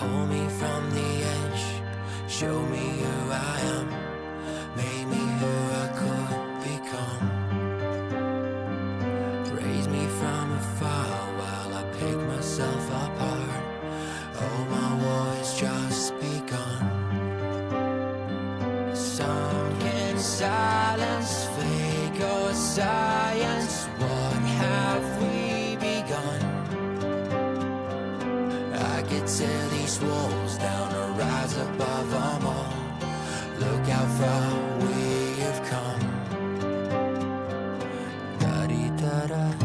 Pull me from the edge, show me who I am, made me who I could become. Raise me from afar while I pick myself apart. Oh, my war has just begun. Sunk in silence, fake or science, what have we begun? I could tear these walls down or rise above them all. Look how far we have come. Da-dee-da-da-da-da.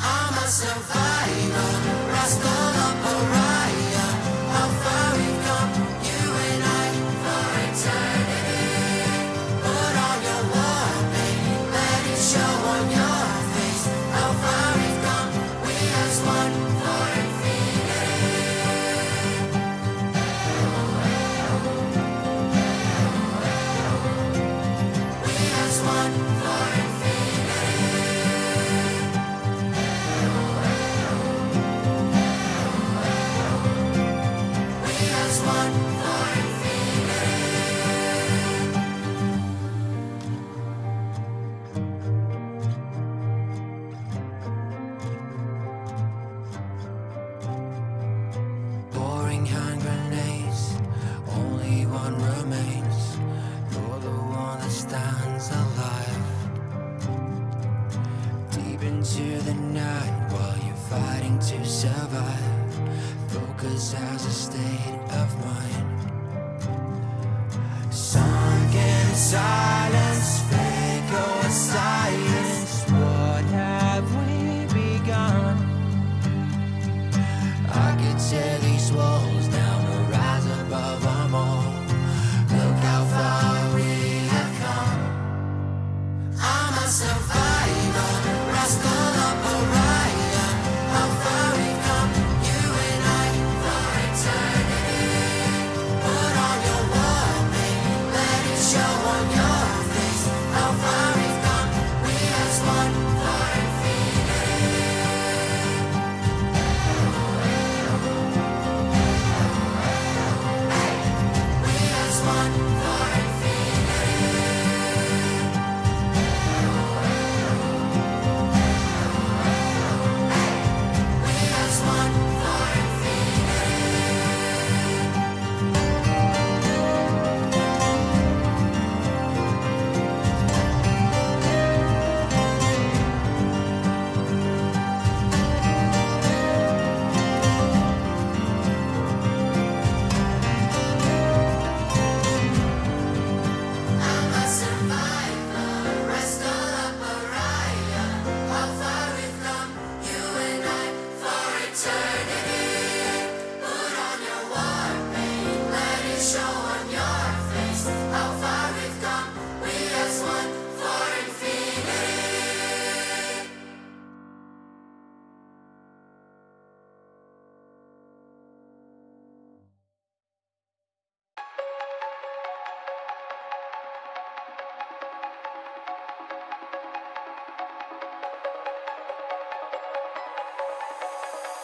I'm a survivor, rascal of pariah. How far we've come, you and I, for eternity. Put on your war paint, let it show on your face. How far we've come, we as one for infinity. We as one for infinity. We as one for infinity. Pouring hand grenades, only one remains. You're the one that stands alive. Deep into the night while you're fighting to survive. Focus has a state of mind. Sunk in silence, fake or science, what have we begun? I could tear these walls down or rise above them all. Look how far we have come. I'm a survivor, rascal of pariah. How far we've come, you and I, for eternity. Put on your war paint, let it show on your face. How far we've come, we as one for infinity. We as one for infinity. We as one for I'm a survivor, rascal of pariah. How far we've come, you and I, for eternity. Put on your war paint, let it show on your face. How far we've come, we as one for infinity.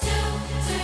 Do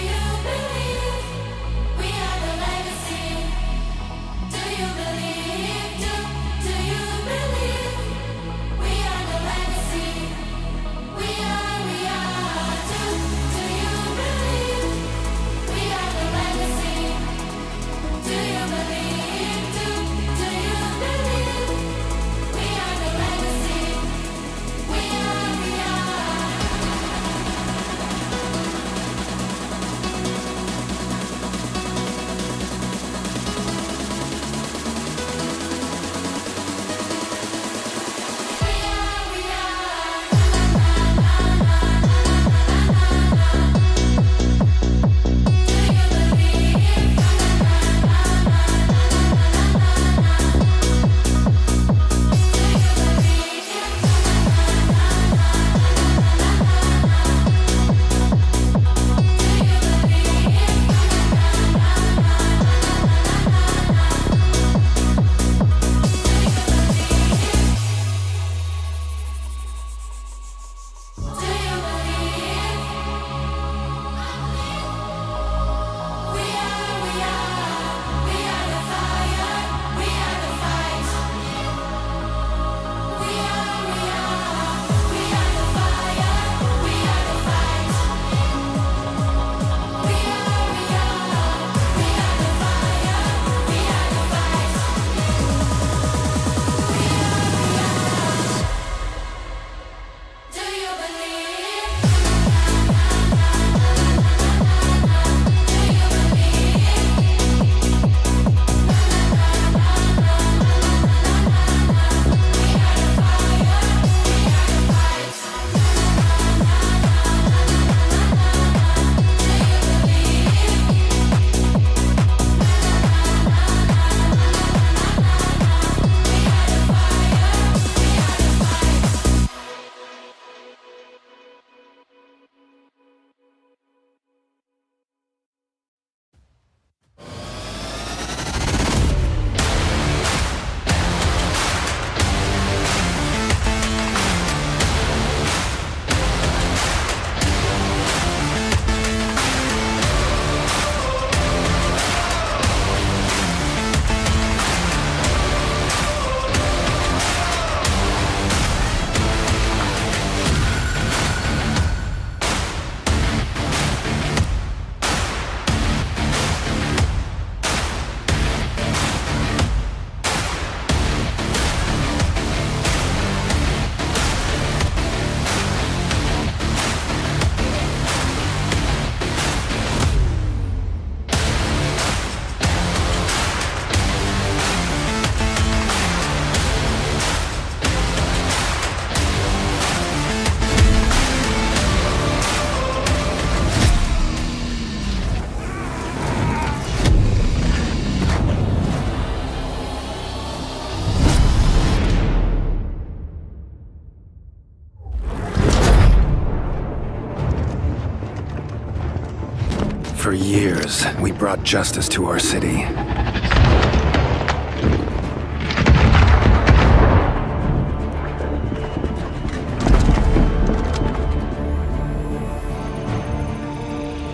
For years, we brought justice to our city.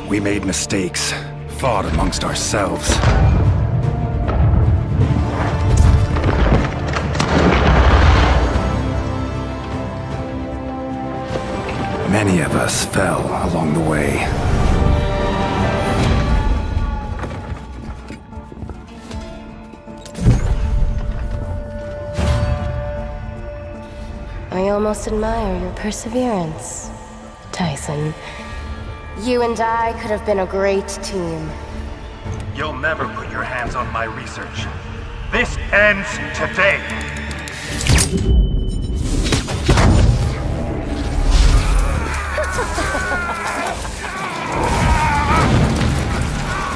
We made mistakes, fought amongst ourselves. Many of us fell along the way. I almost admire your perseverance, Tyson. You and I could have been a great team. You'll never put your hands on my research. This ends today.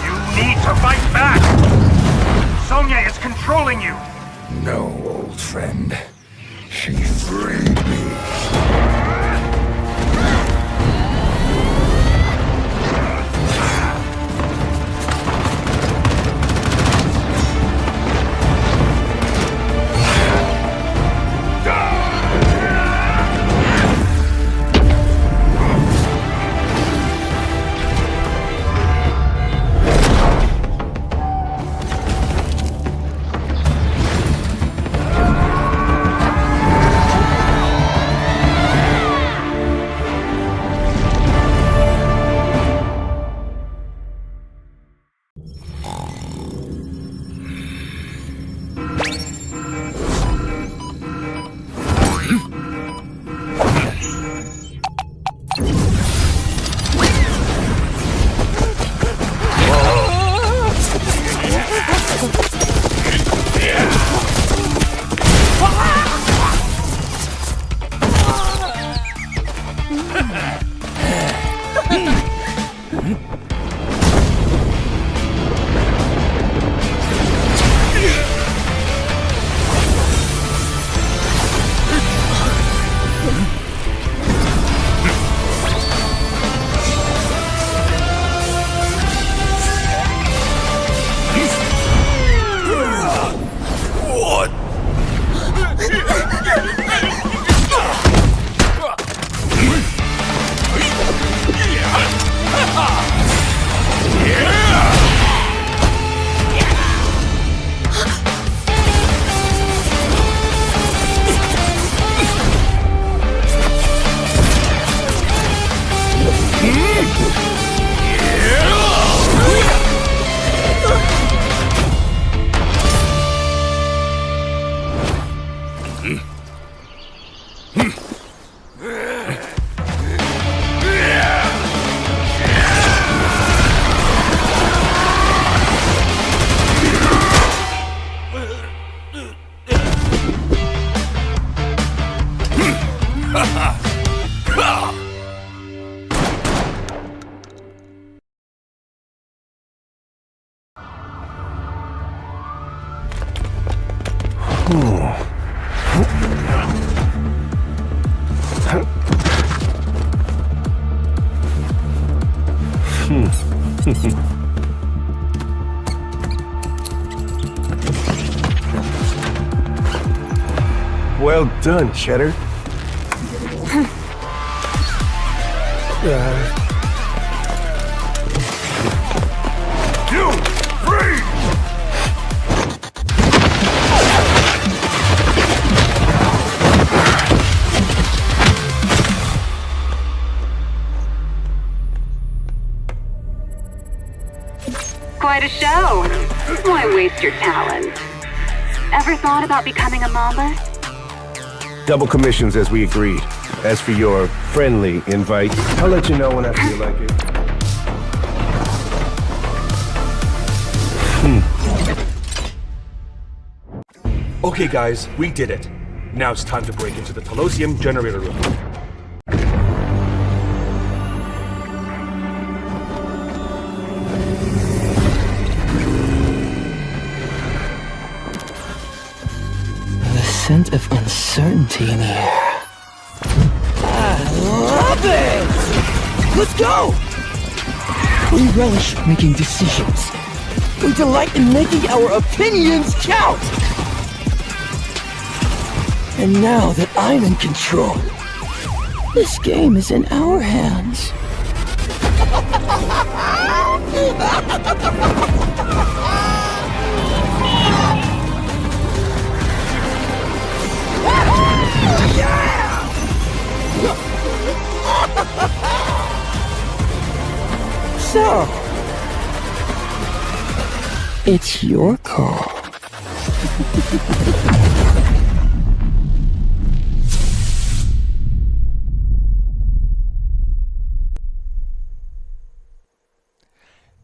You need to fight back! Sonya is controlling you! No, old friend. She freed me. Well done, Cheddar. You! Free! Quite a show. Why waste your talent? Ever thought about becoming a mamba? Double commissions as we agreed. As for your friendly invite, I'll let you know when I feel like it. Okay guys, we did it. Now it's time to break into the Telosium generator room. The scent of uncertainty in the air. I love it! Let's go! We relish making decisions. We delight in making our opinions count. And now that I'm in control, this game is in our hands. So, it's your call.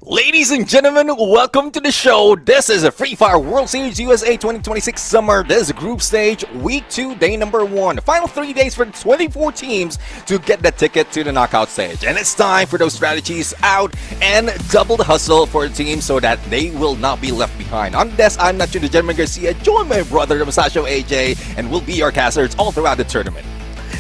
Ladies and gentlemen, welcome to the show. This is a Free Fire World Series USA 2026 Summer. This is group stage, week 2, day number 1. The final 3 days for 24 teams to get the ticket to the knockout stage. And it's time for those strategies out and double the hustle for the team so that they will not be left behind. On the desk, I'm Nacho the Gentleman Garcia, joined by my brother, the Masasho AJ, and we'll be your casters all throughout the tournament.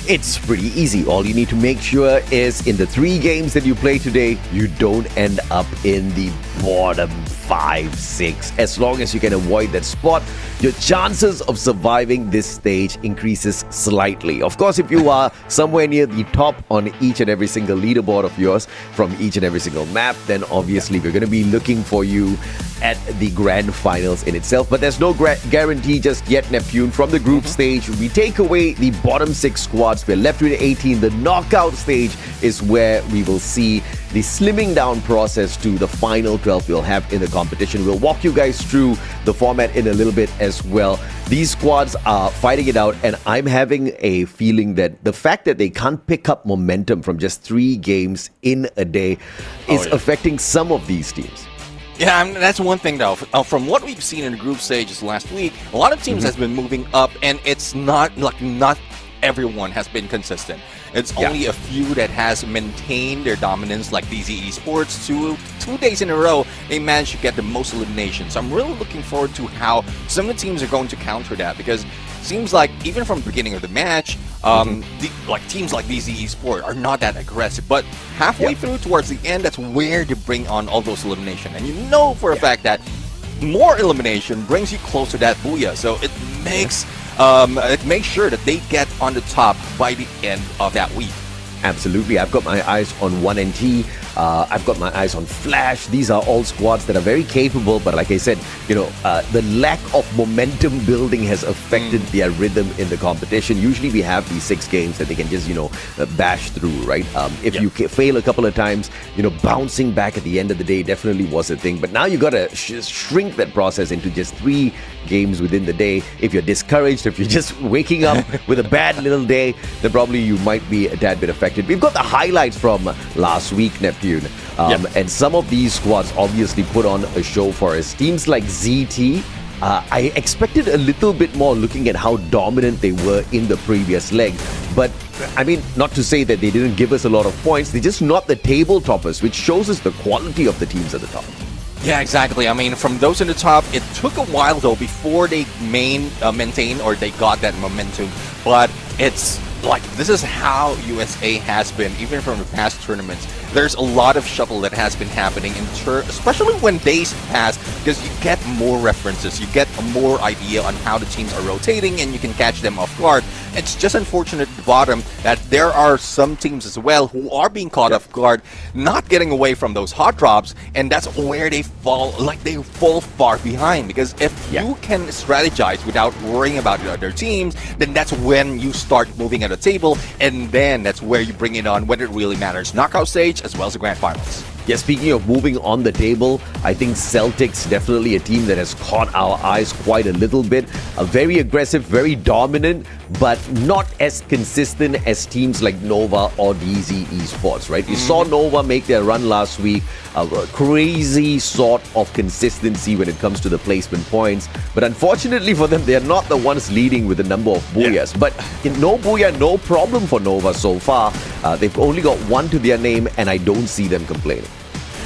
It's pretty easy. All you need to make sure is in the 3 games that you play today, you don't end up in the bottom 5, 6. As long as you can avoid that spot, your chances of surviving this stage increases slightly. Of course, if you are somewhere near the top on each and every single leaderboard of yours from each and every single map, then obviously we're going to be looking for you at the grand finals in itself. But there's no guarantee just yet, Neptune. From the group stage, we take away the bottom 6 squads. We're left with 18. The knockout stage is where we will see the slimming down process to the final 12 we'll have in the competition. We'll walk you guys through the format in a little bit as well. These squads are fighting it out, and I'm having a feeling that the fact that they can't pick up momentum from just 3 games in a day is affecting some of these teams. Yeah, I mean, that's one thing though. From what we've seen in the group stages last week, a lot of teams has been moving up, and it's not everyone has been consistent. It's only a few that has maintained their dominance, like DZ Esports. Two days in a row, they managed to get the most eliminations. So I'm really looking forward to how some of the teams are going to counter that, because it seems like even from the beginning of the match, teams like DZ Esports are not that aggressive. But halfway through, towards the end, that's where they bring on all those eliminations. And you know for a fact that more elimination brings you closer to that booyah. So it makes sure that they get on the top by the end of that week. Absolutely. I've got my eyes on 1NT. I've got my eyes on Flash. These are all squads that are very capable, but like I said, the lack of momentum building has affected their rhythm in the competition. Usually we have these 6 games that they can just, bash through, right? If you fail a couple of times, bouncing back at the end of the day definitely was a thing. But now you got to shrink that process into just 3 games within the day. If you're discouraged, if you're just waking up with a bad little day, then probably you might be a tad bit affected. We've got the highlights from last week, Neptune. And some of these squads obviously put on a show for us. Teams like ZT, I expected a little bit more looking at how dominant they were in the previous leg. But, I mean, not to say that they didn't give us a lot of points. They just not the table toppers, which shows us the quality of the teams at the top. Yeah, exactly. I mean, from those in the top, it took a while, though, before they maintained or they got that momentum. But it's like, this is how USA has been, even from the past tournaments. There's a lot of shuffle that has been happening, especially when days pass, because you get more references, you get a more idea on how the teams are rotating, and you can catch them off guard. It's just unfortunate at the bottom that there are some teams as well who are being caught off guard, not getting away from those hot drops, and that's where they fall far behind. Because if you can strategize without worrying about the other teams, then that's when you start moving at the table, and then that's where you bring it on when it really matters. Knockout stage as well as the grand finals. Yeah, speaking of moving on the table, I think Celtics definitely a team that has caught our eyes quite a little bit. Very aggressive, very dominant, but not as consistent as teams like Nova or DZ Esports, right? We saw Nova make their run last week, a crazy sort of consistency when it comes to the placement points. But unfortunately for them, they're not the ones leading with the number of booyahs. But no booyah, no problem for Nova so far. They've only got 1 to their name, and I don't see them complaining.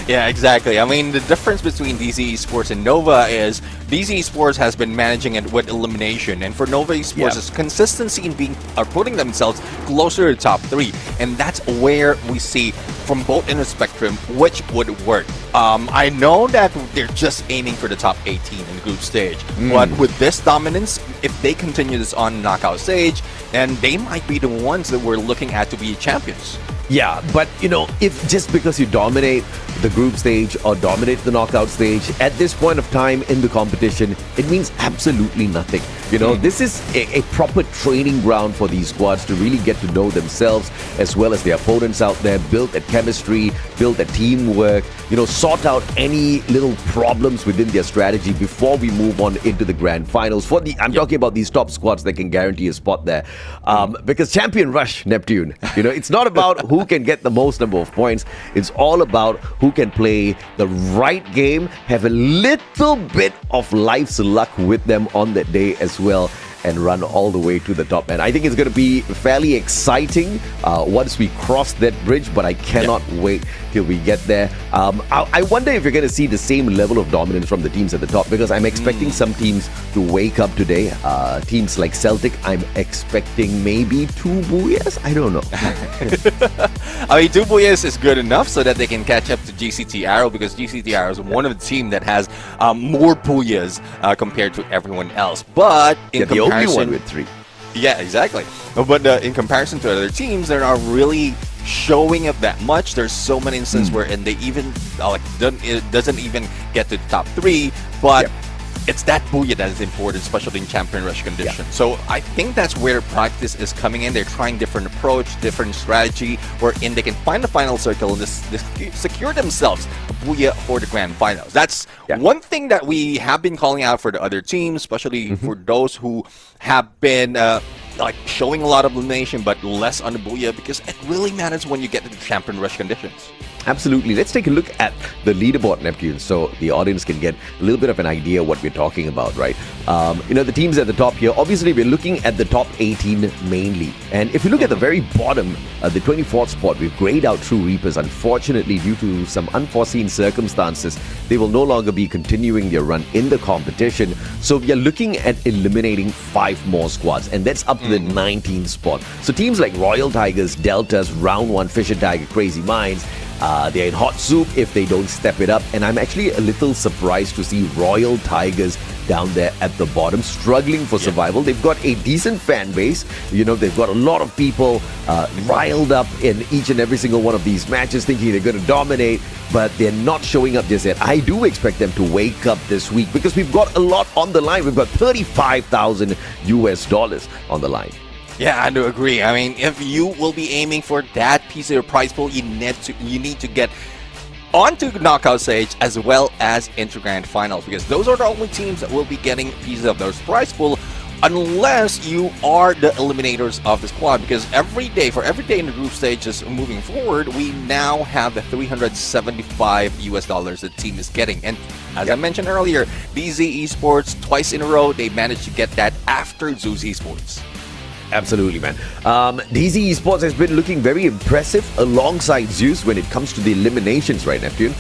Yeah, exactly. I mean, the difference between DZ Esports and Nova is DZ Esports has been managing it with elimination, and for Nova Esports, it's consistency in being putting themselves closer to the top 3, and that's where we see from both in the spectrum which would work. I know that they're just aiming for the top 18 in the group stage, but with this dominance, if they continue this on knockout stage, then they might be the ones that we're looking at to be champions. Yeah, but if just because you dominate the group stage or dominate the knockout stage at this point of time in the competition, it means absolutely nothing. This is a proper training ground for these squads to really get to know themselves as well as their opponents out there, build that chemistry, build that teamwork, sort out any little problems within their strategy before we move on into the grand finals. I'm talking about these top squads that can guarantee a spot there. Because Champion Rush, Neptune, it's not about who can get the most number of points. It's all about who can play the right game, have a little bit of life's luck with them on that day as well, and run all the way to the top. And I think it's going to be fairly exciting once we cross that bridge, but I cannot wait till we get there. I wonder if you're going to see the same level of dominance from the teams at the top, because I'm expecting some teams to wake up today. Teams like Celtic, I'm expecting maybe 2 Booyahs. I don't know. I mean, 2 Booyahs is good enough so that they can catch up to GCT Arrow, because GCT Arrow is one of the teams that has more Booyahs compared to everyone else. But in the only one with 3. Yeah, exactly. But in comparison to other teams, they're not really showing up that much. There's so many instances wherein they even it doesn't even get to the top 3, but it's that booyah that is important, especially in Champion Rush conditions. So I think that's where practice is coming in. They're trying different approach, different strategy, wherein they can find the final circle and secure themselves a booyah for the grand finals. That's one thing that we have been calling out for the other teams, especially for those who have been showing a lot of elimination but less on the booyah, because it really matters when you get to the Champion Rush conditions. Absolutely. Let's take a look at the leaderboard, Neptune, so the audience can get a little bit of an idea what we're talking about, right? The teams at the top here, obviously we're looking at the top 18 mainly. And if you look at the very bottom, the 24th spot, we've grayed out True Reapers. Unfortunately, due to some unforeseen circumstances, they will no longer be continuing their run in the competition. So we are looking at eliminating 5 more squads, and that's up to the 19th spot. So teams like Royal Tigers, Deltas, Round 1, Fisher Tiger, Crazy Minds, they're in hot soup if they don't step it up, and I'm actually a little surprised to see Royal Tigers down there at the bottom, struggling for survival. They've got a decent fan base. They've got a lot of people riled up in each and every single one of these matches, thinking they're going to dominate, but they're not showing up just yet. I do expect them to wake up this week, because we've got a lot on the line. We've got $35,000 on the line. Yeah, I do agree. I mean, if you will be aiming for that piece of your prize pool, you need to get onto knockout stage as well as into grand finals, because those are the only teams that will be getting pieces of those prize pool, unless you are the eliminators of the squad. Because every day in the group stages moving forward, we now have the $375 the team is getting. And as I mentioned earlier, DZ Esports, twice in a row, they managed to get that after Zeus Esports. Absolutely, man. DZ Esports has been looking very impressive alongside Zeus when it comes to the eliminations, right, Neptune?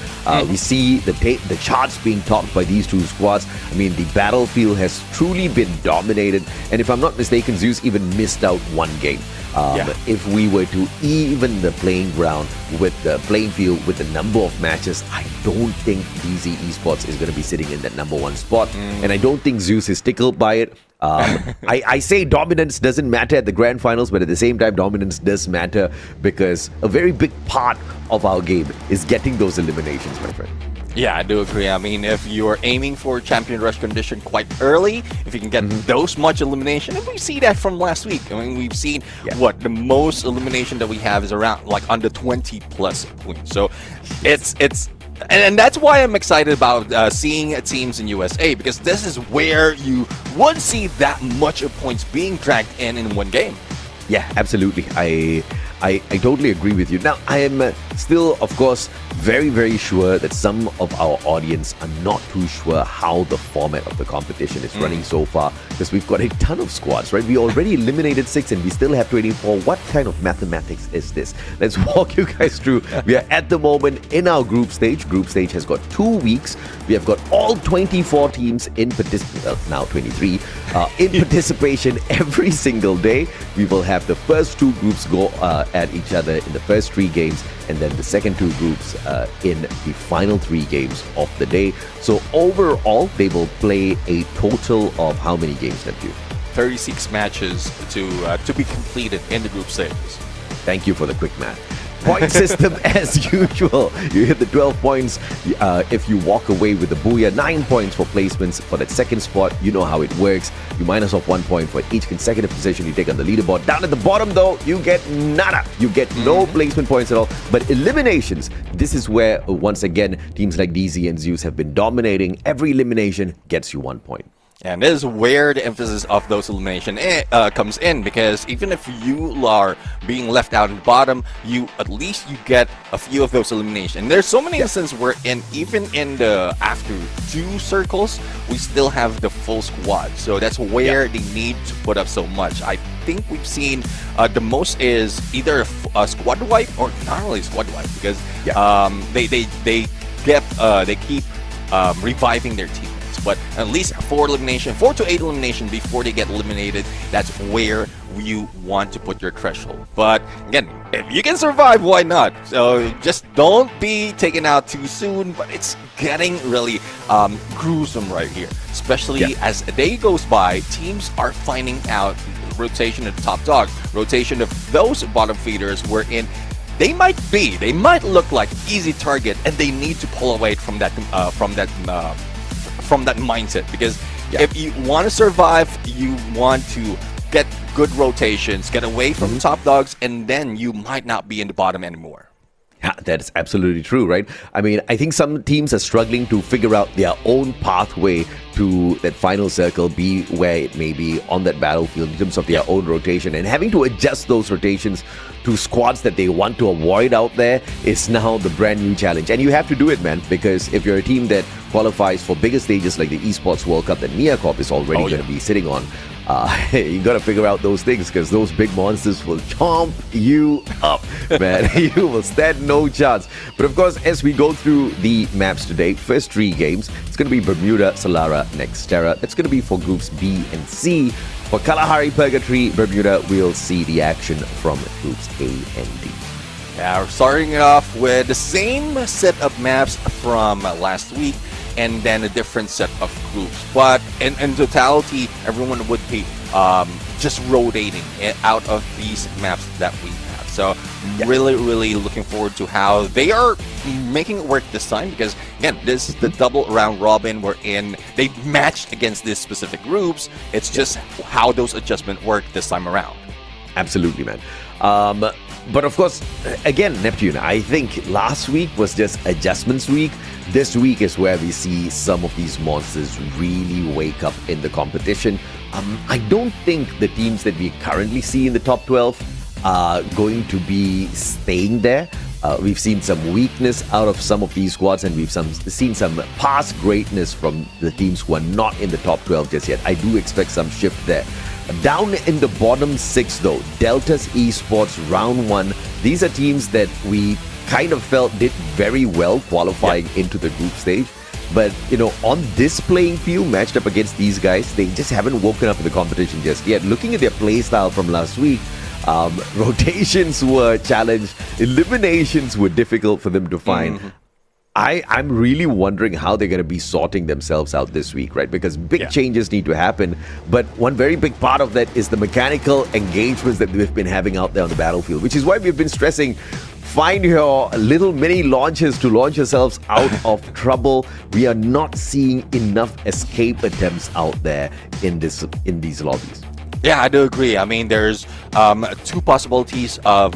We see the charts being topped by these 2 squads. I mean, the battlefield has truly been dominated, and if I'm not mistaken, Zeus even missed out 1 game. If we were to even the playing ground with the playing field with the number of matches, I don't think DZ Esports is going to be sitting in that number 1 spot, and I don't think Zeus is tickled by it. I say dominance doesn't matter at the grand finals, but at the same time, dominance does matter, because a very big part of our game is getting those eliminations, my friend. Yeah, I do agree. I mean, if you're aiming for Champion Rush condition quite early, if you can get those much elimination, and we see that from last week. I mean, we've seen the most elimination that we have is around under 20 plus points. So and that's why I'm excited about seeing teams in USA, because this is where you would see that much of points being dragged in one game. Yeah, absolutely. I totally agree with you. Now, I am still, of course, very, very sure that some of our audience are not too sure how the format of the competition is running so far, because we've got a ton of squads, right? We already eliminated 6 and we still have 24. What kind of mathematics is this? Let's walk you guys through. We are at the moment in our group stage. Group stage has got 2 weeks. We have got all 24 teams in now 23 in participation every single day. We will have the first 2 groups go at each other in the first 3 games, and then the second 2 groups in the final 3 games of the day. So overall, they will play a total of how many games, Neptune? 36 matches to be completed in the group stages. Thank you for the quick math. Point system as usual. You hit the 12 points if you walk away with the booyah. 9 points for placements for that second spot. You know how it works. You minus off 1 point for each consecutive position you take on the leaderboard. Down at the bottom, though, you get nada. You get no placement points at all. But eliminations, this is where, once again, teams like DZ and Zeus have been dominating. Every elimination gets you 1 point. And this is where the emphasis of those elimination comes in, because even if you are being left out in the bottom, at least you get a few of those eliminations. And there's so many instances where even in the after 2 circles, we still have the full squad. So that's where they need to put up so much. I think we've seen the most is either a squad wipe or not really squad wipe, because they keep reviving their team. But at least 4 to 8 elimination before they get eliminated. That's where you want to put your threshold. But again, if you can survive, why not? So just don't be taken out too soon. But it's getting really gruesome right here, especially as a day goes by. Teams are finding out rotation of the top dog, rotation of those bottom feeders, wherein they might look like easy target, and they need to pull away from that mindset, because if you want to survive, you want to get good rotations, get away from top dogs, and then you might not be in the bottom anymore. Yeah, that's absolutely true, right? I mean, I think some teams are struggling to figure out their own pathway to that final circle, be where it may be on that battlefield in terms of their own rotation, and having to adjust those rotations to squads that they want to avoid out there is now the brand new challenge. And you have to do it, man, because if you're a team that qualifies for bigger stages like the Esports World Cup that MiaCorp is already going to be sitting on, you got to figure out those things, because those big monsters will chomp you up, man. You will stand no chance. But of course, as we go through the maps today, first 3 games, it's going to be Bermuda, Solara, Nextera. That's going to be for groups B and C. For Kalahari, Purgatory, Bermuda, we'll see the action from groups A and D. Yeah, we're starting it off with the same set of maps from last week, and then a different set of groups. But in totality, everyone would be just rotating out of these maps that we have. So really, really looking forward to how they are making it work this time, because again, this is the double round robin wherein they matched against these specific groups. It's just how those adjustments work this time around. Absolutely, man. But of course, again, Neptune, I think last week was just adjustments week. This week is where we see some of these monsters really wake up in the competition. I don't think the teams that we currently see in the top 12 are going to be staying there. We've seen some weakness out of some of these squads, and we've seen some past greatness from the teams who are not in the top 12 just yet. I do expect some shift there. Down in the bottom 6, though, Delta's Esports round 1. These are teams that we kind of felt did very well qualifying into the group stage. But, you know, on this playing field, matched up against these guys, they just haven't woken up in the competition just yet. Looking at their play style from last week, rotations were challenged, eliminations were difficult for them to find. I'm really wondering how they're going to be sorting themselves out this week, right? Because big changes need to happen. But one very big part of that is the mechanical engagements that we've been having out there on the battlefield, which is why we've been stressing, find your little mini launches to launch yourselves out of trouble. We are not seeing enough escape attempts out there in these lobbies. Yeah, I do agree. I mean, there's 2 possibilities of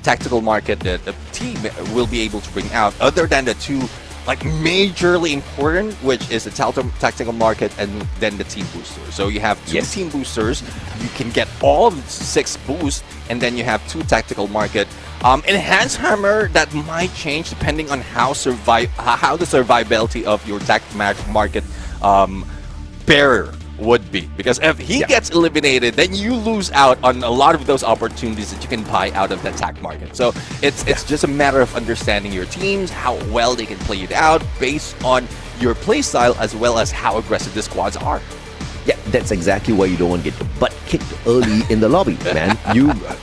tactical market that the team will be able to bring out, other than the 2 like majorly important, which is the tactical market and then the team booster. So you have two team boosters, you can get all of 6 boosts, and then you have 2 tactical market. Enhanced hammer, that might change depending on how the survivability of your tactical market bearer would be, because if he gets eliminated, then you lose out on a lot of those opportunities that you can buy out of that tech market. So it's just a matter of understanding your teams, how well they can play it out based on your play style as well as how aggressive the squads are. Yeah, that's exactly why you don't want to get your butt kicked early in the lobby, man.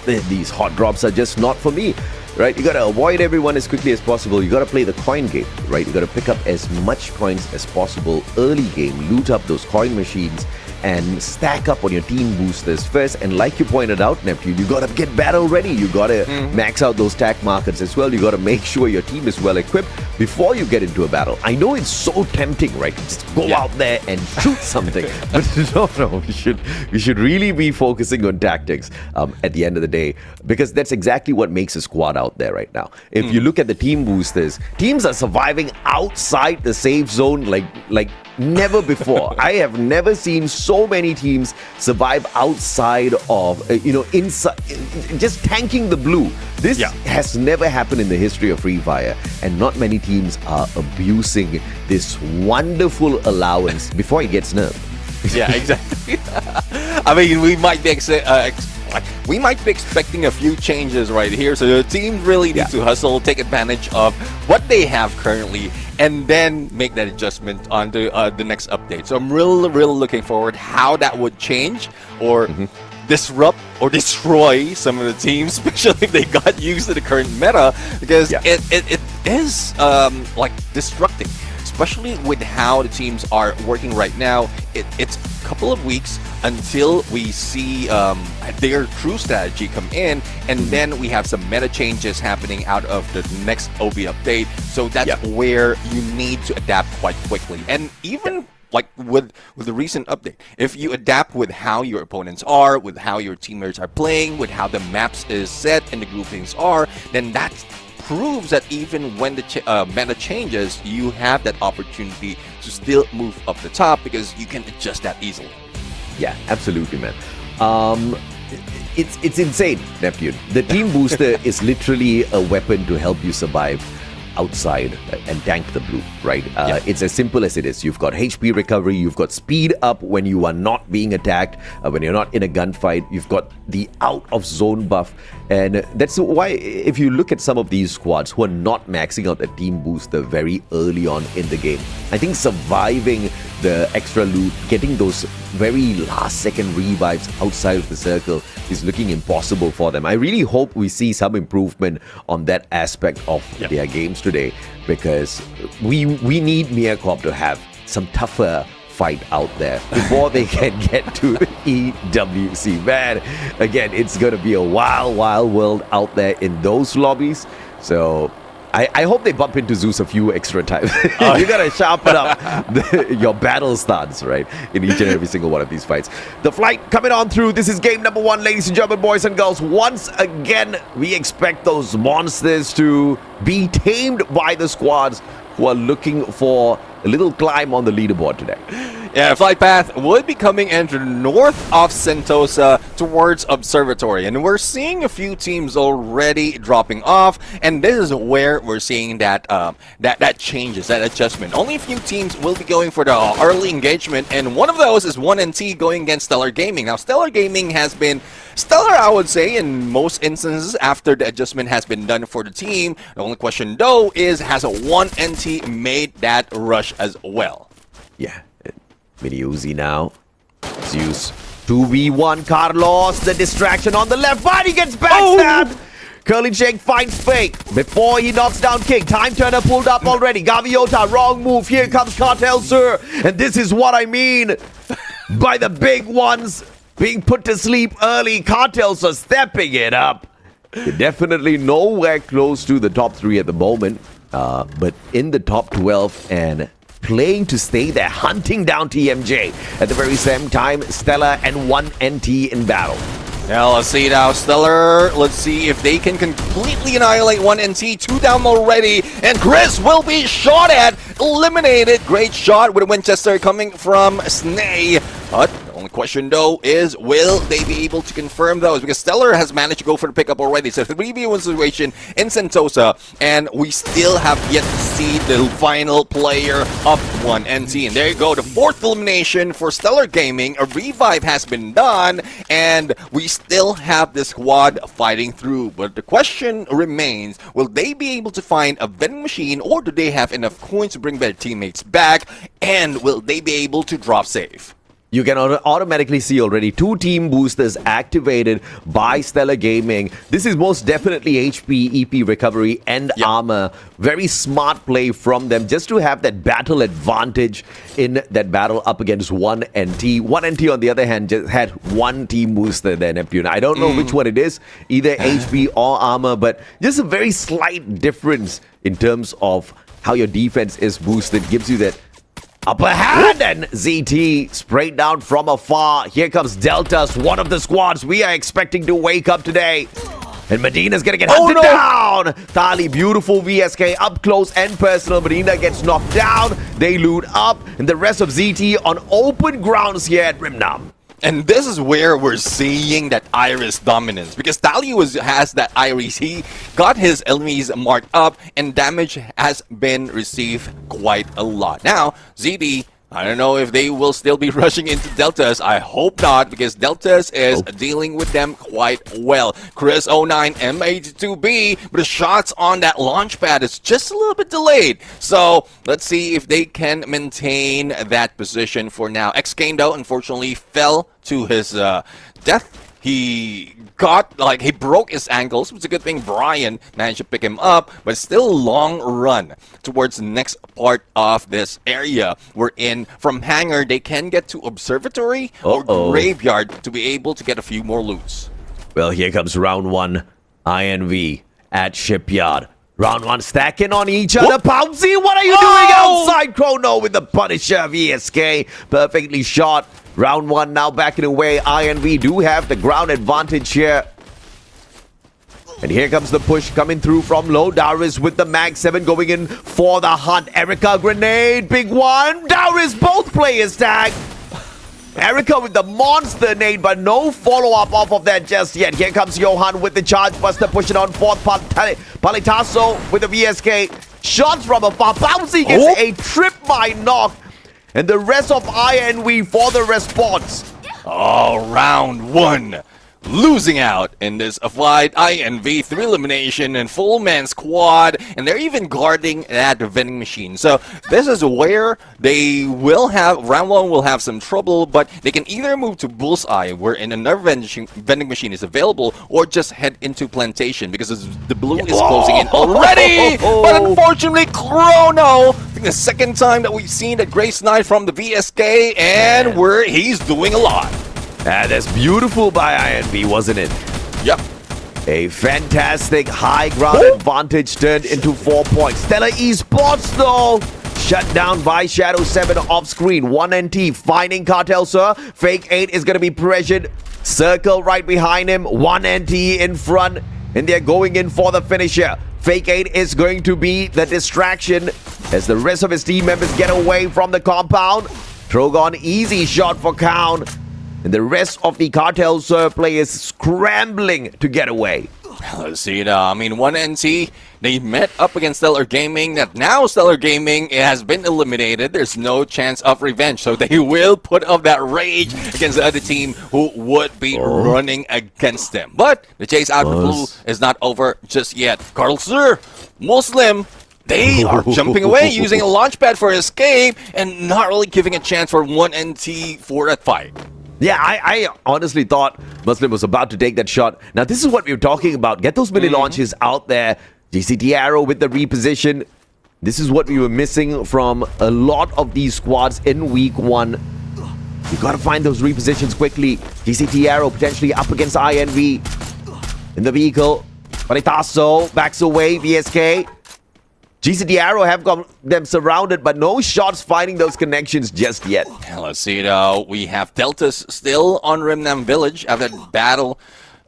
These hot drops are just not for me, right? You got to avoid everyone as quickly as possible. You got to play the coin game, right? You got to pick up as much coins as possible early game, loot up those coin machines, and stack up on your team boosters first. And like you pointed out, Neptune, you got to get battle ready. You got to max out those tack markets as well. You got to make sure your team is well equipped before you get into a battle. I know it's so tempting, right? Just go out there and shoot something. But no, we should really be focusing on tactics at the end of the day, because that's exactly what makes a squad out there right now. If you look at the team boosters, teams are surviving outside the safe zone like never before. I have never seen so many teams survive outside of, inside, just tanking the blue. This has never happened in the history of Free Fire, and not many teams are abusing this wonderful allowance before it gets nerfed. Yeah, exactly. I mean, we might be expecting a few changes right here, so the team really needs to hustle, take advantage of what they have currently, and then make that adjustment on the next update. So I'm really looking forward how that would change or disrupt or destroy some of the teams, especially if they got used to the current meta, because it is like destructing, especially with how the teams are working right now. It's a couple of weeks until we see their true strategy come in, and then we have some meta changes happening out of the next OB update. So that's where you need to adapt quite quickly. And even like with the recent update, if you adapt with how your opponents are, with how your teammates are playing, with how the maps is set and the groupings are, then that proves that even when the meta changes, you have that opportunity to still move up the top because you can adjust that easily. Yeah, absolutely, man. It's insane, Neptune. The team booster is literally a weapon to help you survive outside and tank the blue, right? It's as simple as it is. You've got HP recovery, you've got speed up when you are not being attacked, when you're not in a gunfight, you've got the out of zone buff, and that's why if you look at some of these squads who are not maxing out the team booster very early on in the game, I think surviving the extra loot, getting those very last second revives outside of the circle is looking impossible for them. I really hope we see some improvement on that aspect of their games today, because we need Miacorp to have some tougher fight out there before they can get to EWC. Man, again, it's going to be a wild world out there in those lobbies. So I hope they bump into Zeus a few extra times. You gotta sharpen up your battle stance, right, in each and every single one of these fights. The flight coming on through. This is game number 1, ladies and gentlemen, boys and girls. Once again, we expect those monsters to be tamed by the squads who are looking for a little climb on the leaderboard today. Yeah, flight path would be coming into north of Sentosa towards Observatory, and we're seeing a few teams already dropping off, and this is where we're seeing that that changes, that adjustment. Only a few teams will be going for the early engagement, and one of those is 1NT going against Stellar Gaming. Now, Stellar Gaming has been stellar, I would say, in most instances after the adjustment has been done for the team. The only question, though, is has a 1NT made that rush as well? Yeah. Mini Uzi now. Zeus 2v1 Carlos. The distraction on the left. But he gets backstabbed. Curly Jake finds Fake before he knocks down King. Time Turner pulled up already. Gaviota, wrong move. Here comes Cartel Sir. And this is what I mean by the big ones being put to sleep early. Cartel Sir stepping it up. They're definitely nowhere close to the top 3 at the moment. But in the top 12 and playing to stay there, hunting down TMJ. At the very same time, Stella and 1NT in battle. Now let's see now, Stellar. Let's see if they can completely annihilate 1NT. 2 down already, and Chris will be shot at, eliminated. Great shot with a Winchester coming from Snay. But the only question though is, will they be able to confirm those? Because Stellar has managed to go for the pickup already. So 3v1 situation in Sentosa, and we still have yet to see the final player of 1NT. And there you go, the 4th elimination for Stellar Gaming. A revive has been done, and we still have the squad fighting through. But the question remains, will they be able to find a vending machine, or do they have enough coins to bring their teammates back? And will they be able to drop safe? You can automatically see already 2 team boosters activated by Stellar Gaming. This is most definitely HP, EP recovery, and armor. Very smart play from them just to have that battle advantage in that battle up against 1NT. 1NT, on the other hand, just had 1 team booster there, Neptune. I don't know which one it is, either HP or armor, but just a very slight difference in terms of how your defense is boosted. Gives you that upper hand, and ZT sprayed down from afar. Here comes Deltas, one of the squads we are expecting to wake up today. And Medina's gonna get hunted down. Thali, beautiful VSK up close and personal. Medina gets knocked down. They loot up, and the rest of ZT on open grounds here at Rimnam. And this is where we're seeing that Iris dominance, because Thali has that Iris. He got his enemies marked up, and damage has been received quite a lot. Now, ZD, I don't know if they will still be rushing into Deltas. I hope not, because Deltas is dealing with them quite well. Chris 09 M82B, but the shots on that launch pad is just a little bit delayed. So let's see if they can maintain that position for now. X-Kane, though, unfortunately fell to his death. He broke his ankles. It's a good thing Brian managed to pick him up, but still a long run towards the next part of this area we're in. From hangar, they can get to observatory or graveyard to be able to get a few more loots. Well, here comes round 1, INV at Shipyard. Round 1 stacking on each other. Pouncy, what are you doing outside? Chrono with the Punisher. VSK perfectly shot. Round 1 now backing away. INV do have the ground advantage here. And here comes the push coming through from low. Darius with the Mag 7 going in for the hunt. Erica grenade, big one. Darius, both players tagged. Erica with the monster nade, but no follow-up off of that just yet. Here comes Johan with the charge buster pushing on fourth. Palitaso with the VSK. Shots from afar. Bouncy gets a trip by knock. And the rest of INV for the response. Round 1. Losing out in this fight. INV 3 elimination and full man squad, and they're even guarding that vending machine. So this is where they will have, round 1 will have some trouble, but they can either move to Bullseye, where another vending machine is available, or just head into Plantation, because the blue is closing in already. But unfortunately, Chrono, I think the second time that we've seen that Grace Knight from the VSK, and he's doing a lot. That's beautiful by INV, wasn't it? Yep. A fantastic high ground advantage turned into 4 points. Stellar Esports, though, shut down by Shadow 7 off screen. 1NT finding Cartel, sir. Fake 8 is going to be pressured. Circle right behind him. 1NT in front, and they're going in for the finisher. Fake 8 is going to be the distraction as the rest of his team members get away from the compound. Trogon, easy shot for Count. And the rest of the Cartel players scrambling to get away. Let's see now. I mean, 1NT, they met up against Stellar Gaming. That now Stellar Gaming has been eliminated. There's no chance of revenge. So they will put up that rage against the other team who would be running against them. But the chase out for Blue is not over just yet. Carl Sir, Muslim, they are jumping away using a launch pad for escape and not really giving a chance for 1NT for that fight. Yeah, I honestly thought Muslim was about to take that shot. Now, this is what we were talking about. Get those mini launches out there. GCT Arrow with the reposition. This is what we were missing from a lot of these squads in week 1. You got to find those repositions quickly. GCT Arrow potentially up against INV in the vehicle. Paritaso backs away. VSK GCT Arrow have got them surrounded, but no shots finding those connections just yet. Let's see though. We have Deltas still on Rimnam Village after that battle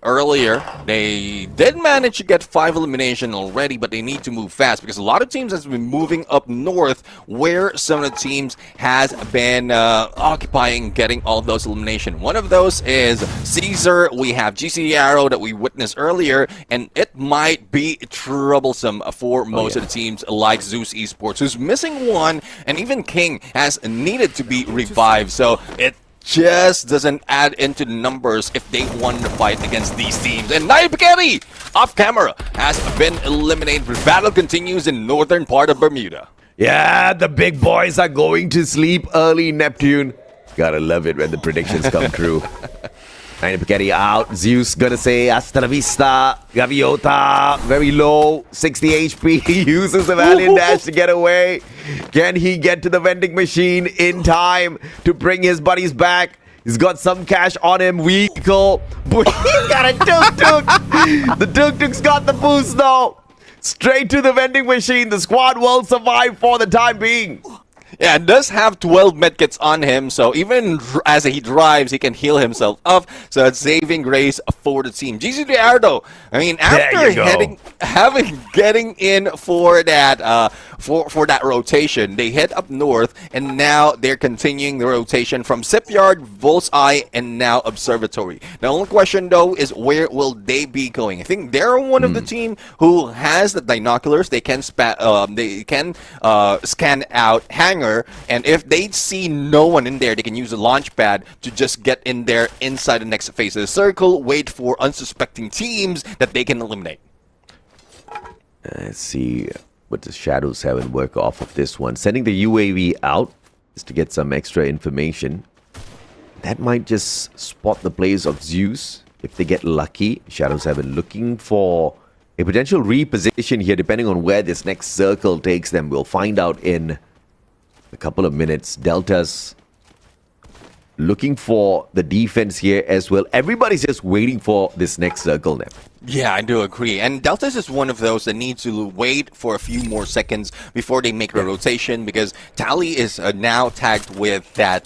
earlier. They did manage to get 5 elimination already, but they need to move fast because a lot of teams has been moving up north where some of the teams has been occupying getting all those elimination. One of those is Caesar. We have GCT Arrow that we witnessed earlier, and it might be troublesome for most of the teams like Zeus Esports, who's missing one, and even King has needed to be revived. So it just doesn't add into the numbers if they won the fight against these teams. And Naipakeri, off camera, has been eliminated. The battle continues in northern part of Bermuda. Yeah, the big boys are going to sleep early, Neptune. Gotta love it when the predictions come true. Naipakeri out. Zeus gonna say hasta la vista. Gaviota very low, 60 HP. He uses the Valiant Dash to get away. Can he get to the vending machine in time to bring his buddies back? He's got some cash on him. Vehicle. But he's got a tuk-tuk. The tuk-tuk's got the boost though. Straight to the vending machine. The squad will survive for the time being. Yeah, it does have 12 medkits on him, so even as he drives, he can heal himself up. So it's saving grace for the team. GCT Ardo, I mean, after getting in for that for that rotation, they head up north, and now they're continuing the rotation from Shipyard, Bullseye, and now Observatory. The only question though is where will they be going? I think they're one of the team who has the binoculars. They can scan out hangar. And if they see no one in there, they can use a launch pad to just get in there inside the next phase of the circle, wait for unsuspecting teams that they can eliminate. Let's see what the Shadows have and work off of this one. Sending the UAV out is to get some extra information. That might just spot the plays of Zeus if they get lucky. Shadows have been looking for a potential reposition here depending on where this next circle takes them. We'll find out in a couple of minutes. Deltas looking for the defense here as well. Everybody's just waiting for this next circle now. Yeah, I do agree. And Deltas is one of those that needs to wait for a few more seconds before they make a rotation, because Tally is now tagged with that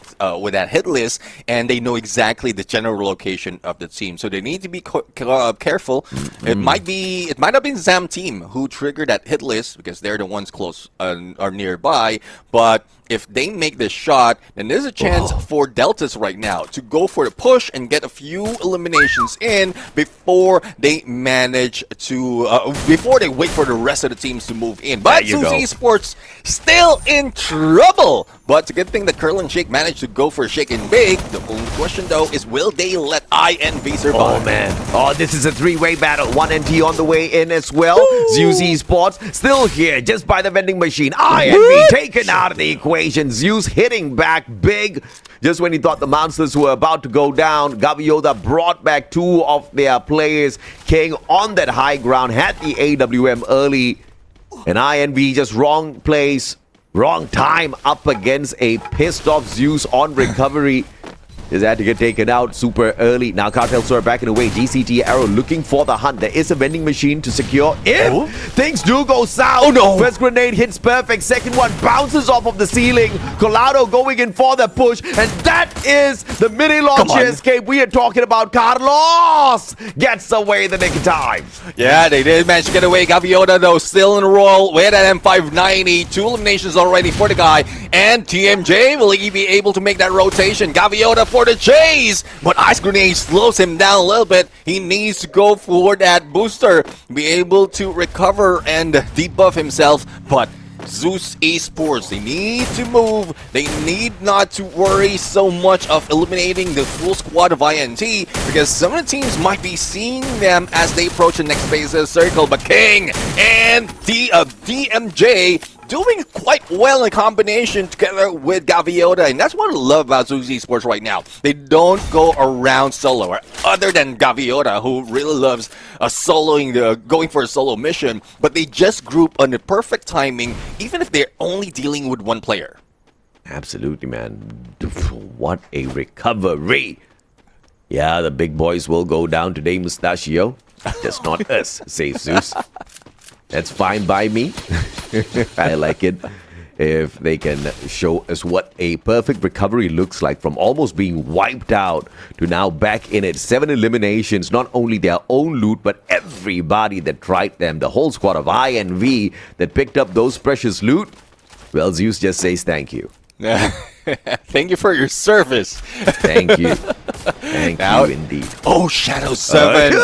hit list, and they know exactly the general location of the team. So they need to be careful. It might have been Zam team who triggered that hit list because they're the ones close or nearby, but if they make this shot, then there's a chance for Deltas right now to go for the push and get a few eliminations in before they manage to before they wait for the rest of the teams to move in. But Zeus Esports still in trouble. But it's a good thing that Curl and Shake managed to go for a shake and bake. The only question though is, will they let INV survive? Oh man. Oh, this is a 3-way battle. 1NT on the way in as well. Zeus Esports still here just by the vending machine. INV taken out of the equation. Zeus hitting back big. Just when he thought the monsters were about to go down, Gaviota brought back 2 of their players. King on that high ground, had the AWM early. And INV just wrong place, wrong time up against a pissed off Zeus on recovery. Just had to get taken out super early. Now Cartel Store backing away. GCT Arrow looking for the hunt. There is a vending machine to secure if things do go south. Oh no! First grenade hits perfect. Second one bounces off of the ceiling. Colado going in for the push. And that is the mini launch escape we are talking about. Carlos gets away the nick of time. Yeah, they did manage to get away. Gaviota though still in a roll with an M590. 2 eliminations already for the guy. And TMJ, will he be able to make that rotation? Gaviota for the chase, but Ice Grenade slows him down a little bit. He needs to go for that booster, be able to recover and debuff himself. But Zeus Esports, they need to move. They need not to worry so much of eliminating the full squad of INT, because some of the teams might be seeing them as they approach the next phase of the circle. But King and DMJ doing quite well in combination together with Gaviota, and that's what I love about Zeus Esports right now. They don't go around solo, other than Gaviota, who really loves going for a solo mission, but they just group on the perfect timing, even if they're only dealing with one player. Absolutely, man. What a recovery. Yeah, the big boys will go down today, Mustachio. Just not us, says Zeus. That's fine by me. I like it. If they can show us what a perfect recovery looks like from almost being wiped out to now back in it. 7 eliminations, not only their own loot, but everybody that tried them. The whole squad of I and V that picked up those precious loot. Well, Zeus just says thank you. Thank you for your service. Thank you. Thank you indeed. Oh, Shadow 7.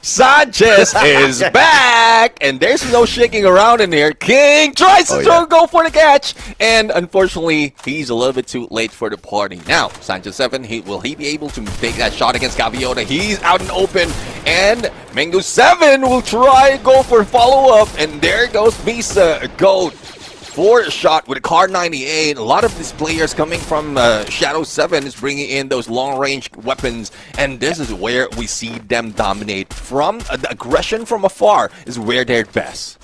Sanchez is back. And there's no shaking around in here. King tries to go for the catch. And unfortunately, he's a little bit too late for the party. Now, Sanchez 7, will he be able to take that shot against Gaviota? He's out in open. And Mango 7 will try go for follow-up. And there goes Visa Goat. For a shot with a Car 98. A lot of these players coming from Shadow 7 is bringing in those long-range weapons, and this is where we see them dominate. From the aggression from afar is where they're best.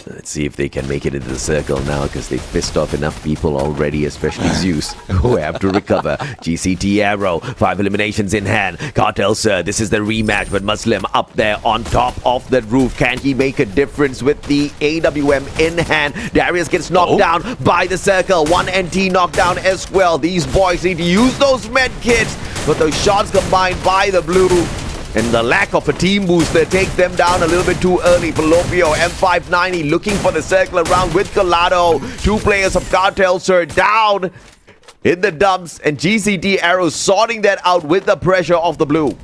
Let's see if they can make it into the circle now, because they've pissed off enough people already, especially Zeus, who have to recover. GCT Arrow, 5 eliminations in hand. Cartel Sir, this is the rematch, but Muslim up there on top of that roof. Can he make a difference with the AWM in hand? Darius gets knocked down by the circle. 1 NT knocked down as well. These boys need to use those med kits, but those shots combined by the blue. And the lack of a team booster take them down a little bit too early. Falopio, M590 looking for the circle around with Colado. 2 players of Cartel Sir down in the dumps. And GCT Arrow sorting that out with the pressure of the blue.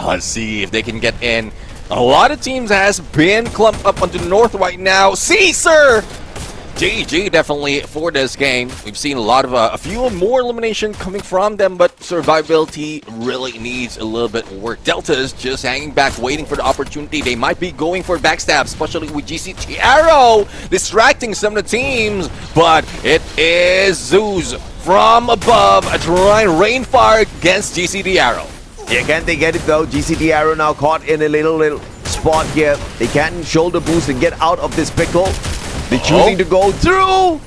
Let's see if they can get in. A lot of teams has been clumped up onto the north right now. Caesar! GG definitely for this game. We've seen a lot of a few more elimination coming from them, but survivability really needs a little bit more work. Delta is just hanging back, waiting for the opportunity. They might be going for backstab, especially with GCT Arrow distracting some of the teams, but it is Zeus from above trying rainfire against GCT Arrow. Yeah, can't they get it though? GCT Arrow now caught in a little spot here. They can't shoulder boost and get out of this pickle. They're choosing to go through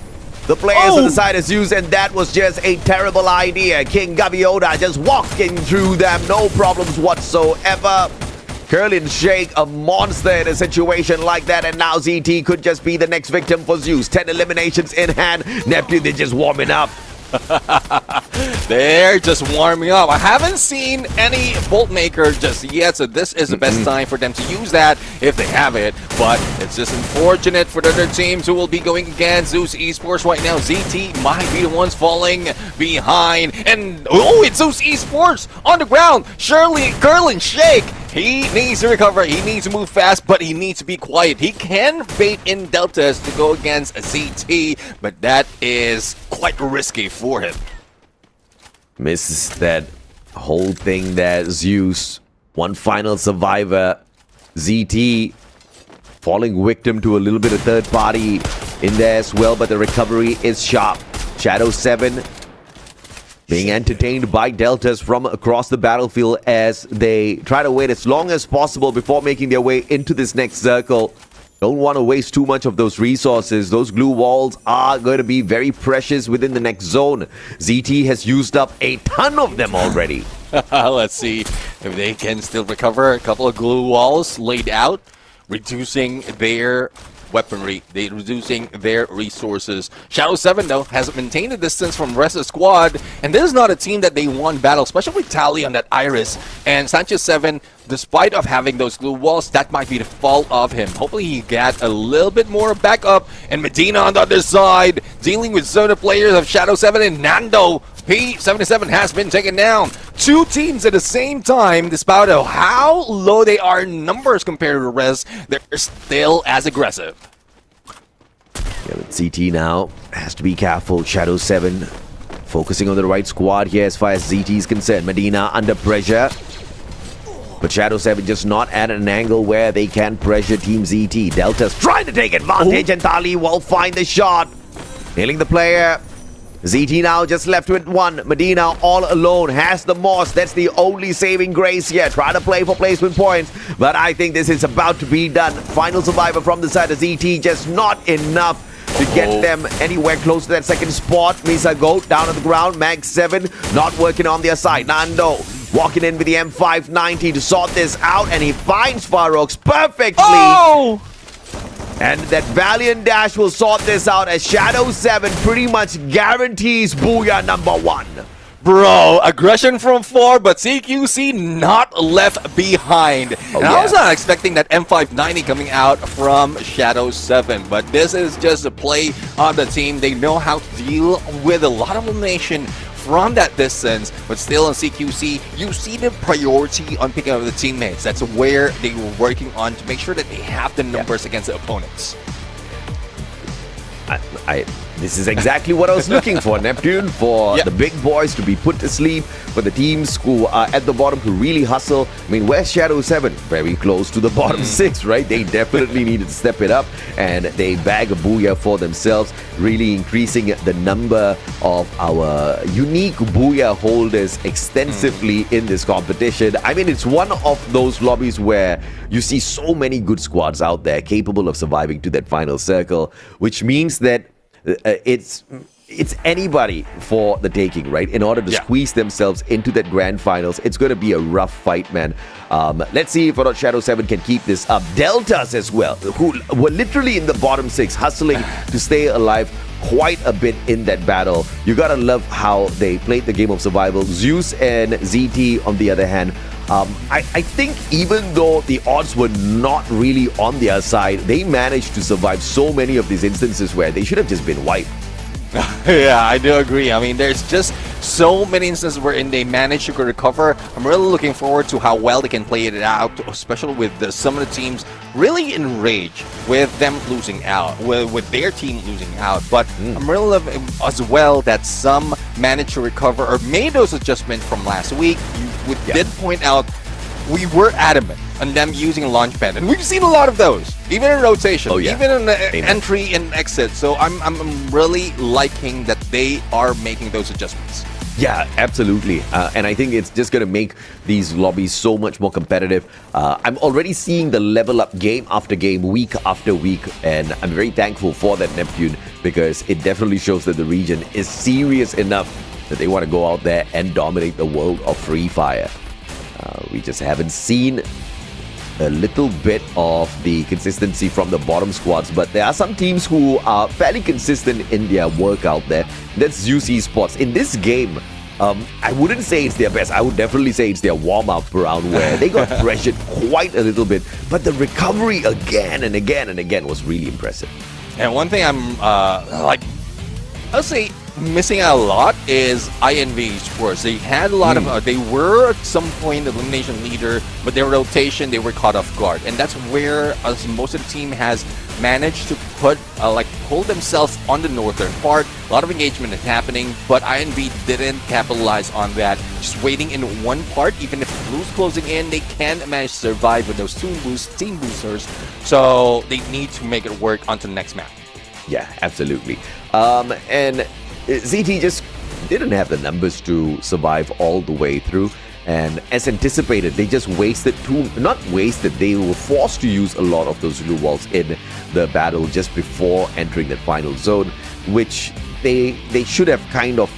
the players on the side of Zeus, and that was just a terrible idea. King Gaviota just walking through them, no problems whatsoever. Curlin Shake, a monster in a situation like that, and now ZT could just be the next victim for Zeus. 10 eliminations in hand. Neptune, they're just warming up. They're just warming up. I haven't seen any Bolt Maker just yet, so this is the best time for them to use that if they have it. But it's just unfortunate for the other teams who will be going against Zeus Esports right now. ZT might be the ones falling behind. And it's Zeus Esports on the ground. Surely Curlin Shake. He needs to recover. He needs to move fast, but he needs to be quiet. He can bait in deltas to go against ZT, but that is quite risky for him. Misses that whole thing there. Zeus, one final survivor. ZT falling victim to a little bit of third party in there as well, but the recovery is sharp. Shadow 7 being entertained by deltas from across the battlefield as they try to wait as long as possible before making their way into this next circle. Don't want to waste too much of those resources. Those glue walls are going to be very precious within the next zone. ZT has used up a ton of them already. Let's see if they can still recover. A couple of glue walls laid out, reducing their weaponry, they're reducing their resources. Shadow 7, though, has maintained a distance from the rest of the squad, and this is not a team that they won battle, especially with Tally on that Iris. And Sanchez 7, despite of having those glue walls, that might be the fault of him. Hopefully he got a little bit more backup, and Medina on the other side, dealing with some of the players of Shadow 7 and Nando. P77 has been taken down. 2 teams at the same time, despite of how low they are in numbers compared to the rest, they're still as aggressive. Yeah, but CT now has to be careful. Shadow 7 focusing on the right squad here as far as ZT is concerned. Medina under pressure. But Shadow 7 just not at an angle where they can pressure Team ZT. Delta's trying to take advantage, and Tali will find the shot. Nailing the player. ZT now just left with 1. Medina all alone has the Moss. That's the only saving grace here. Try to play for placement points, but I think this is about to be done. Final survivor from the side of ZT, just not enough to get them anywhere close to that second spot. Misa Goat down on the ground. Mag 7 not working on their side. Nando walking in with the M590 to sort this out, and he finds Farox perfectly. And that Valiant Dash will sort this out as Shadow 7 pretty much guarantees Booyah number 1. Bro, aggression from 4, but CQC not left behind. And I was not expecting that M590 coming out from Shadow 7, but this is just a play on the team. They know how to deal with a lot of elimination from that distance, but still in CQC, you see the priority on picking up the teammates. That's where they were working on to make sure that they have the numbers against the opponents. This is exactly what I was looking for, Neptune, for the big boys to be put to sleep, for the teams who are at the bottom to really hustle. I mean, where's Shadow 7? Very close to the bottom 6, right? They definitely needed to step it up, and they bag a booyah for themselves, really increasing the number of our unique booyah holders extensively in this competition. I mean, it's one of those lobbies where you see so many good squads out there capable of surviving to that final circle, which means that it's anybody for the taking, right? In order to squeeze themselves into that grand finals, it's going to be a rough fight, man. Let's see if or not Shadow 7 can keep this up. Deltas as well, who were literally in the bottom 6, hustling to stay alive quite a bit in that battle. You gotta love how they played the game of survival. Zeus and ZT, on the other hand, I think even though the odds were not really on their side, they managed to survive so many of these instances where they should have just been wiped. Yeah, I do agree. I mean, there's just so many instances wherein they manage to recover. I'm really looking forward to how well they can play it out, especially with some of the teams really enraged with them losing out, with their team losing out. But I'm really loving as well that some managed to recover or made those adjustments from last week. You did point out we were adamant on them using Launchpad, and we've seen a lot of those, even in rotation, even in entry and exit. So I'm really liking that they are making those adjustments. Yeah, absolutely. And I think it's just going to make these lobbies so much more competitive. I'm already seeing the level up game after game, week after week, and I'm very thankful for that, Neptune, because it definitely shows that the region is serious enough that they want to go out there and dominate the world of Free Fire. We just haven't seen a little bit of the consistency from the bottom squads, but there are some teams who are fairly consistent in their work out there. That's Zeus Esports. In this game, I wouldn't say it's their best. I would definitely say it's their warm-up round where they got pressured quite a little bit, but the recovery again and again and again was really impressive. And one thing I'm I'll say missing out a lot is INV Esports. They had a lot of they were at some point the elimination leader, but their rotation, they were caught off guard, and that's where most of the team has managed to put pull themselves on the northern part. A lot of engagement is happening, but INV didn't capitalize on that. Just waiting in one part, even if blue's closing in, they can manage to survive with those team boosters. So they need to make it work onto the next map. Yeah, absolutely. And ZT just didn't have the numbers to survive all the way through, and as anticipated, they just wasted they were forced to use a lot of those glue walls in the battle just before entering that final zone, which they should have kind of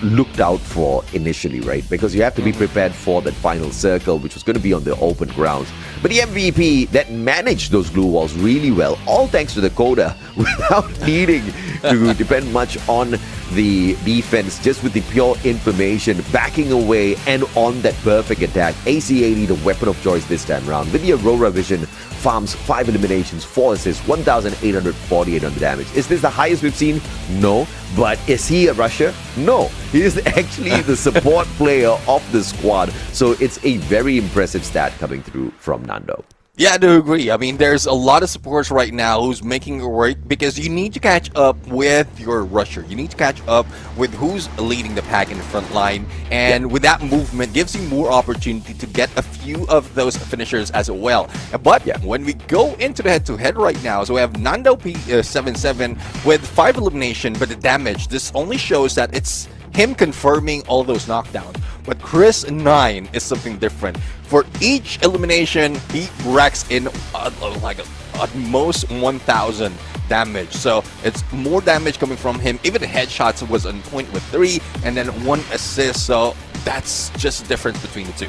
looked out for initially, right? Because you have to be prepared for that final circle, which was going to be on the open grounds. But the MVP that managed those glue walls really well, all thanks to the coda, without needing to depend much on the defense, just with the pure information, backing away and on that perfect attack. AC-80, the weapon of choice this time around, with the Aurora Vision, farms 5 eliminations, 4 assists, 1,848 on the damage. Is this the highest we've seen? No. But is he a rusher? No. He is actually the support player of the squad. So it's a very impressive stat coming through from Nando. Yeah, I do agree. I mean, there's a lot of supports right now who's making it work because you need to catch up with your rusher. You need to catch up with who's leading the pack in the front line. And with that movement, gives you more opportunity to get a few of those finishers as well. But when we go into the head-to-head right now, so we have Nando P77 with 5 elimination, but the damage, this only shows that it's him confirming all those knockdowns. But Chris 9 is something different. For each elimination, he racks in at most 1,000 damage. So it's more damage coming from him. Even the headshots was on point with 3 and then 1 assist. So that's just the difference between the two.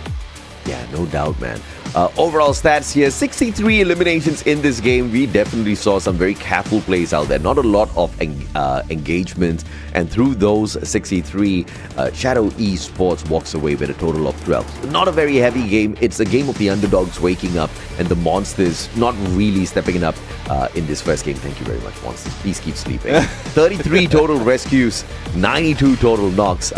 Yeah, no doubt, man. Overall stats here, 63 eliminations in this game. We definitely saw some very careful plays out there. Not a lot of engagement. And through those 63, Shadow Esports walks away with a total of 12. Not a very heavy game. It's a game of the underdogs waking up and the monsters not really stepping up in this first game. Thank you very much, monsters. Please keep sleeping. 33 total rescues, 92 total knocks.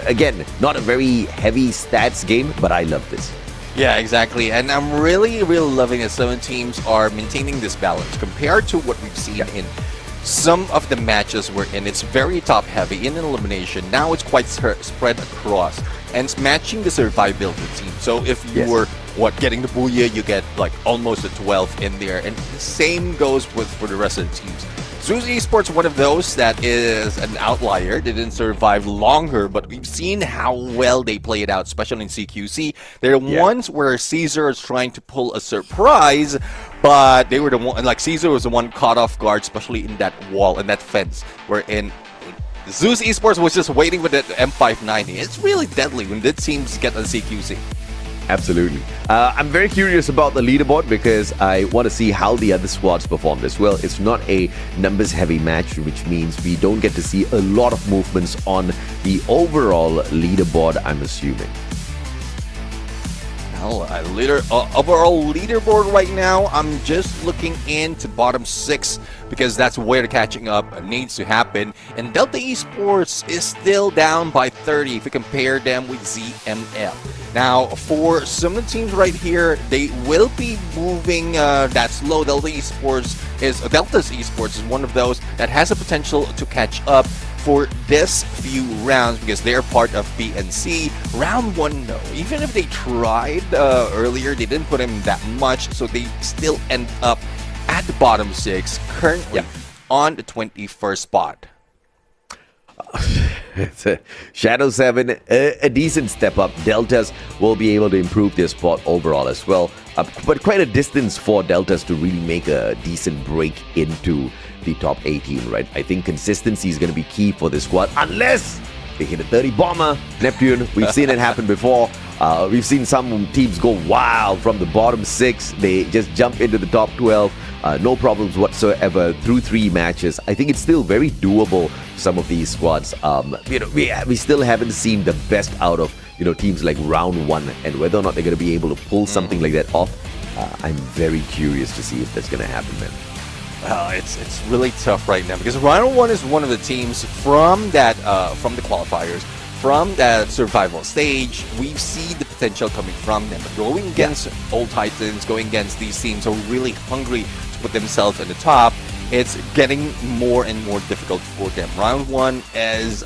Again, not a very heavy stats game, but I love this. Yeah, exactly. And I'm really loving that some teams are maintaining this balance compared to what we've seen in some of the matches we're in. It's very top heavy in elimination. Now it's quite spread across, and it's matching the survivability team. So if you were getting the Booyah, you get like almost a 12 in there, and the same goes for the rest of the teams. Zeus Esports, one of those that is an outlier. They didn't survive longer, but we've seen how well they play it out, especially in CQC. They're the ones where Caesar is trying to pull a surprise, but they were the one, like Caesar was the one caught off guard, especially in that wall and that fence, wherein Zeus Esports was just waiting with that M590. It's really deadly when the teams get on CQC. Absolutely. I'm very curious about the leaderboard because I want to see how the other squads performed as well. It's not a numbers-heavy match, which means we don't get to see a lot of movements on the overall leaderboard, I'm assuming. Well, overall leaderboard right now, I'm just looking into bottom 6 because that's where the catching up needs to happen. And Delta Esports is still down by 30 if you compare them with ZMF. Now, for some of the teams right here, they will be moving that slow. Delta's Esports is one of those that has the potential to catch up for this few rounds because they're part of B and C. Round 1, no. Even if they tried earlier, they didn't put in that much, so they still end up at the bottom 6, currently on the 21st spot. It's a Shadow 7, a decent step up. Deltas will be able to improve their spot overall as well. But quite a distance for Deltas to really make a decent break into the top 18, right? I think consistency is going to be key for this squad, unless they hit a 30 bomber. Neptune, we've seen it happen before. We've seen some teams go wild from the bottom 6. They just jump into the top 12. No problems whatsoever through 3 matches. I think it's still very doable for some of these squads. We still haven't seen the best out of teams like round 1, and whether or not they're going to be able to pull something like that off, I'm very curious to see if that's going to happen, man. It's really tough right now because round 1 is one of the teams from that from the qualifiers, from that survival stage. We see the potential coming from them. But going against old Titans, going against these teams who are really hungry to put themselves at the top, it's getting more and more difficult for them. Round 1 is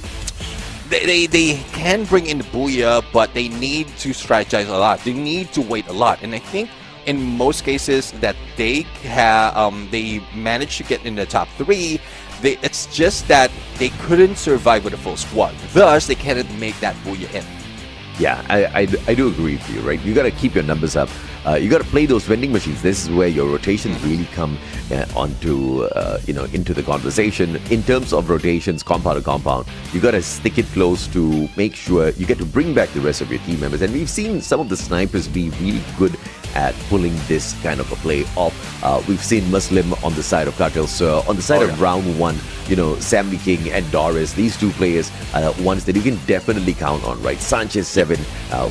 they can bring in the Booyah, but they need to strategize a lot. They need to wait a lot, and I think in most cases that they managed to get in the top 3. It's just that they couldn't survive with a full squad. Thus, they cannot make that Booyah in. Yeah, I do agree with you, right? You got to keep your numbers up. You got to play those vending machines. This is where your rotations really come onto, into the conversation. In terms of rotations, compound to compound, you got to stick it close to make sure you get to bring back the rest of your team members. And we've seen some of the snipers be really good at pulling this kind of a play off. We've seen Muslim on the side of Cartel Sir. On the side of round 1, Sammy King and Doris, these 2 players are ones that you can definitely count on, right? Sanchez 7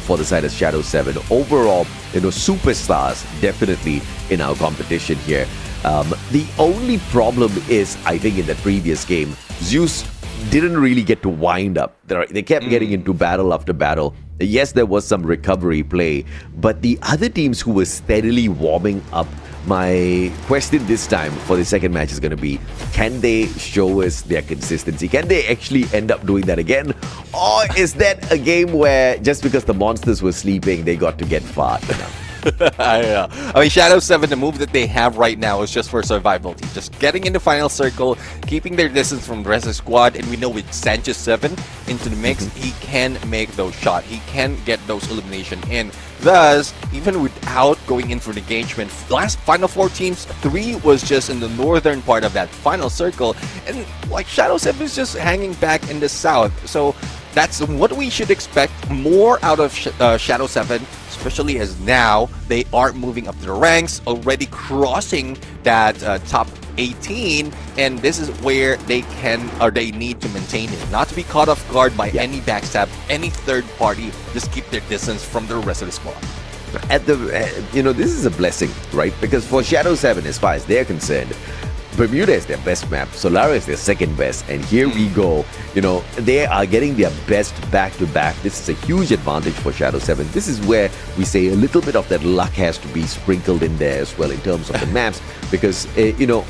for the side of Shadow 7. Overall, superstars definitely in our competition here. The only problem is, I think, in the previous game, Zeus didn't really get to wind up. They kept getting into battle after battle. Yes, there was some recovery play, but the other teams who were steadily warming up, my question this time for the second match is going to be, can they show us their consistency? Can they actually end up doing that again? Or is that a game where just because the monsters were sleeping, they got to get far? I mean, Shadow 7, the move that they have right now is just for survival team. Just getting in the final circle, keeping their distance from the rest of the squad, and we know with Sanchez 7 into the mix, he can make those shots. He can get those elimination in. Thus, even without going in for the engagement, last final 4 teams, 3 was just in the northern part of that final circle, and like Shadow 7 is just hanging back in the south. So that's what we should expect more out of Shadow 7, especially as now they are moving up the ranks, already crossing that top 18, and this is where they can or they need to maintain it, not to be caught off guard by any backstab, any third party. Just keep their distance from the rest of the squad. At the this is a blessing, right? Because for Shadow 7, as far as they're concerned, Bermuda is their best map, Solara is their second best, and here we go. They are getting their best back-to-back. This is a huge advantage for Shadow 7. This is where we say a little bit of that luck has to be sprinkled in there as well in terms of the maps, because,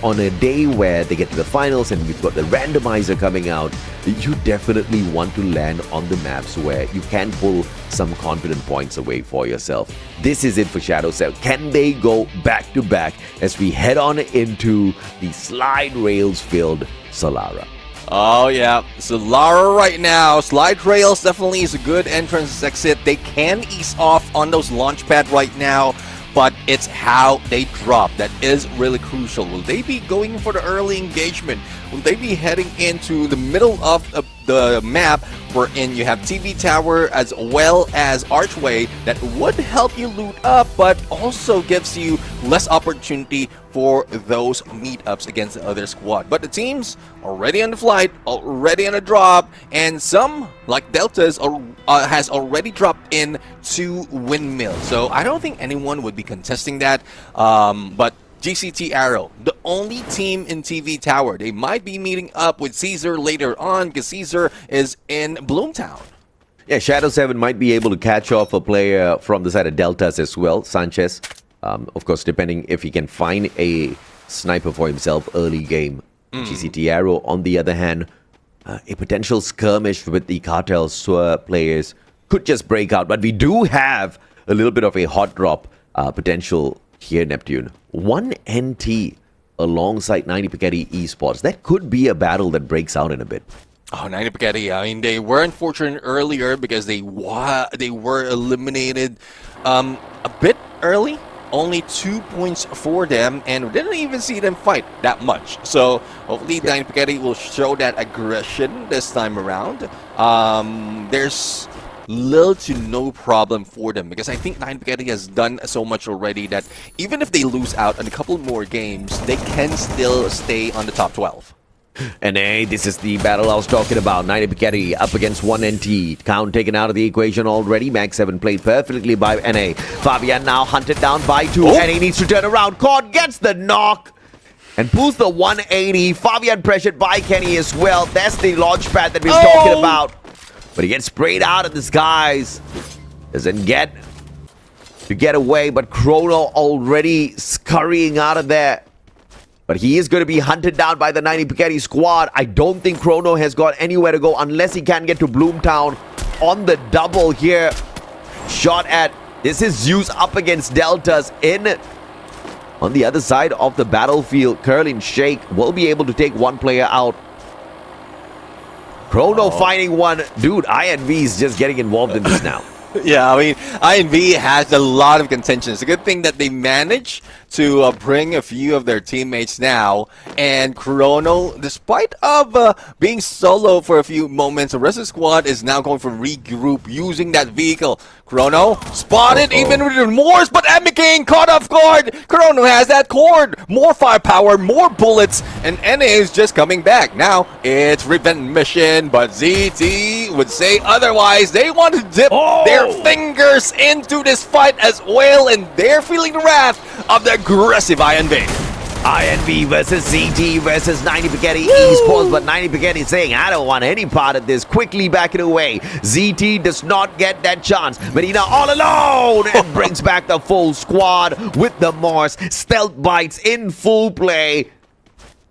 on a day where they get to the finals and we've got the randomizer coming out, you definitely want to land on the maps where you can pull some confident points away for yourself. This is it for Shadow 7. Can they go back-to-back as we head on into the slide rails filled Solara? Oh yeah, Solara right now, slide rails definitely is a good entrance exit. They can ease off on those launch pad right now, but it's how they drop that is really crucial. Will they be going for the early engagement? Will they be heading into the middle of the map wherein you have TV tower as well as archway that would help you loot up, but also gives you less opportunity for those meetups against the other squad. But the teams already on the flight, already on a drop, and some, like Deltas, has already dropped in to Windmill. So I don't think anyone would be contesting that, but GCT Arrow, the only team in TV Tower. They might be meeting up with Caesar later on because Caesar is in Bloomtown. Yeah, Shadow 7 might be able to catch off a player from the side of Deltas as well, Sanchez. Of course, depending if he can find a sniper for himself early game. GCT Arrow, on the other hand, a potential skirmish with the Cartel SWR players could just break out. But we do have a little bit of a hot drop potential here, Neptune. 1 NT alongside 90 Piketty Esports. That could be a battle that breaks out in a bit. Oh, 90 Piketty. I mean, they were unfortunate earlier because they were eliminated a bit early. Only 2 points for them, and we didn't even see them fight that much. So hopefully 90 Piketty will show that aggression this time around. There's little to no problem for them because I think 90 Piketty has done so much already that even if they lose out on a couple more games, they can still stay on the top 12. And hey, this is the battle I was talking about. 90 Piketty up against 1NT. Count taken out of the equation already. Max 7 played perfectly by NA. Fabian now hunted down by 2. NA needs to turn around. Cord gets the knock and pulls the 180. Fabian pressured by Kenny as well. That's the launch pad that we've talking about. But he gets sprayed out of the skies. Doesn't get to get away, but Chrono already scurrying out of there. But he is going to be hunted down by the 90 Piketty squad. I don't think Chrono has got anywhere to go unless he can get to Bloomtown on the double here. Shot at. This is Zeus up against Deltas in. On the other side of the battlefield, Curlin Shake will be able to take one player out. Chrono finding one. Dude, INV is just getting involved in this now. Yeah, I mean, INV has a lot of contention. It's a good thing that they managed to bring a few of their teammates now. And Chrono, despite of being solo for a few moments, the rest of the squad is now going for regroup using that vehicle. Chrono spotted even with remorse, but King caught off guard. Chrono has that cord. More firepower, more bullets, and NA is just coming back. Now, it's revenge mission, but ZT would say otherwise. They want to dip their fingers into this fight as well, and they're feeling the wrath of the aggressive INV. INV versus ZT versus 90 Piketty Esports, but 90 Piketty saying, I don't want any part of this. Quickly backing away. ZT does not get that chance. Medina all alone and brings back the full squad with the Morse. Stealth bites in full play.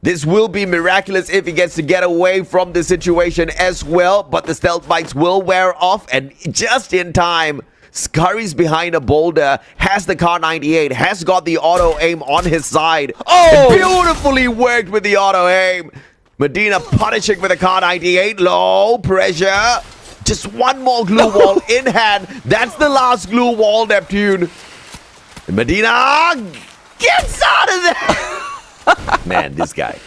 This will be miraculous if he gets to get away from the situation as well, but the stealth bites will wear off, and just in time, scurries behind a boulder, has the Car 98, has got the auto aim on his side. Oh! Beautifully worked with the auto aim. Medina punishing with the Car 98. Low pressure. Just one more glue wall in hand. That's the last glue wall, Neptune. And Medina gets out of there. Man, this guy.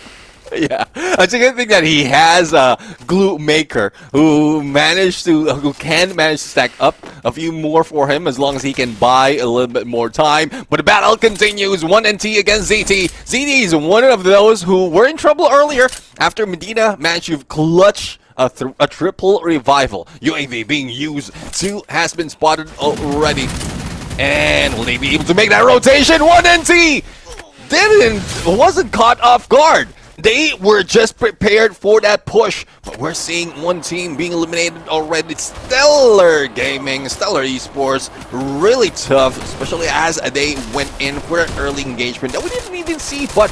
Yeah, it's a good thing that he has a glue maker who can manage to stack up a few more for him as long as he can buy a little bit more time. But the battle continues. 1NT against ZT. ZT is one of those who were in trouble earlier after Medina managed to clutch a triple revival. UAV being used. 2 has been spotted already. And will they be able to make that rotation? 1NT wasn't caught off guard. They were just prepared for that push, but we're seeing one team being eliminated already. Stellar Gaming, Stellar Esports, really tough, especially as they went in for an early engagement that we didn't even see, but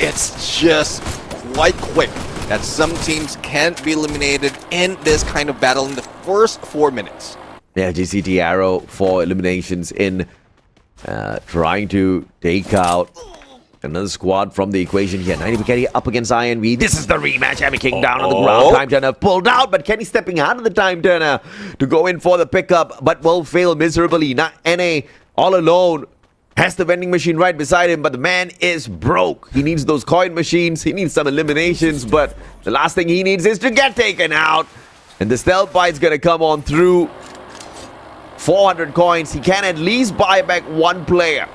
it's just quite quick that some teams can't be eliminated in this kind of battle in the first 4 minutes. Yeah, GCT Arrow for eliminations in trying to take out another squad from the equation here. 90 Kenny up against INV. This is the rematch. Heavy King down on the ground. Time Turner pulled out, but Kenny stepping out of the Time Turner to go in for the pickup, but will fail miserably. Not NA all alone. Has the vending machine right beside him, but the man is broke. He needs those coin machines. He needs some eliminations, but the last thing he needs is to get taken out. And the stealth bite's going to come on through. 400 coins. He can at least buy back one player.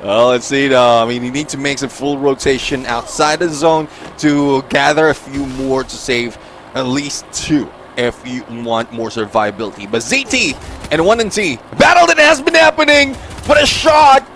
Well, let's see. I mean, you need to make some full rotation outside the zone to gather a few more to save at least 2 if you want more survivability. But ZT and 1NT, battle that has been happening, but a shot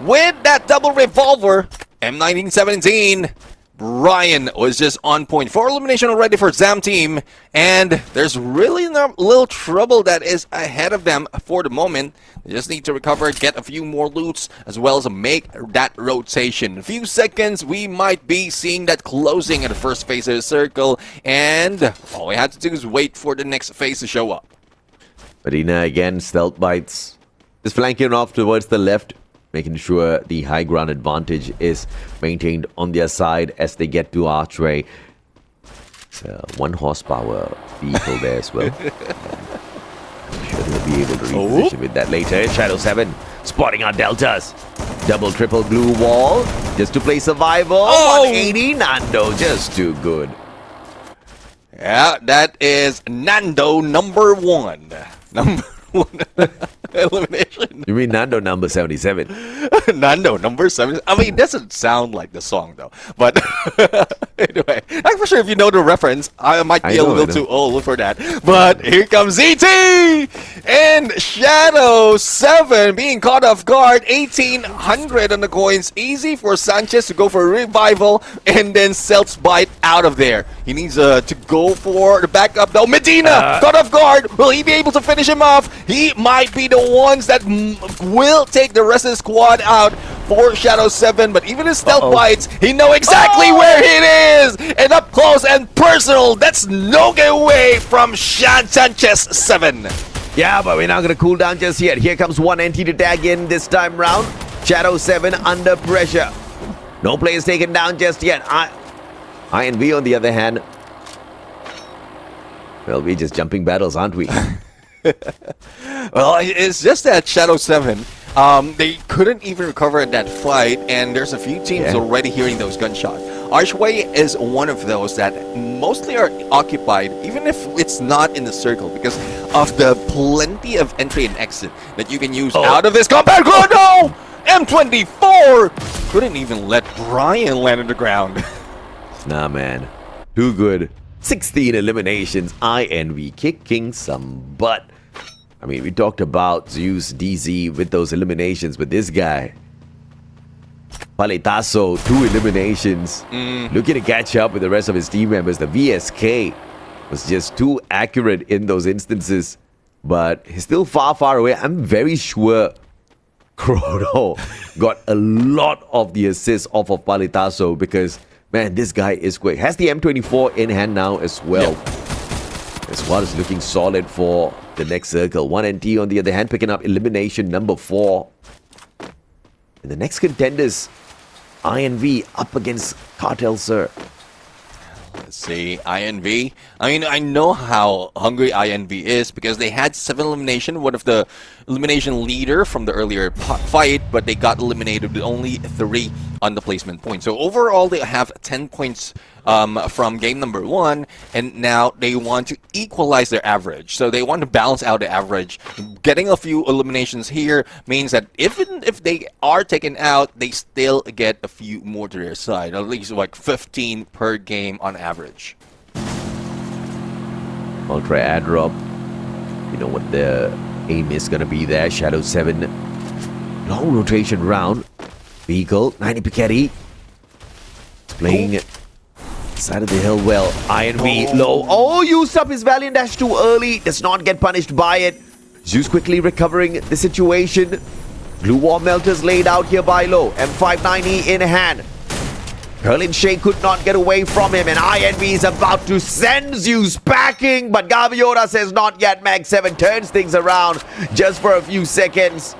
with that double revolver. M1917. Brian was just on point for elimination already for Zam team, and there's really little trouble that is ahead of them for the moment. They just need to recover, get a few more loots, as well as make that rotation. In a few seconds, we might be seeing that closing in the first phase of the circle, and all we have to do is wait for the next phase to show up. Medina again, stealth bites. Just flanking off towards the left, making sure the high ground advantage is maintained on their side as they get to Archway. It's a 1 horsepower vehicle there as well. I'm sure they'll be able to reposition with that later. Shadow 7 spotting our deltas. Double, triple blue wall just to play survival. 180, Nando just too good. Yeah, that is Nando number 1. Number 1 elimination. You mean Nando number 77? Nando number 7. I mean, it doesn't sound like the song though. But anyway, I'm not sure if you know the reference. I might be a little too old for that. But here comes ZT and Shadow 7 being caught off guard. 1800 on the coins. Easy for Sanchez to go for a revival and then Celts bite out of there. He needs to go for the backup though. Medina caught off guard. Will he be able to finish him off? He might be the ones that will take the rest of the squad out for Shadow 7, but even his stealth bites, he knows exactly where it is! And up close and personal, that's no getaway from Sanchez 7. Yeah, but we're not going to cool down just yet. Here comes 1NT to tag in this time round. Shadow 7 under pressure. No players taken down just yet. INV on the other hand. Well, we're just jumping battles, aren't we? Well, it's just that Shadow 7, they couldn't even recover in that fight, and there's a few teams already hearing those gunshots. Archway is one of those that mostly are occupied, even if it's not in the circle, because of the plenty of entry and exit that you can use out of this compound. Oh no! M24 couldn't even let Brian land on the ground. Nah, man. Too good. 16 eliminations. INV kicking some butt. I mean, we talked about Zeus, DZ with those eliminations, but this guy, Paletazo, 2 eliminations. Looking to catch up with the rest of his team members. The VSK was just too accurate in those instances, but he's still far, far away. I'm very sure Chrono got a lot of the assists off of Paletazo because, man, this guy is quick. Has the M24 in hand now as well. The squad is looking solid for the next circle. 1NT on the other hand picking up elimination number 4. And the next contenders, INV up against Cartel Sir. Let's see, INV. I mean, I know how hungry INV is because they had 7 elimination, one of the elimination leader from the earlier fight, but they got eliminated with only 3 on the placement point. So overall, they have 10 points from game number 1, and now they want to equalize their average. So they want to balance out the average. Getting a few eliminations here means that even if they are taken out, they still get a few more to their side, at least like 15 per game on average. Ultra airdrop. You know what the aim is going to be there. Shadow 7. Long rotation round. Vehicle. 90 Piketty. It's playing side of the hill well. INV low. Oh, used up his Valiant Dash too early. Does not get punished by it. Zeus quickly recovering the situation. Glue wall melters laid out here by low. M590 in hand. Curlin Shea could not get away from him, and INV is about to send Zeus packing, but Gaviota says not yet. Mag 7 turns things around just for a few seconds.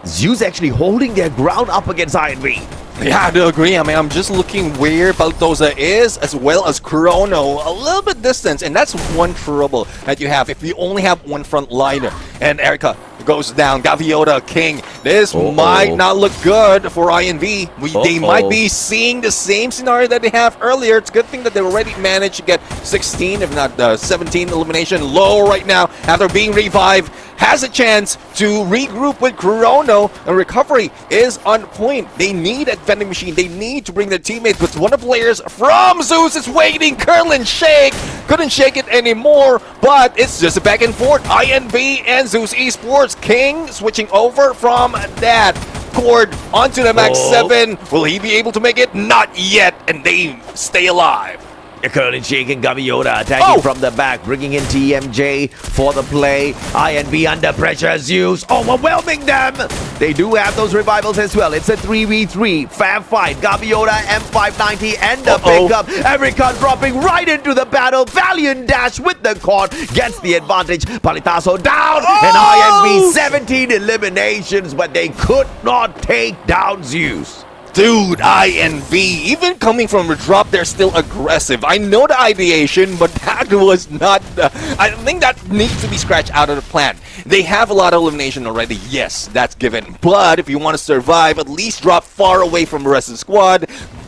Zeus actually holding their ground up against INV. Yeah, I do agree. I mean, I'm just looking where Baltosa is, as well as Chrono. A little bit distance, and that's one trouble that you have if you only have one front liner. And Erica goes down. Gaviota, King. This might not look good for INV. They might be seeing the same scenario that they have earlier. It's a good thing that they already managed to get 16, if not 17 elimination. Low right now after being revived. Has a chance to regroup with Chrono, and recovery is on point. They need a vending machine. They need to bring their teammates, but one of the players from Zeus is waiting. Curlin Shake couldn't shake it anymore, but it's just a back and forth. INV and Zeus Esports. King switching over from that cord onto the Max 7. Will he be able to make it? Not yet, and they stay alive. Curlin Shake and Gaviota attacking from the back, bringing in TMJ for the play. INV under pressure. Zeus overwhelming them. They do have those revivals as well. It's a 3v3 fair fight. Gaviota, M590 and the pickup. Erica dropping right into the battle. Valiant Dash with the cord gets the advantage. Palitaso down, and INV 17 eliminations, but they could not take down Zeus. Dude, INV, even coming from a drop, they're still aggressive. I know the ideation, but that was not... I think that needs to be scratched out of the plan. They have a lot of elimination already, yes, that's given. But if you want to survive, at least drop far away from the rest of the squad.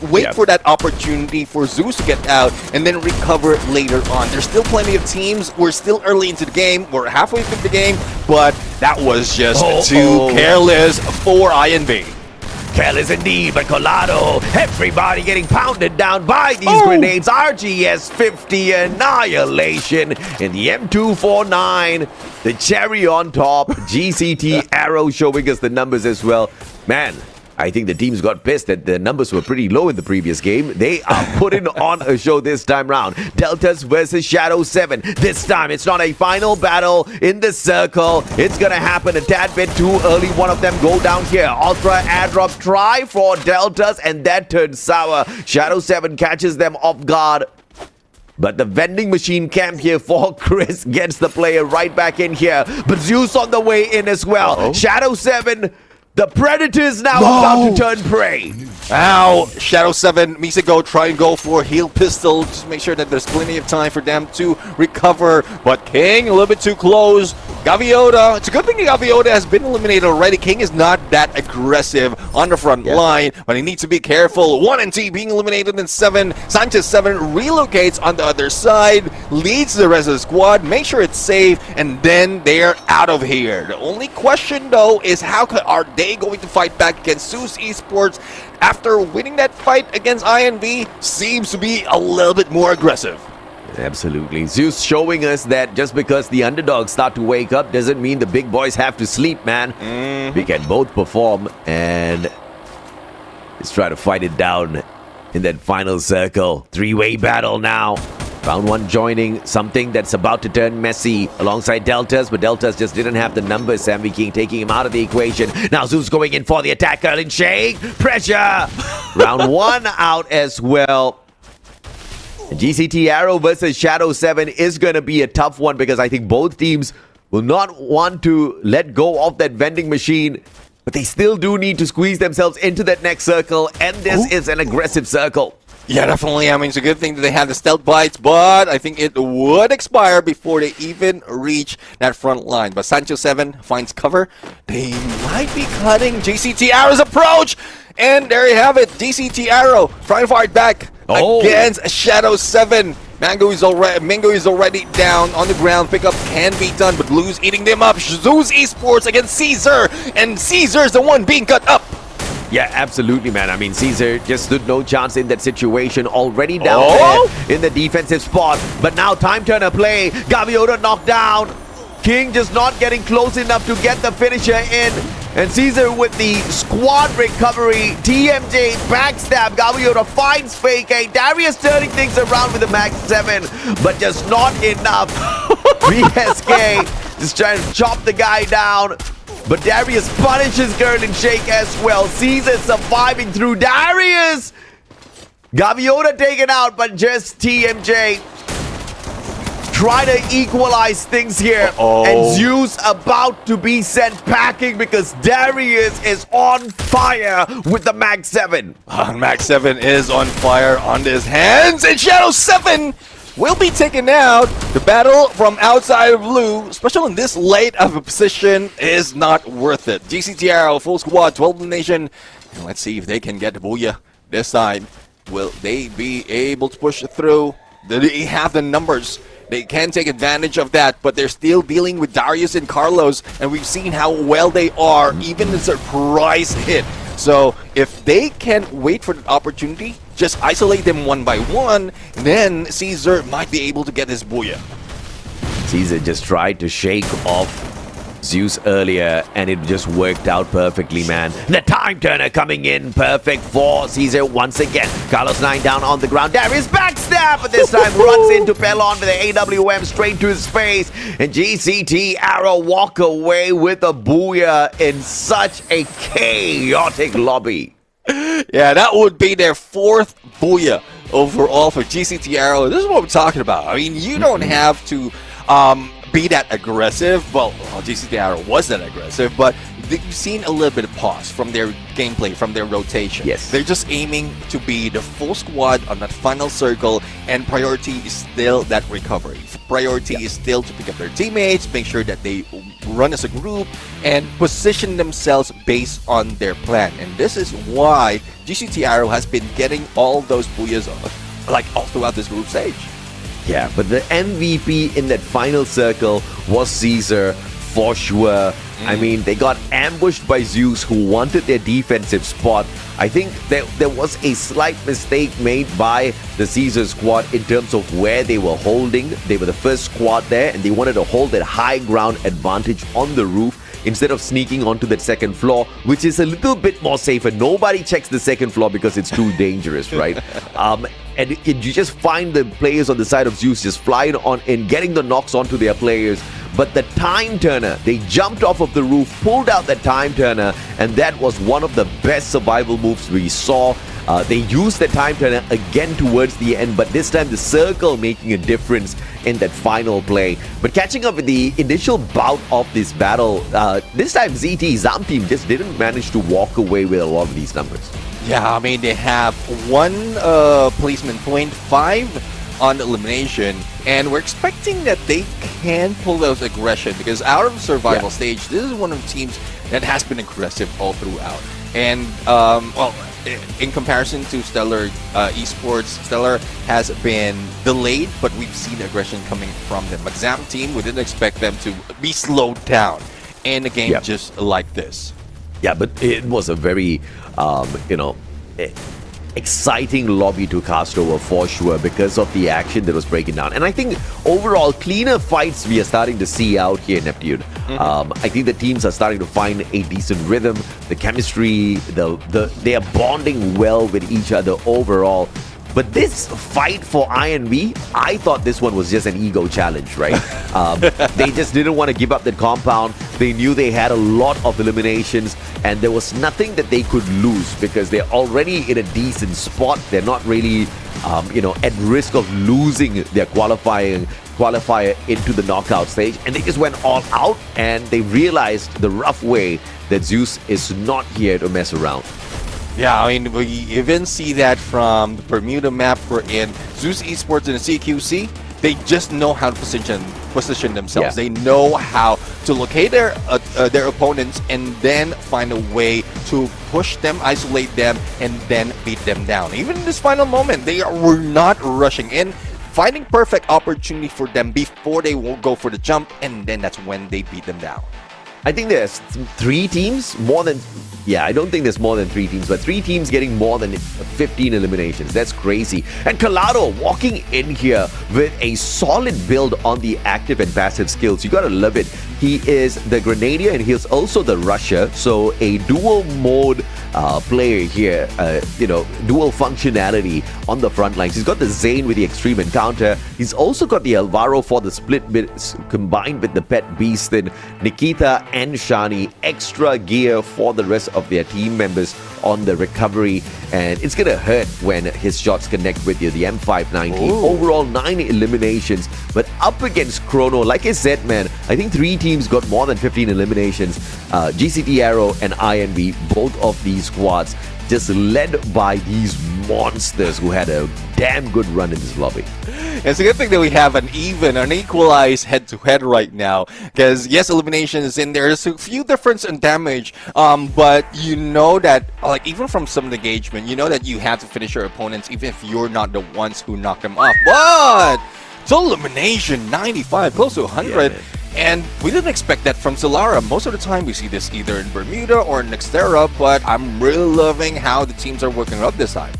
Wait for that opportunity for Zeus to get out, and then recover later on. There's still plenty of teams. We're still early into the game. We're halfway through the game, but that was just too careless for INV. Careless indeed, but Colado, everybody getting pounded down by these grenades. RGS 50 annihilation in the M249. The cherry on top. GCT Arrow showing us the numbers as well. Man, I think the teams got pissed that the numbers were pretty low in the previous game. They are putting on a show this time round. Deltas versus Shadow 7. This time, it's not a final battle in the circle. It's going to happen a tad bit too early. One of them go down here. Ultra airdrop try for Deltas, and that turns sour. Shadow 7 catches them off guard. But the vending machine camp here for Chris gets the player right back in here. But Zeus on the way in as well. Shadow 7... The Predators now about to turn prey. Ow! Shadow 7, Misigo try and go for heal pistol. Just make sure that there's plenty of time for them to recover. But King, a little bit too close. Gaviota, it's a good thing Gaviota has been eliminated already. King is not that aggressive on the front line, but he needs to be careful. 1 and T being eliminated in 7. Sanchez 7 relocates on the other side, leads the rest of the squad, make sure it's safe, and then they're out of here. The only question, though, is how are they going to fight back against Zeus Esports after winning that fight against INV? Seems to be a little bit more aggressive. Absolutely. Zeus showing us that just because the underdogs start to wake up doesn't mean the big boys have to sleep, man. We can both perform, and let's try to fight it down in that final circle. 3-way battle now. Round 1 joining something that's about to turn messy alongside Deltas, but Deltas just didn't have the numbers. Sammy King taking him out of the equation. Now Zeus going in for the attack. Curlin Shake. Pressure. Round 1 out as well. GCT Arrow versus Shadow 7 is going to be a tough one because I think both teams will not want to let go of that vending machine, but they still do need to squeeze themselves into that next circle, and this is an aggressive circle. Yeah, definitely. I mean, it's a good thing that they have the stealth bites, but I think it would expire before they even reach that front line. But Sancho 7 finds cover. They might be cutting GCT Arrow's approach. And there you have it. GCT Arrow trying to fight back against Shadow 7. Mingo is already down on the ground. Pickup can be done, but Blue's eating them up. Zeus Esports against Caesar, and Caesar's the one being cut up. Yeah, absolutely, man. I mean, Caesar just stood no chance in that situation. Already down there in the defensive spot. But now time turner play. Gaviota knocked down. King just not getting close enough to get the finisher in. And Caesar with the squad recovery. TMJ backstab. Gaviota finds Fake 8. Darius turning things around with the Max 7. But just not enough. VSK just trying to chop the guy down. But Darius punishes Girl and Shake as well. Caesar surviving through Darius. Gaviota taken out, but just TMJ try to equalize things here. And Zeus about to be sent packing because Darius is on fire with the Mag 7. Mag 7 is on fire on his hands, and Shadow 7 will be taken out. The battle from outside of blue, especially in this late of a position, is not worth it. GCT Arrow, full squad, 12 elimination. And let's see if they can get the booyah this time. Will they be able to push through? They have the numbers. They can take advantage of that, but they're still dealing with Darius and Carlos, and we've seen how well they are, even the surprise hit. So if they can wait for the opportunity, just isolate them one by one, then Caesar might be able to get his booyah. Caesar just tried to shake off Zeus earlier, and it just worked out perfectly, man. The time turner coming in perfect for Caesar once again. Carlos 9 down on the ground. Darius backstab, but this time runs into Pelon with the AWM straight to his face. And GCT Arrow walk away with a booyah in such a chaotic lobby. Yeah, that would be their 4th booyah overall for GCT Arrow. This is what we're talking about. I mean, you don't have to be that aggressive. Well, GCT Arrow was that aggressive, but you've seen a little bit of pause from their gameplay, from their rotation. Yes. They're just aiming to be the full squad on that final circle, and priority is still that recovery. Priority is still to pick up their teammates, make sure that they run as a group, and position themselves based on their plan. And this is why GCT Arrow has been getting all those booyahs like all throughout this group stage. Yeah, but the MVP in that final circle was Caesar, for sure. I mean, they got ambushed by Zeus, who wanted their defensive spot. I think there was a slight mistake made by the Caesar squad in terms of where they were holding. They were the first squad there, and they wanted to hold that high ground advantage on the roof instead of sneaking onto that second floor, which is a little bit more safer. Nobody checks the second floor because it's too dangerous, right? And you just find the players on the side of Zeus just flying on in, getting the knocks onto their players. But the time turner, they jumped off of the roof, pulled out the time turner, and that was one of the best survival moves we saw. They used the time turner again towards the end, but this time the circle making a difference in that final play. But catching up with the initial bout of this battle, this time ZM team just didn't manage to walk away with a lot of these numbers. Yeah, I mean, they have 1 placement point, 5 on elimination, and we're expecting that they can pull those aggression, because out of the survival stage, this is one of the teams that has been aggressive all throughout. And, well, in comparison to Stellar Esports, Stellar has been delayed, but we've seen aggression coming from them. But ZM team, we didn't expect them to be slowed down in a game just like this. Yeah, but it was a very, exciting lobby to cast over for sure because of the action that was breaking down. And I think overall, cleaner fights we are starting to see out here, Neptune. I think the teams are starting to find a decent rhythm, the chemistry, they are bonding well with each other overall. But this fight for INV, I thought this one was just an ego challenge, right? They just didn't want to give up that compound. They knew they had a lot of eliminations, and there was nothing that they could lose because they're already in a decent spot. They're not really, at risk of losing their qualifier into the knockout stage. And they just went all out, and they realized the rough way that Zeus is not here to mess around. Yeah, I mean, we even see that from the Bermuda map we're in. Zeus Esports and the CQC, they just know how to position themselves. Yeah. They know how to locate their opponents and then find a way to push them, isolate them, and then beat them down. Even in this final moment, were not rushing in, finding perfect opportunity for them before they will go for the jump, and then that's when they beat them down. I think there's 3 teams, I don't think there's more than 3 teams, but 3 teams getting more than 15 eliminations. That's crazy. And Colado walking in here with a solid build on the active and passive skills. You gotta love it. He is the Grenadier and he's also the Rusher, so a dual mode player here, dual functionality on the front lines. He's got the Zane with the extreme encounter. He's also got the Alvaro for the split bits combined with the Pet Beast. Then Nikita and Shani, extra gear for the rest of their team members on the recovery, and it's gonna hurt when his shots connect with you. The M590. Ooh. Overall 9 eliminations, but up against Chrono, like I said, man, I think 3 teams got more than 15 eliminations. GCT Arrow and INV, both of these squads just led by these monsters who had a damn good run in this lobby. It's a good thing that we have an equalized head-to-head right now, because yes, elimination is in there. There's a few difference in damage, but you know that, like, even from some engagement, you know that you have to finish your opponents even if you're not the ones who knock them off. But it's elimination 95, close to 100. Yeah, and we didn't expect that from Solara. Most of the time we see this either in Bermuda or Nextera, but I'm really loving how the teams are working up this time.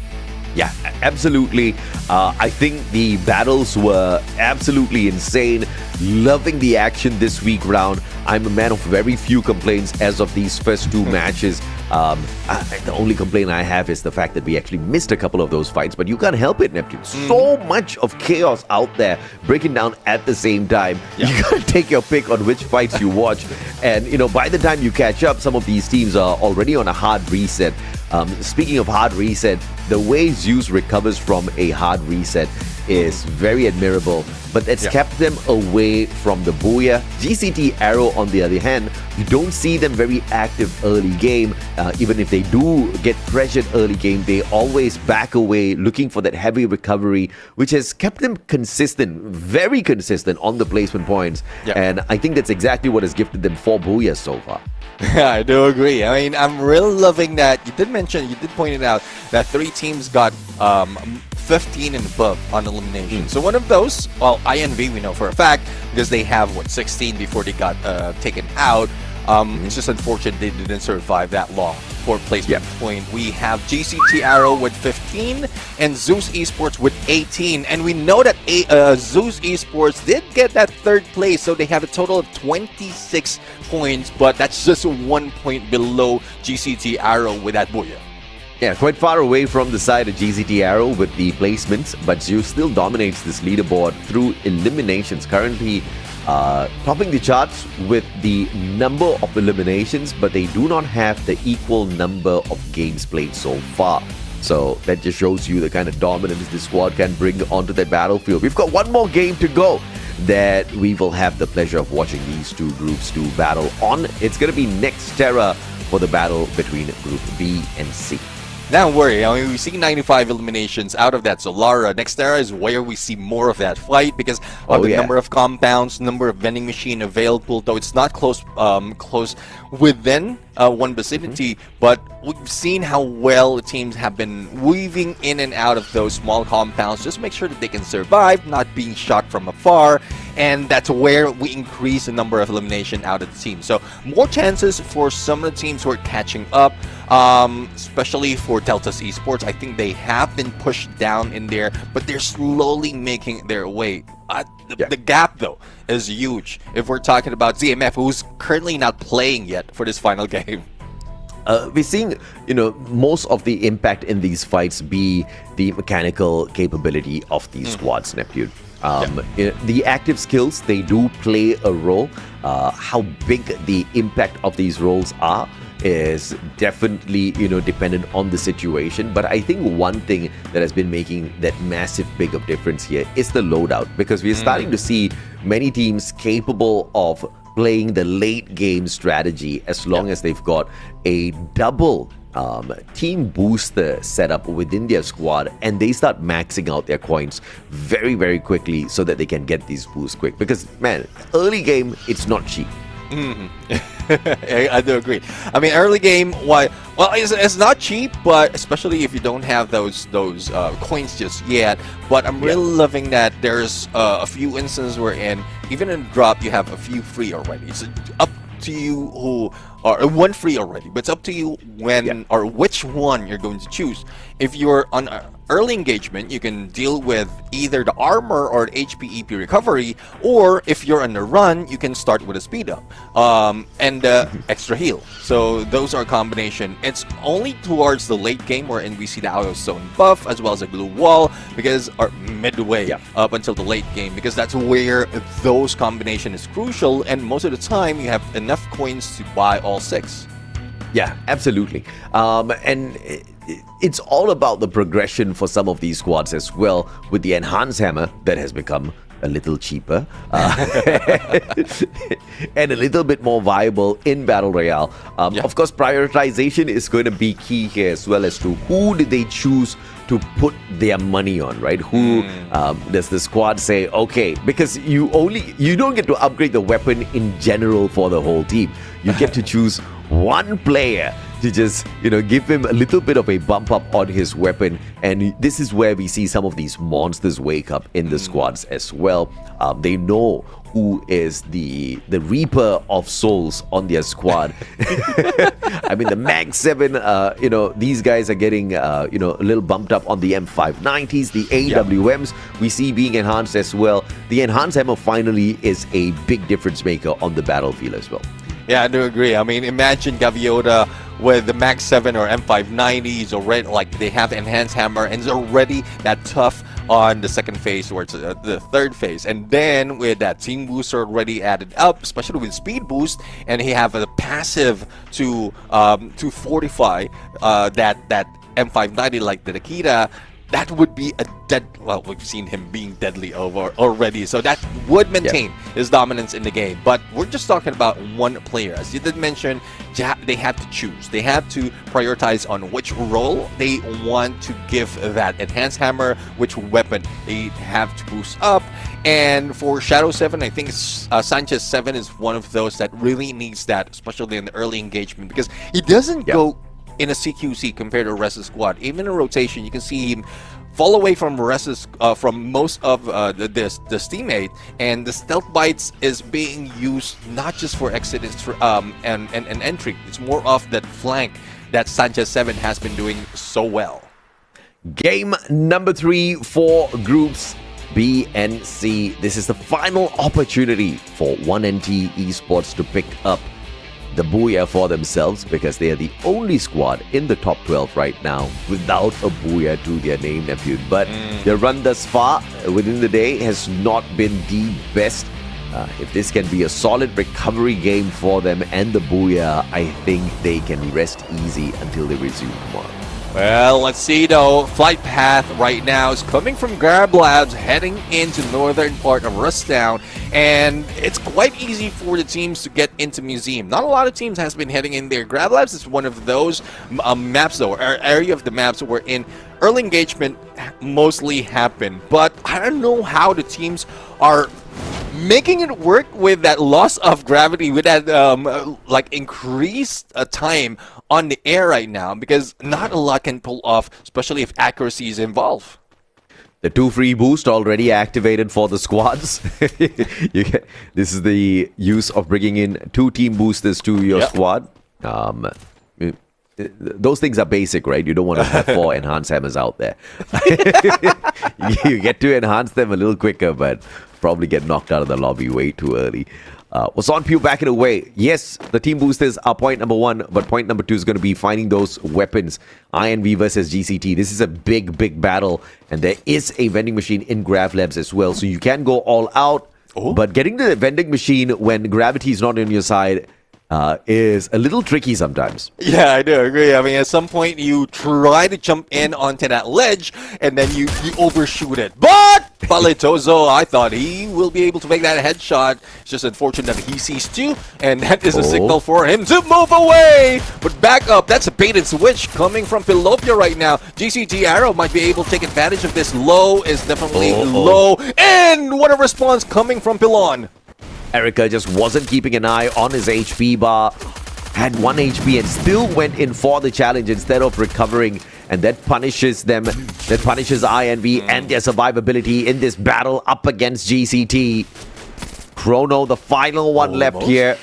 Yeah, absolutely. I think the battles were absolutely insane. Loving the action this week round. I'm a man of very few complaints as of these first 2 matches. The only complaint I have is the fact that we actually missed a couple of those fights, but you can't help it, Neptune. So much of chaos out there breaking down at the same time. Yeah. You gotta take your pick on which fights you watch. And, by the time you catch up, some of these teams are already on a hard reset. Speaking of hard reset, the way Zeus recovers from a hard reset is very admirable, but it's kept them away from the Booyah. GCT Arrow, on the other hand, you don't see them very active early game. Even if they do get pressured early game, they always back away looking for that heavy recovery, which has kept them consistent, very consistent on the placement points. And I think that's exactly what has gifted them 4 Booyahs so far. Yeah, I do agree. I mean, I'm really loving that. You did point it out, that 3 teams got 15 and above on elimination. So one of those, well, INV we know for a fact, because they have, 16 before they got taken out. It's just unfortunate they didn't survive that long for placement point. We have GCT Arrow with 15 and Zeus Esports with 18. And we know that Zeus Esports did get that 3rd place, so they have a total of 26 points, but that's just 1 point below GCT Arrow with that Booyah. Yeah, quite far away from the side of GCT Arrow with the placements, but Zeus still dominates this leaderboard through eliminations. Currently topping the charts with the number of eliminations, but they do not have the equal number of games played so far. So that just shows you the kind of dominance this squad can bring onto that battlefield. We've got 1 more game to go that we will have the pleasure of watching these 2 groups to battle on. It's going to be Nextera for the battle between Group B and C. Don't worry, I mean, we see 95 eliminations out of that Solara. Nextera is where we see more of that fight because of the number of compounds, number of vending machine available, though it's not close within one vicinity, but we've seen how well the teams have been weaving in and out of those small compounds just to make sure that they can survive, not being shot from afar, and that's where we increase the number of elimination out of the team. So more chances for some of the teams who are catching up, especially for Delta's Esports. I think they have been pushed down in there, but they're slowly making their way. The gap, though, is huge. If we're talking about ZMF, who's currently not playing yet for this final game. We're seeing, most of the impact in these fights be the mechanical capability of these squads, Neptune. The active skills, they do play a role. How big the impact of these roles are is definitely, dependent on the situation. But I think one thing that has been making that massive big of difference here is the loadout, because we're starting to see many teams capable of playing the late game strategy as long as they've got a double team booster setup within their squad, and they start maxing out their coins very, very quickly so that they can get these boosts quick. Because, man, early game, it's not cheap. I do agree. I mean, early game, well, it's not cheap, but especially if you don't have those coins just yet. But I'm really loving that there's a few instances wherein even in drop you have a few free already. It's up to you who or one free already, but it's up to you when or which one you're going to choose. If you're on early engagement, you can deal with either the armor or the HP EP recovery, or if you're on the run, you can start with a speed up and extra heal. So those are a combination. It's only towards the late game wherein we see the out of zone buff as well as a blue wall, because or midway up until the late game, because that's where those combination is crucial, and most of the time you have enough coins to buy all 6. Yeah, absolutely. And it's all about the progression for some of these squads as well, with the enhanced hammer that has become a little cheaper and a little bit more viable in Battle Royale. Of course, prioritization is going to be key here, as well as to who did they choose to put their money on, right? Who does the squad say, okay, because you don't get to upgrade the weapon in general for the whole team. You get to choose one player to just, give him a little bit of a bump up on his weapon. And this is where we see some of these monsters wake up in the squads as well. They know who is the Reaper of Souls on their squad. I mean, the Mag 7, these guys are getting, a little bumped up on the M590s, the AWMs we see being enhanced as well. The enhanced hammer finally is a big difference maker on the battlefield as well. Yeah, I do agree. I mean, imagine Gaviota with the Max 7 or M590s already, like they have enhanced hammer and it's already that tough on the second phase or the third phase. And then with that team booster already added up, especially with speed boost, and he have a passive to fortify that M590 like the Nikita, that would be a well, we've seen him being deadly over already, so that would maintain his dominance in the game. But we're just talking about one player. As you did mention, they have to choose. They have to prioritize on which role they want to give that enhanced hammer, which weapon they have to boost up. And for Shadow 7, I think Sanchez 7 is one of those that really needs that, especially in the early engagement, because he doesn't go in a CQC compared to Ressa's squad. Even in rotation, you can see him fall away from Ressa's, from most of the teammate, and the stealth bites is being used not just for exit and entry. It's more of that flank that Sanchez 7 has been doing so well. Game number 3 for groups B and C. This is the final opportunity for 1NT Esports to pick up the Booyah for themselves, because they are the only squad in the top 12 right now without a Booyah to their name, Neptune. But their run thus far within the day has not been the best. If this can be a solid recovery game for them and the Booyah, I think they can rest easy until they resume tomorrow. Well, let's see though. Flight path right now is coming from Grab Labs, heading into northern part of Rustown, and it's quite easy for the teams to get into Museum. Not a lot of teams has been heading in there. Grab Labs is one of those maps though, or area of the maps where in early engagement mostly happen. But I don't know how the teams are making it work with that loss of gravity, with that like increased time on the air right now, because not a lot can pull off, especially if accuracy is involved. The 2 free boost already activated for the squads. This is the use of bringing in 2 team boosters to your squad. Those things are basic, right? You don't want to have 4 enhanced hammers out there. You get to enhance them a little quicker, but probably get knocked out of the lobby way too early. Wason Pew back it away. Yes, the team boosters are point number 1, but point number 2 is going to be finding those weapons. INV versus GCT. This is a big, big battle, and there is a vending machine in Grav Labs as well, so you can go all out. But getting to the vending machine when gravity is not on your side is a little tricky sometimes. Yeah, I do agree. I mean, at some point you try to jump in onto that ledge and then you overshoot it. But Paletozo, I thought he will be able to make that headshot. It's just unfortunate that he sees two, and that is a signal for him to move away. But back up, that's a bait and switch coming from Pilopia right now. GCT Arrow might be able to take advantage of this. Low is definitely low. And what a response coming from Pilon. Erica just wasn't keeping an eye on his HP bar, had 1 HP and still went in for the challenge instead of recovering, and that punishes them, that punishes INV and their survivability in this battle up against GCT. Chrono, the final one left here.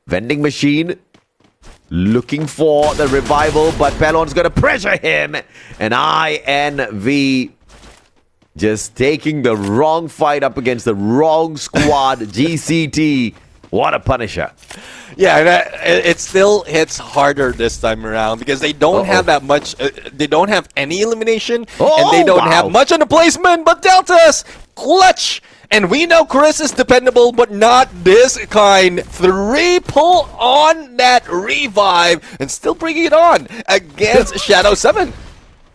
Vending machine looking for the revival, but Pelon's gonna pressure him, and INV just taking the wrong fight up against the wrong squad. GCT, what a punisher. Yeah, it still hits harder this time around because they don't have that much, they don't have any elimination, and they don't have much on the placement, but Delta's clutch. And we know Chris is dependable, but not this kind. 3 pull on that revive and still bringing it on against Shadow 7.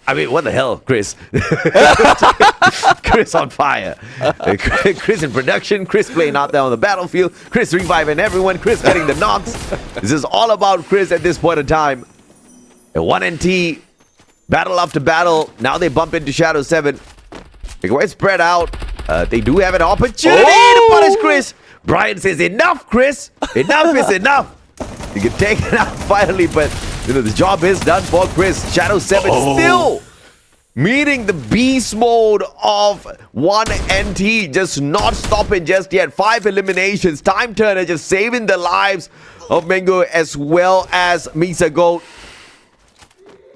I mean, what the hell, Chris? Chris on fire. Chris in production, Chris playing out there on the battlefield, Chris reviving everyone, Chris getting the knocks. This is all about Chris at this point in time. And 1NT, battle after battle. Now they bump into Shadow 7. They go spread out. They do have an opportunity to punish Chris. Brian says, enough, Chris. Enough is enough. You can take it out finally, but the job is done for Chris. Shadow 7 still meeting the beast mode of 1NT. Just not stopping just yet. 5 eliminations. Time Turner just saving the lives of Mengo as well as Misa Goat.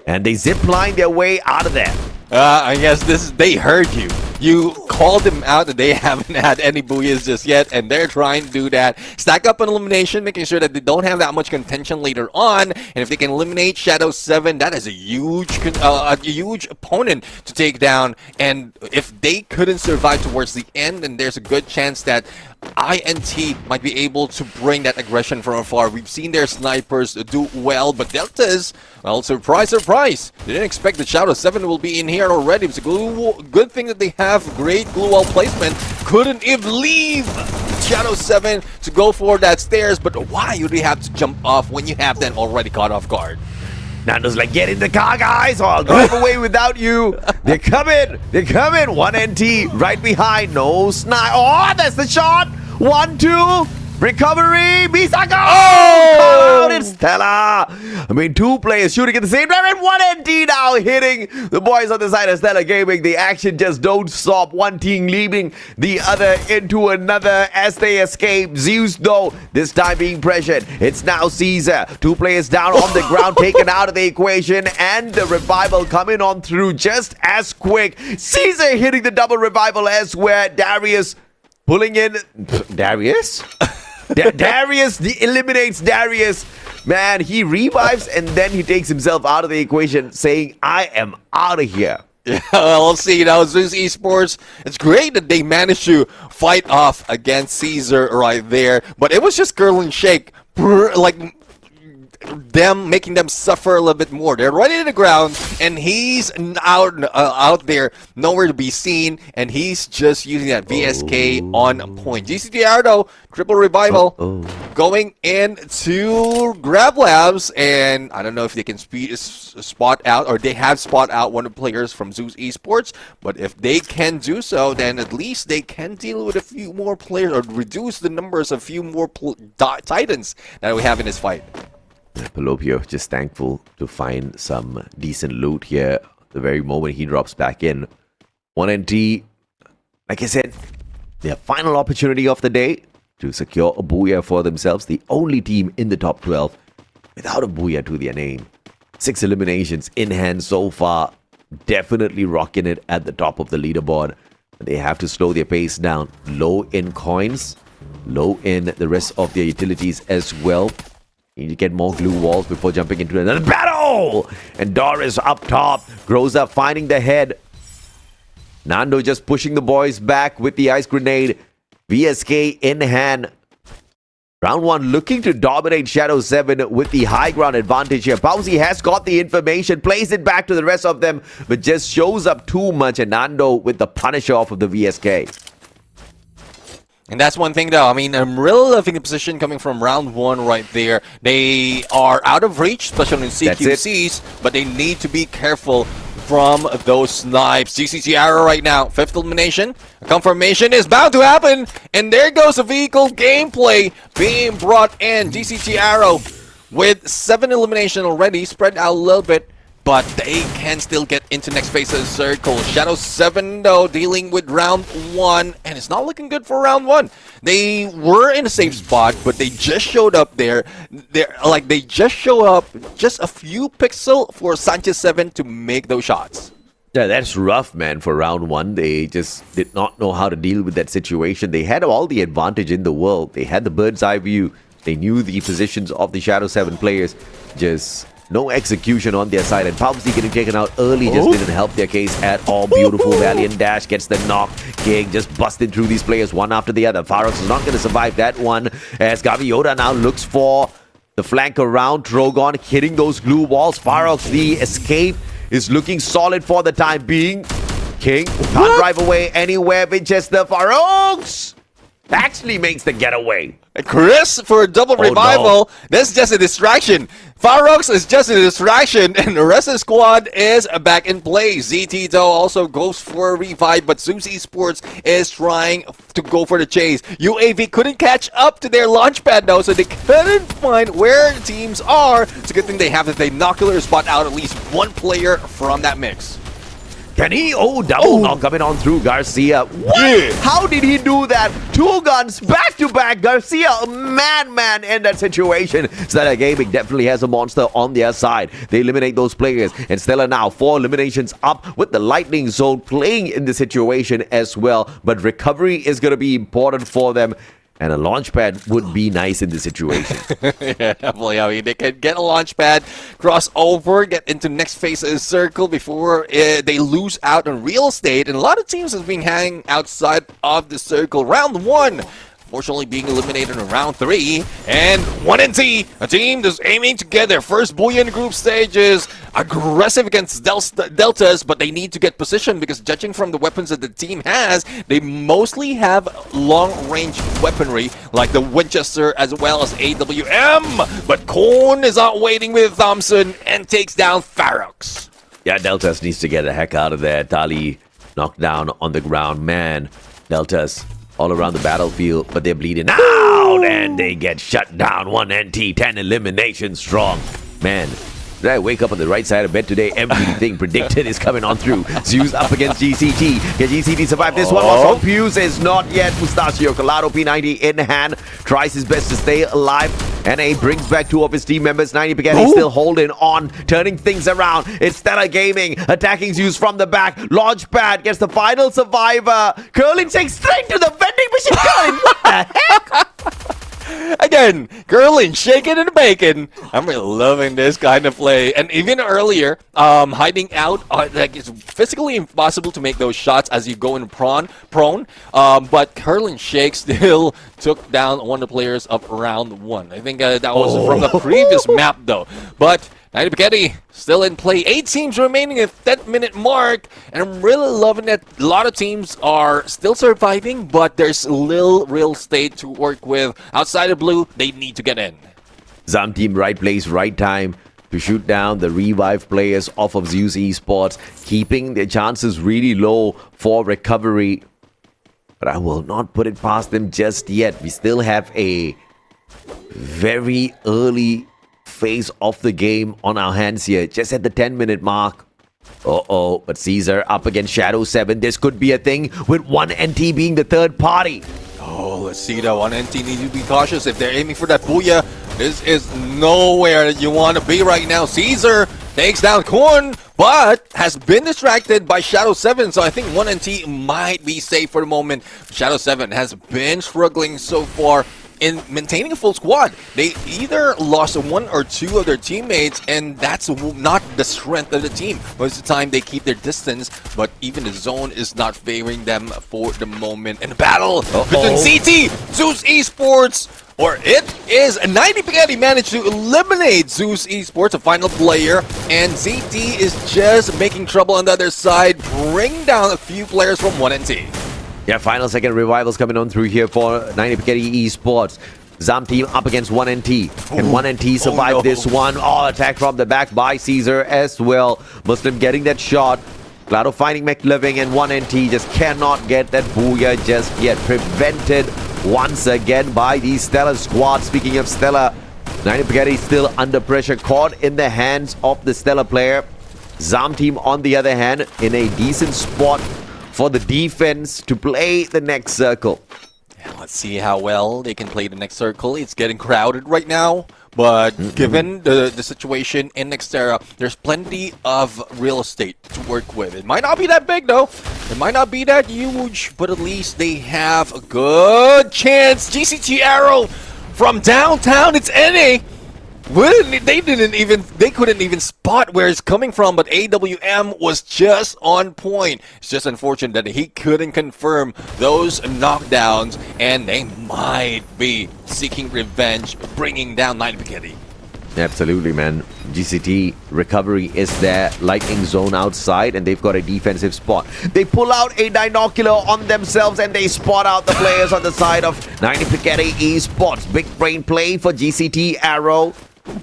And they zipline their way out of there. I guess they heard you. You called them out that they haven't had any booyahs just yet, and they're trying to do that. Stack up an elimination, making sure that they don't have that much contention later on. And if they can eliminate Shadow 7, that is a huge opponent to take down. And if they couldn't survive towards the end, then there's a good chance that INT might be able to bring that aggression from afar. We've seen their snipers do well, but Deltas, well, surprise, surprise. They didn't expect that Shadow 7 will be in here already. It's a good thing that they have great glue wall placement. Couldn't even leave Shadow 7 to go for that stairs, but why would they have to jump off when you have them already caught off guard? Nando's like, get in the car, guys, or I'll drive away without you. They're coming. They're coming. 1NT right behind. No snipe. Oh, that's the shot. 1, 2. Recovery. Misako. Oh! Call out. It's Stella. I mean, 2 players shooting at the same time. And 1NT now hitting the boys on the side of Stella Gaming. The action just don't stop. One team leaving the other into another as they escape. Zeus, though, this time being pressured. It's now Caesar. 2 players down on the ground, taken out of the equation. And the revival coming on through just as quick. Caesar hitting the double revival as where Darius pulling in. Darius? Darius eliminates Darius. Man, he revives and then he takes himself out of the equation saying, I am out of here. Yeah, well, we'll see. Now, Zeus Esports, it's great that they managed to fight off against Caesar right there, but it was just curl and shake, like them making them suffer a little bit more. They're right in the ground, and he's out there, nowhere to be seen, and he's just using that VSK on point. GCT Ardo, triple revival, going into Grab Labs, and I don't know if they can spot out, or they have spot out one of the players from Zeus Esports, but if they can do so, then at least they can deal with a few more players, or reduce the numbers of a few more Titans that we have in this fight. Pelopio just thankful to find some decent loot here the very moment he drops back in. 1NT, like I said, their final opportunity of the day to secure a booyah for themselves. The only team in the top 12 without a booyah to their name. 6 eliminations in hand so far. Definitely rocking it at the top of the leaderboard. They have to slow their pace down. Low in coins, low in the rest of their utilities as well. You need to get more glue walls before jumping into another battle. And Doris up top. Grows up finding the head. Nando just pushing the boys back with the ice grenade. VSK in hand. Round 1 looking to dominate Shadow 7 with the high ground advantage here. Bowsy has got the information, plays it back to the rest of them, but just shows up too much. And Nando with the punish off of the VSK. And that's one thing, though. I mean, I'm really loving the position coming from round 1 right there. They are out of reach, especially in CQCs, but they need to be careful from those snipes. GCC Arrow right now, 5th elimination. A confirmation is bound to happen. And there goes the vehicle gameplay being brought in. GCC Arrow with 7 elimination already, spread out a little bit. But they can still get into next phase of the circle. Shadow 7, though, dealing with round 1. And it's not looking good for round 1. They were in a safe spot, but they just showed up there. They just show up just a few pixels for Sanchez 7 to make those shots. Yeah, that's rough, man, for round 1. They just did not know how to deal with that situation. They had all the advantage in the world. They had the bird's eye view. They knew the positions of the Shadow 7 players. Just no execution on their side, and Palmsy getting taken out early just didn't help their case at all. Beautiful Valiant dash gets the knock. King just busted through these players one after the other. Farox is not going to survive that one, as Gaviota now looks for the flank around. Drogon hitting those glue walls. Farox, the escape is looking solid for the time being. King can't drive away anywhere. Winchester Farox actually makes the getaway. Chris for a double revival. No. That's just a distraction. Farox is just a distraction, and the rest of the squad is back in play. ZT though also goes for a revive, but Zeus Esports is trying to go for the chase. UAV couldn't catch up to their launch pad though, so they couldn't find where the teams are. It's a good thing they have that they binocular spot out at least one player from that mix. Can he? Oh, double knock coming on through Garcia. What? Yeah. How did he do that? 2 guns back to back. Garcia, a madman in that situation. Stella Gaming definitely has a monster on their side. They eliminate those players. And Stella now 4 eliminations up with the Lightning Zone playing in the situation as well. But recovery is going to be important for them. And a launch pad would be nice in this situation. Yeah, definitely. I mean, they can get a launch pad, cross over, get into next phase of the circle before they lose out on real estate. And a lot of teams have been hanging outside of the circle. Round 1. Fortunately being eliminated in round 3. And 1NT, a team that's aiming to get their first bullion group stages. Aggressive against Deltas, but they need to get position because judging from the weapons that the team has, they mostly have long-range weaponry like the Winchester as well as AWM. But Korn is out waiting with Thompson and takes down Farox. Yeah, Deltas needs to get the heck out of there. Tali knocked down on the ground. Man, Deltas all around the battlefield, but they're bleeding out and they get shut down. 1NT, 10 eliminations strong. Man, did I wake up on the right side of bed today? Everything predicted is coming on through. Zeus up against GCT. Can GCT survive this one? While from Fuse is not yet. Mustachio Colado P90 in hand. Tries his best to stay alive. NA brings back 2 of his team members. 90 Spaghetti still holding on, turning things around. It's Stella Gaming attacking Zeus from the back. Launchpad gets the final survivor. Curling takes straight to the vending machine. Curling, what the heck? Again, curling, shaking and baking. I'm really loving this kind of play. And even earlier, hiding out, like it's physically impossible to make those shots as you go in prone. But curling shake still took down one of the players of round 1. I think that was from the previous map though. But 90 Spaghetti still in play. 8 teams remaining at that minute mark. And I'm really loving that a lot of teams are still surviving, but there's little real estate to work with. Outside of blue, they need to get in. Zam team, right place, right time to shoot down the revive players off of Zeus Esports, keeping their chances really low for recovery. But I will not put it past them just yet. We still have a very early phase of the game on our hands here, just at the 10-minute mark. But Caesar up against Shadow 7. This could be a thing with 1NT being the third party. Oh, let's see that 1NT need to be cautious if they're aiming for that booyah. This is nowhere that you want to be right now. Caesar takes down Korn, but has been distracted by Shadow 7, so I think 1NT might be safe for the moment. Shadow 7 has been struggling so far. in maintaining a full squad. They either lost one or two of their teammates, and that's not the strength of the team. Most of the time, they keep their distance, but even the zone is not favoring them for the moment. In the battle between ZT, Zeus Esports, or it is 90 Spaghetti managed to eliminate Zeus Esports, a final player, and ZT is just making trouble on the other side, bring down a few players from 1NT. Yeah, final second revivals coming on through here for 90 Spaghetti Esports. Zam team up against 1NT. Can 1NT survive this one? Oh, attack from the back by Caesar as well. Muslim getting that shot. Clado finding McLiving, and 1NT just cannot get that booyah just yet. Prevented once again by the Stellar squad. Speaking of Stellar, 90 Spaghetti still under pressure, caught in the hands of the Stellar player. Zam team, on the other hand, in a decent spot for the defense to play the next circle. Yeah, let's see how well they can play the next circle. It's getting crowded right now, but given the situation in Nextera, there's plenty of real estate to work with. It might not be that big though. It might not be that huge, but at least they have a good chance. GCT Arrow from downtown, it's NA. They couldn't even spot where it's coming from, but AWM was just on point. It's just unfortunate that he couldn't confirm those knockdowns, and they might be seeking revenge, bringing down 90 Spaghetti. Absolutely, man. GCT recovery is there. Lightning zone outside, and they've got a defensive spot. They pull out a binocular on themselves, and they spot out the players on the side of 90 Spaghetti Esports. Big brain play for GCT Arrow.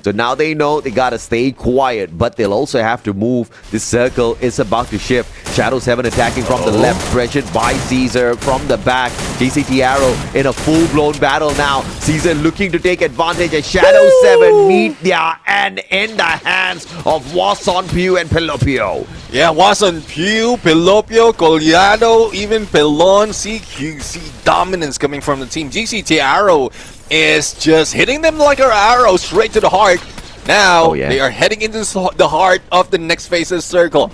So now they know they gotta stay quiet, but they'll also have to move. This circle is about to shift. Shadow 7 attacking from the left, pressured by Caesar from the back. GCT Arrow in a full-blown battle now. Caesar looking to take advantage as Shadow 7 meet their end in the hands of Wason, Pew, and Pelopio. Yeah, Wason, Pew, Pelopio, Collado, even Pelon. CQC dominance coming from the team. GCT Arrow is just hitting them like an arrow straight to the heart. Now, they are heading into the heart of the next phase's circle.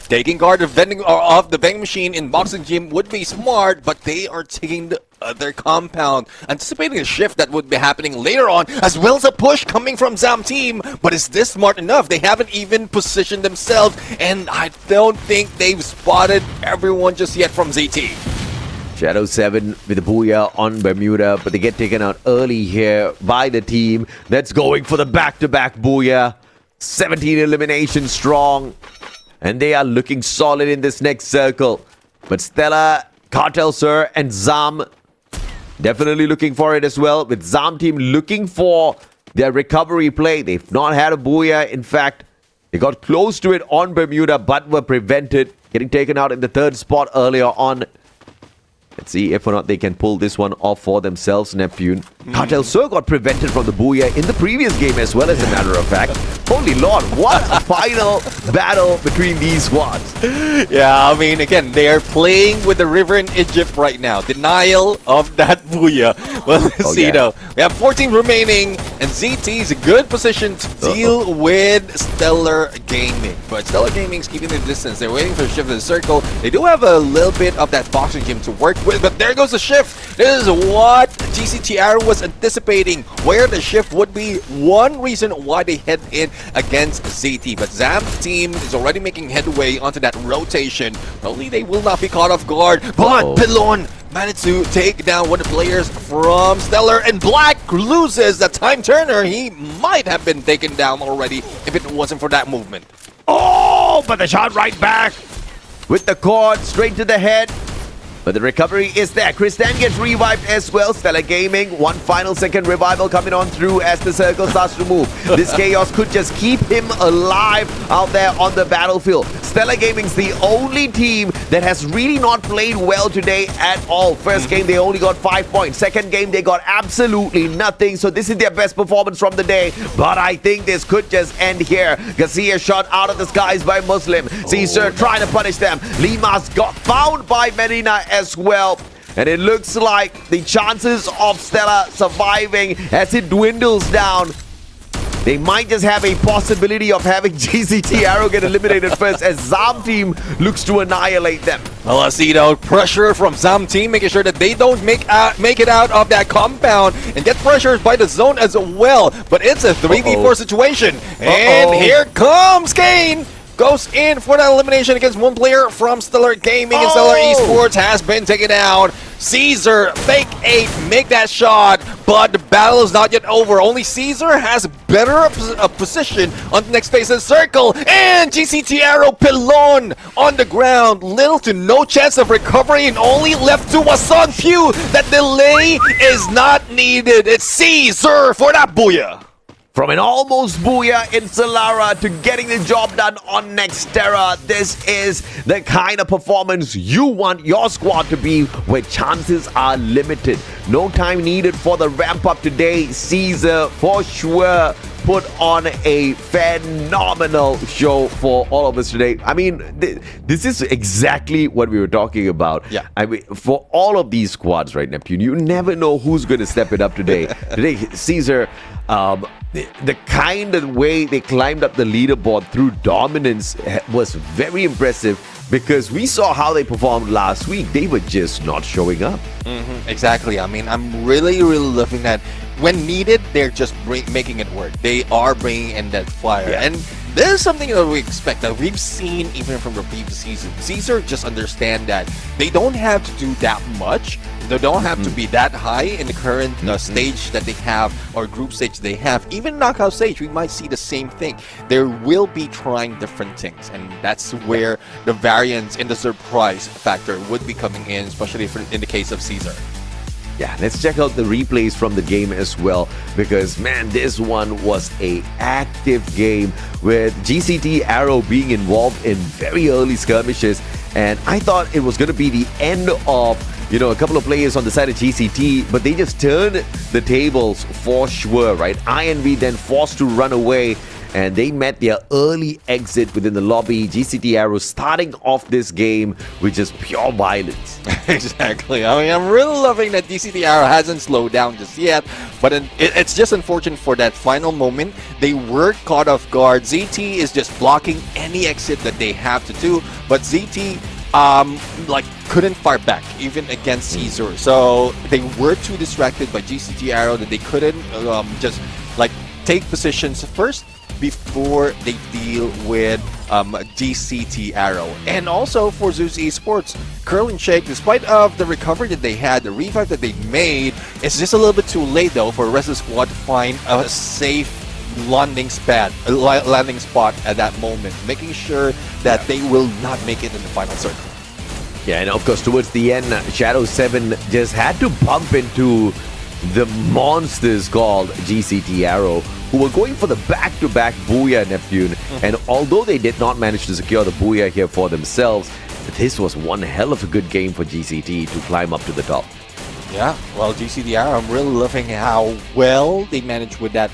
Taking guard of the vending machine in Boxing Gym would be smart, but they are taking the other compound, anticipating a shift that would be happening later on, as well as a push coming from Zam team. But is this smart enough? They haven't even positioned themselves, and I don't think they've spotted everyone just yet from ZT. Shadow 7 with a booyah on Bermuda, but they get taken out early here by the team that's going for the back-to-back booyah. 17 eliminations strong, and they are looking solid in this next circle. But Stella, Cartel Sir, and Zam definitely looking for it as well, with Zam team looking for their recovery play. They've not had a booyah. In fact, they got close to it on Bermuda, but were prevented, getting taken out in the third spot earlier on. Let's see if or not they can pull this one off for themselves, Neptune. Cartel Sir got prevented from the booyah in the previous game as well, as a matter of fact. Holy Lord, what a final battle between these squads. Yeah, I mean, again, they are playing with the river in Egypt right now. Denial of that booyah. Well, let's see though. We have 14 remaining, and ZT is a good position to deal with Stellar Gaming. But Stellar Gaming's keeping the distance. They're waiting for a shift in the circle. They do have a little bit of that boxing gym to work with, but there goes the shift. This is what GCT Arrow was anticipating, where the shift would be one reason why they head in against ZT. But Zam's team is already making headway onto that rotation. Probably they will not be caught off guard, but Pilon managed to take down one of the players from Stellar, and Black loses the time turner. He might have been taken down already if it wasn't for that movement. Oh, but the shot right back with the cord straight to the head. But the recovery is there. Kristan gets revived as well. Stellar Gaming, one final second revival coming on through as the circle starts to move. This chaos could just keep him alive out there on the battlefield. Stellar Gaming's the only team that has really not played well today at all. First game, they only got 5 points. Second game, they got absolutely nothing. So this is their best performance from the day. But I think this could just end here. Garcia shot out of the skies by Muslim. Caesar trying to punish them. Limas got found by Medina as well. And it looks like the chances of Stella surviving as it dwindles down. they might just have a possibility of having GCT Arrow get eliminated first as Zam team looks to annihilate them. Well, I see the pressure from Zam team, making sure that they don't make it out of that compound and get pressured by the zone as well. But it's a 3v4 situation. And here comes Kane. Goes in for that elimination against one player from Stellar Gaming, and Stellar Esports has been taken out. Caesar, fake 8, make that shot, but the battle is not yet over. Only Caesar has better position on the next phase of the circle, and GCT Arrow Pilon on the ground. Little to no chance of recovery, and only left to Wasan Pew. That delay is not needed. It's Caesar for that booyah. From an almost booyah in Solara to getting the job done on Nextera, this is the kind of performance you want your squad to be, where chances are limited. No time needed for the ramp up today. Caesar, for sure, put on a phenomenal show for all of us today. I mean, this is exactly what we were talking about. Yeah. I mean, for all of these squads, right, Neptune, you never know who's going to step it up today. Today, Caesar, the kind of way they climbed up the leaderboard through dominance was very impressive, because we saw how they performed last week. They were just not showing up. Exactly. I mean, I'm really loving that. When needed, they're just making it work. They are bringing in that fire. Yeah. And this is something that we expect, that we've seen even from the previous season. Caesar just understand that they don't have to do that much. They don't have to be that high in the current stage that they have, or group stage they have. Even knockout stage, we might see the same thing. They will be trying different things, and that's where the variance in the surprise factor would be coming in, especially in the case of Caesar. Yeah, let's check out the replays from the game as well, because man, this one was a active game with GCT Arrow being involved in very early skirmishes, and I thought it was going to be the end of a couple of players on the side of GCT, but they just turned the tables for sure, right? INV then forced to run away, and they met their early exit within the lobby. GCT Arrow starting off this game with just pure violence. Exactly. I mean, I'm really loving that GCT Arrow hasn't slowed down just yet, but it's just unfortunate for that final moment. They were caught off guard. ZT is just blocking any exit that they have to do, but ZT couldn't fire back even against Caesar. So they were too distracted by GCT Arrow that they couldn't just take positions first before they deal with GCT Arrow. And also for Zeus Esports, Curl and Shake, despite of the recovery that they had, the revive that they made, it's just a little bit too late though for the rest of the squad to find a safe landing spot at that moment, making sure that they will not make it in the final circle. Yeah, and of course towards the end, Shadow 7 just had to bump into the monsters called GCT Arrow, who were going for the back-to-back Booyah, Neptune. And although they did not manage to secure the Booyah here for themselves, this was one hell of a good game for GCT to climb up to the top. Yeah, well, GCT Arrow, I'm really loving how well they managed with that.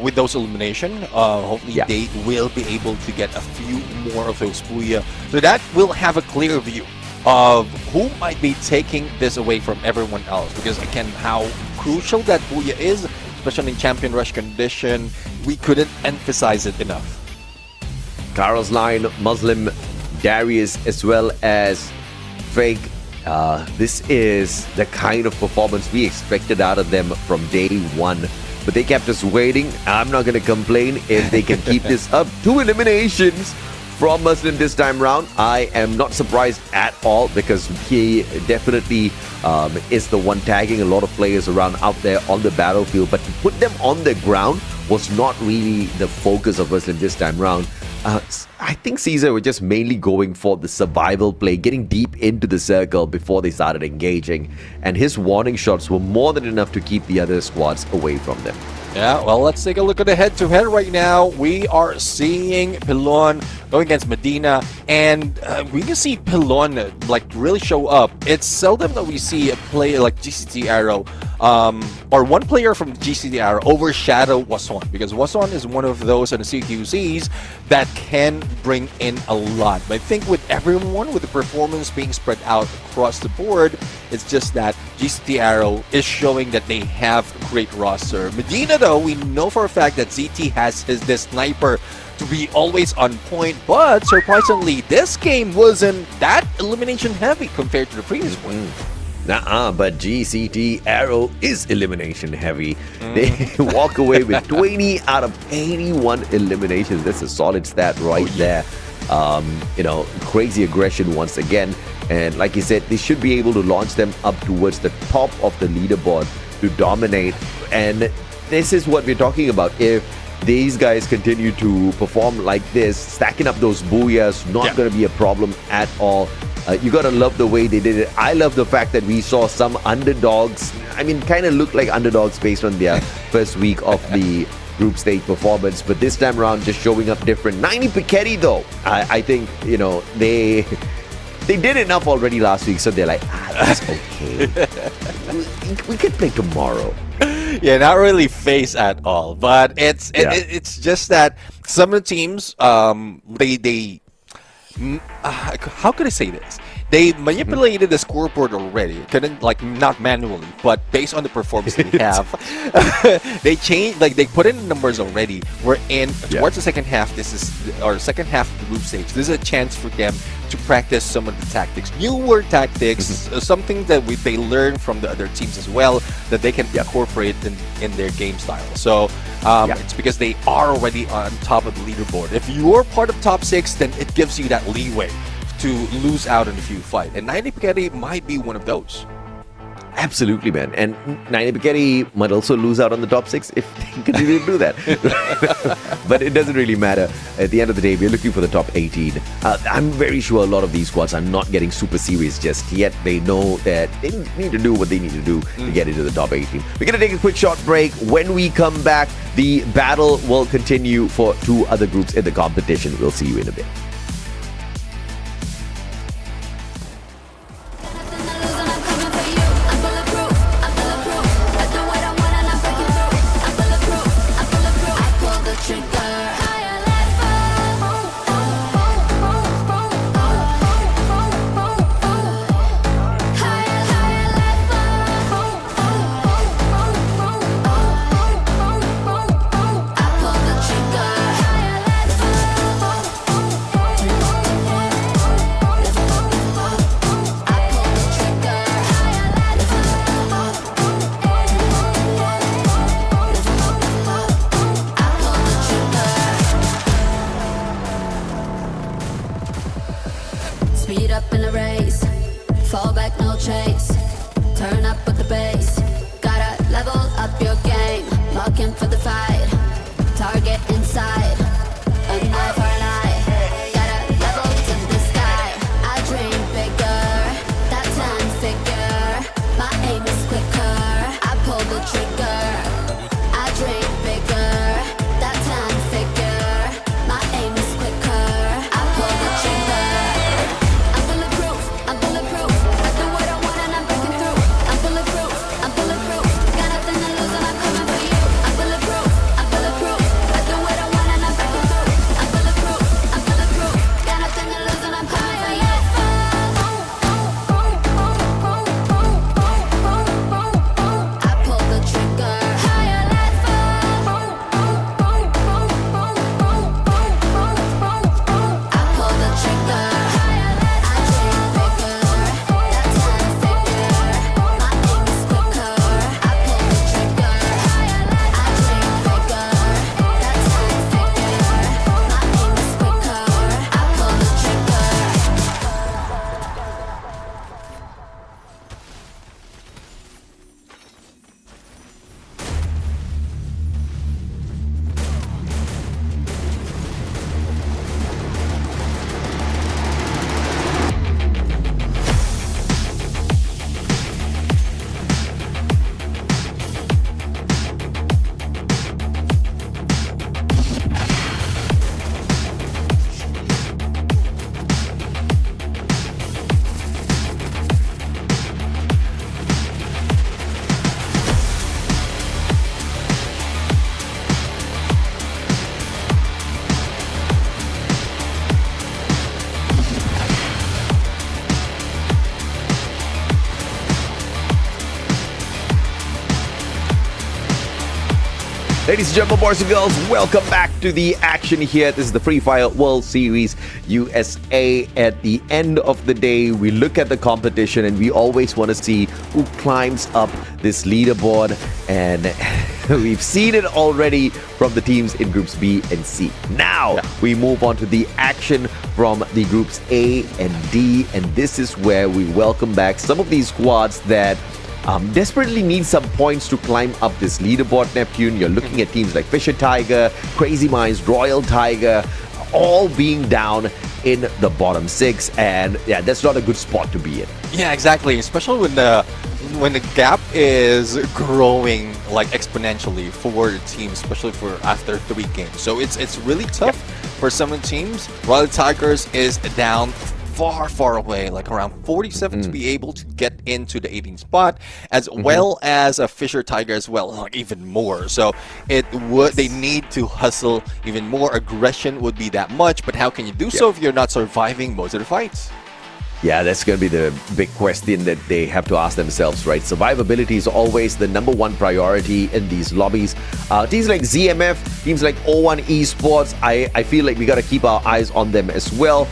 With those elimination, hopefully they will be able to get a few more of those Booyah, so that we'll have a clear view of who might be taking this away from everyone else. Because again, how crucial that Booyah is, especially in Champion Rush condition, we couldn't emphasize it enough. Carlos Line, Muslim, Darius, as well as Fake. This is the kind of performance we expected out of them from day one. But they kept us waiting. I'm not going to complain if they can keep this up. 2 eliminations from Muslim this time round. I am not surprised at all, because he definitely is the one tagging a lot of players around out there on the battlefield. But to put them on the ground was not really the focus of Muslim this time round. I think Caesar were just mainly going for the survival play, getting deep into the circle before they started engaging. And his warning shots were more than enough to keep the other squads away from them. Yeah, well, let's take a look at the head-to-head right now. We are seeing Pilon going against Medina, and we can see Pilon really show up. It's seldom that we see a player like GCT Arrow or one player from GCTR overshadow Wason, because Wason is one of those on the CQCs that can bring in a lot. But I think with everyone, with the performance being spread out across the board, it's just that GCTR is showing that they have a great roster. Medina, though, we know for a fact that ZT has this sniper to be always on point, but surprisingly, this game wasn't that elimination heavy compared to the previous one. But GCT Arrow is elimination heavy. They walk away with 20 out of 81 eliminations. That's a solid stat right there. Crazy aggression once again. And like you said, they should be able to launch them up towards the top of the leaderboard to dominate. And this is what we're talking about. If these guys continue to perform like this, stacking up those booyahs, not going to be a problem at all. You got to love the way they did it. I love the fact that we saw some underdogs, kind of look like underdogs based on their first week of the group stage performance, but this time around just showing up different. 90 Piketty though, I think, they did enough already last week, so they're like, that's okay. we can play tomorrow. Yeah, not really face at all, but it's just that some of the teams, how could I say this? They manipulated the scoreboard already. Couldn't, not manually, but based on the performance they have, they changed, they put in the numbers already. We're in towards the second half. Second half of the group stage. This is a chance for them to practice some of the tactics, newer tactics, something that they learn from the other teams as well, that they can incorporate in their game style. So it's because they are already on top of the leaderboard. If you're part of top 6, then it gives you that leeway to lose out in a few fights. And 90 Piketty might be one of those. Absolutely, man. And 90 Piketty might also lose out on the top 6 if they continue to do that. But it doesn't really matter. At the end of the day, we're looking for the top 18. I'm very sure a lot of these squads are not getting super serious just yet. They know that they need to do what they need to do to get into the top 18. We're going to take a quick short break. When we come back, the battle will continue for 2 other groups in the competition. We'll see you in a bit. Speed up in a race, fall back, no chase. Turn up with the bass, gotta level up your game. Lock in for the fight, target inside. An eye for an eye, gotta level to the sky. I dream bigger, that 10 figure. My aim is quicker, I pull the trigger. I dream bigger, that 10 figure. My aim is quicker, I pull the trigger. I'm bulletproof, I do what I want and I'm breaking through. I'm bulletproof, got nothing to lose and I'm coming for you. I'm bulletproof, Ladies and gentlemen, boys and girls, welcome back to the action here. This is the Free Fire World Series USA. At the end of the day, we look at the competition and we always want to see who climbs up this leaderboard. And we've seen it already from the teams in groups B and C. Now, we move on to the action from the groups A and D. And this is where we welcome back some of these squads that desperately need some points to climb up this leaderboard, Neptune. You're looking at teams like Fisher Tiger, Crazy Minds, Royal Tiger, all being down in the bottom 6. And yeah, that's not a good spot to be in. Yeah, exactly. Especially when the gap is growing like exponentially for the team, especially for after 3 games. So it's really tough for some of the teams. Royal Tigers is down far away, like around 47 to be able to get into the 18th spot, as well as a Fisher Tiger as well, like even more. So they need to hustle even more. Aggression would be that much, but how can you do so if you're not surviving most of the fights? Yeah, that's going to be the big question that they have to ask themselves, right? Survivability is always the #1 priority in these lobbies. Teams like ZMF, teams like O1 Esports, I feel like we got to keep our eyes on them as well.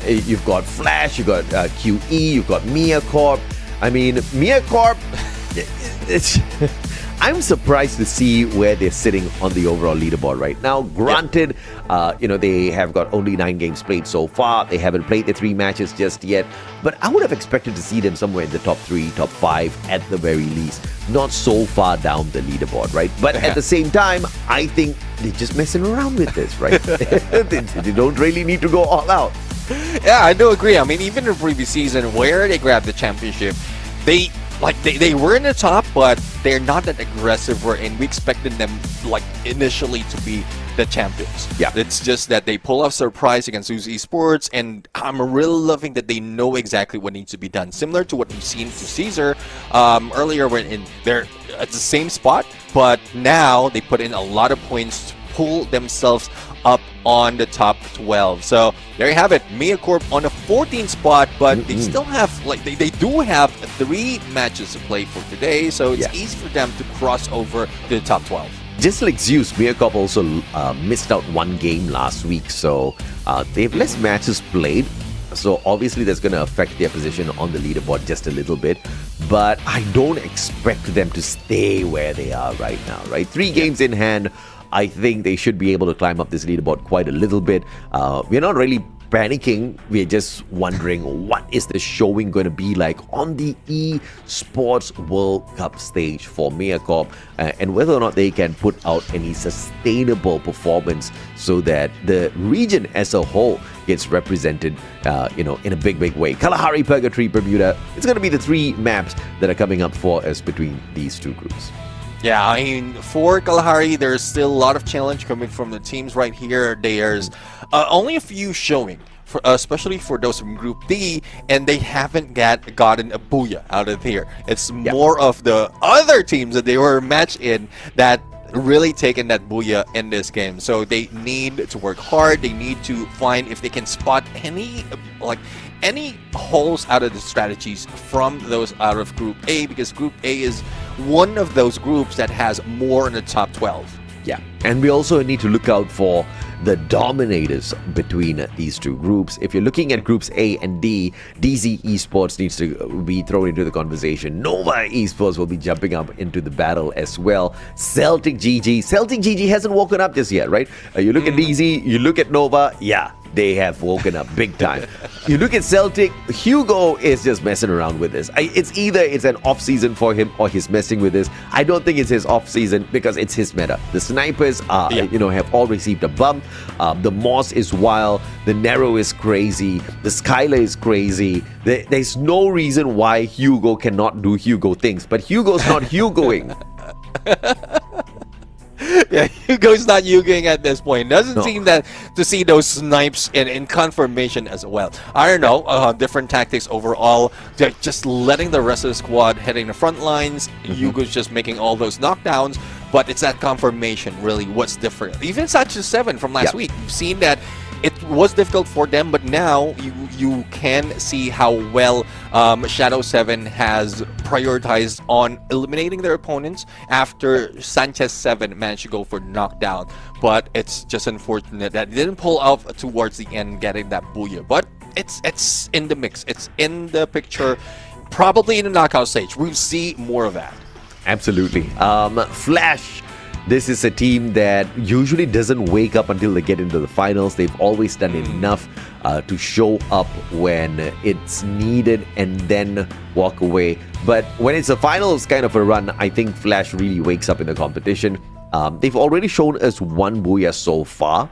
You've got Flash, you've got QE, you've got Mia Corp. I mean, Mia Corp, I'm surprised to see where they're sitting on the overall leaderboard right now. Granted, they have got only 9 games played so far. They haven't played the 3 matches just yet. But I would have expected to see them somewhere in the top 3, top 5 at the very least. Not so far down the leaderboard, right? But at the same time, I think they're just messing around with this, right? They don't really need to go all out. Yeah, I do agree. I mean, even in the previous season where they grabbed the championship, they were in the top, but they're not that aggressive. And we expected them initially to be the champions. Yeah, it's just that they pull off surprise against Zeus Esports, and I'm really loving that they know exactly what needs to be done. Similar to what we've seen to Caesar earlier, when they're at the same spot, but now they put in a lot of points to pull themselves up on the top 12. So there you have it. Mia Corp on the 14th spot, but they still have they do have 3 matches to play for today, so it's easy for them to cross over to the top 12. Just like Zeus, Mia Corp also missed out 1 game last week, so they have less matches played. So obviously that's going to affect their position on the leaderboard just a little bit. But I don't expect them to stay where they are right now, right? 3 games in hand. I think they should be able to climb up this leaderboard quite a little bit. We're not really panicking. We're just wondering what is the showing going to be like on the Esports World Cup stage for Mia Corp, and whether or not they can put out any sustainable performance so that the region as a whole gets represented in a big way. Kalahari, Purgatory, Bermuda. It's going to be the 3 maps that are coming up for us between these 2 groups. Yeah, I mean, for Kalahari, there's still a lot of challenge coming from the teams right here. There's only a few showing, especially for those from Group D, and they haven't gotten a booyah out of here. It's more of the other teams that they were matched in that really taken that booyah in this game. So they need to work hard. They need to find if they can spot any holes out of the strategies from those out of Group A, because Group A is one of those groups that has more in the top 12. Yeah, and we also need to look out for the dominators between these 2 groups. If you're looking at groups A and D, DZ Esports needs to be thrown into the conversation. Nova Esports will be jumping up into the battle as well. Celtic GG hasn't woken up just yet, right? You look at DZ, you look at Nova, they have woken up big time. You look at Celtic, Hugo is just messing around with this. It's either it's an off season for him or he's messing with this. I don't think it's his off season because it's his meta. The snipers have all received a bump. The Moss is wild. The Narrow is crazy. The Skylar is crazy. There's no reason why Hugo cannot do Hugo things, but Hugo's not Hugoing. Yeah, Hugo's not Hugoing at this point. Doesn't seem that to see those snipes in confirmation as well. I don't know, different tactics overall. They're just letting the rest of the squad heading the front lines. Hugo's just making all those knockdowns, but it's that confirmation really what's different. Even Satchel 7 from last week, you've seen that it was difficult for them, but now you can see how well Shadow 7 has prioritized on eliminating their opponents after Sanchez 7 managed to go for knockdown. But it's just unfortunate that it didn't pull off towards the end, getting that booyah. But it's in the mix. It's in the picture. Probably in the knockout stage. We'll see more of that. Absolutely. Flash. This is a team that usually doesn't wake up until they get into the finals. They've always done enough to show up when it's needed and then walk away. But when it's a finals kind of a run, I think Flash really wakes up in the competition. They've already shown us one booyah so far.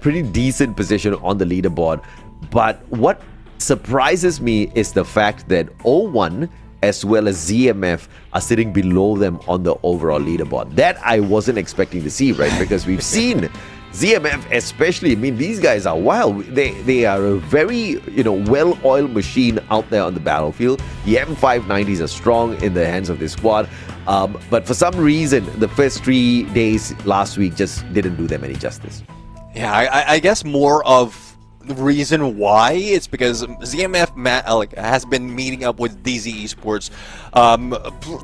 Pretty decent position on the leaderboard. But what surprises me is the fact that O1 as well as ZMF are sitting below them on the overall leaderboard. That I wasn't expecting to see, right? Because we've seen ZMF especially, I mean, these guys are wild. They are a very, well-oiled machine out there on the battlefield. The M590s are strong in the hands of this squad. But for some reason, the first 3 days last week just didn't do them any justice. Yeah, I guess more of the reason why it's because ZMF has been meeting up with DZ Esports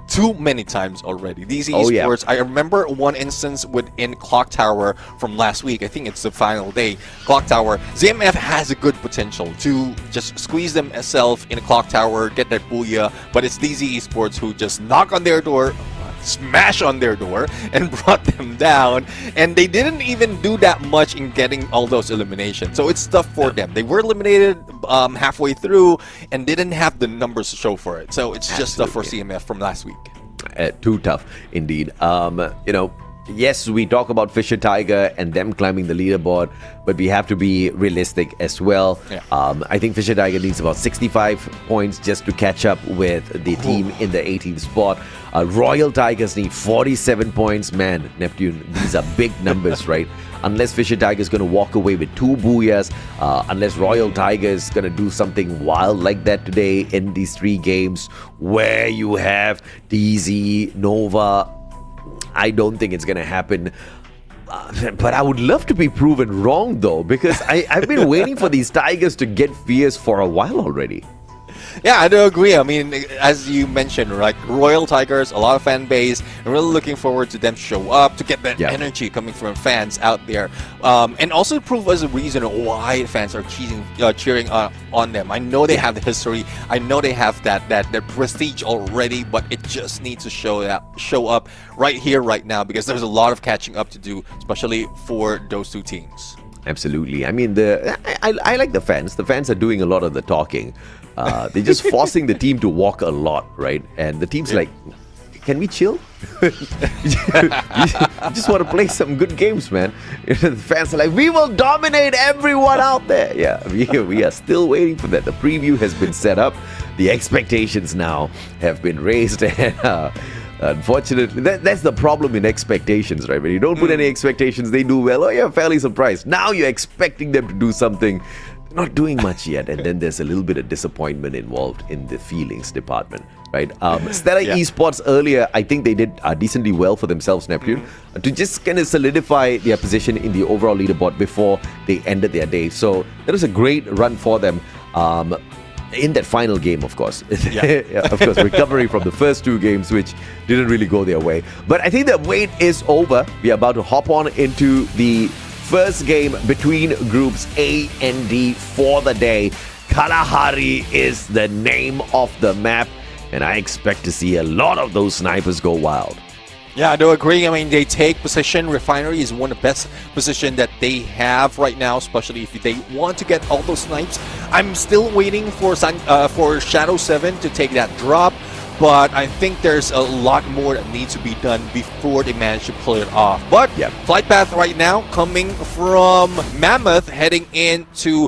too many times already. DZ Esports, I remember one instance within Clock Tower from last week. I think it's the final day. Clock Tower, ZMF has a good potential to just squeeze themselves in a Clock Tower, get that booyah, but it's DZ Esports who just knock on their door, smash on their door, and brought them down, and they didn't even do that much in getting all those eliminations. So it's tough for them. They were eliminated halfway through and didn't have the numbers to show for it. So it's just tough for CMF from last week. Too tough indeed. Yes, we talk about Fisher Tiger and them climbing the leaderboard, but we have to be realistic as well. Yeah. I think Fisher Tiger needs about 65 points just to catch up with the team in the 18th spot. Royal Tigers need 47 points. Man, Neptune, these are big numbers, right? Unless Fisher Tiger is going to walk away with 2 booyahs, unless Royal Tiger is going to do something wild like that today in these 3 games where you have DZ, Nova, I don't think it's going to happen. But I would love to be proven wrong, though, because I've been waiting for these Tigers to get fierce for a while already. Yeah, I do agree. I mean, as you mentioned, like Royal Tigers, a lot of fan base, and really looking forward to them show up to get that energy coming from fans out there, and also prove as a reason why fans are cheering on them. I know they have the history. I know they have that prestige already, but it just needs to show up right here, right now, because there's a lot of catching up to do, especially for those 2 teams. Absolutely. I mean, I like the fans. The fans are doing a lot of the talking. They're just forcing the team to walk a lot, right? And the team's like, can we chill? You just want to play some good games, man. The fans are like, we will dominate everyone out there. Yeah, we are still waiting for that. The preview has been set up. The expectations now have been raised. And unfortunately, that's the problem in expectations, right? When you don't put any expectations, they do well. Oh, you're fairly surprised. Now you're expecting them to do something. Not doing much yet, and then there's a little bit of disappointment involved in the feelings department, right? Stellar Esports earlier, I think they did decently well for themselves, Neptune, to just kind of solidify their position in the overall leaderboard before they ended their day. So that was a great run for them in that final game, of course. Of course, recovery from the first 2 games, which didn't really go their way. But I think the wait is over. We are about to hop on into the first game between groups A and D for the day. Kalahari is the name of the map, and I expect to see a lot of those snipers go wild. Yeah, I do agree. I mean, they take position. Refinery is one of the best position that they have right now, especially if they want to get all those snipes. I'm still waiting for Shadow 7 to take that drop, but I think there's a lot more that needs to be done before they manage to pull it off. But flight path right now coming from Mammoth heading into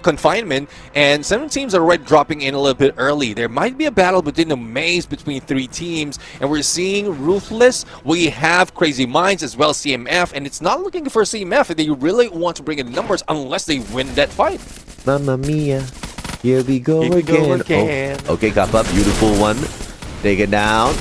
confinement, and 7 teams are already dropping in a little bit early. There might be a battle within the maze between 3 teams, and we're seeing Ruthless. We have Crazy Minds as well as CMF, and it's not looking for CMF if they really want to bring in numbers unless they win that fight. Mamma mia. Here we go again. Oh, okay, Kappa, beautiful one. Take it down.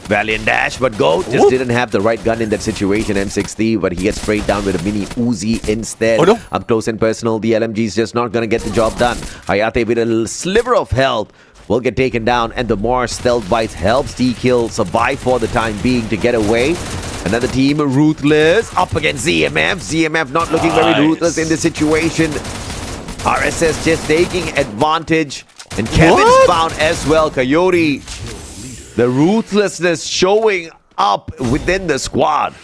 Valiant dash, but Goat just didn't have the right gun in that situation. M60, but he gets sprayed down with a mini Uzi instead. Oh, no. Up close and personal, the LMG is just not going to get the job done. Hayate with a little sliver of health will get taken down, and the more stealth bites helps T-Kill survive for the time being to get away. Another team, Ruthless, up against ZMF. ZMF not looking very ruthless in this situation. RSS just taking advantage. And Kevin's found as well. Coyote, the ruthlessness showing up within the squad.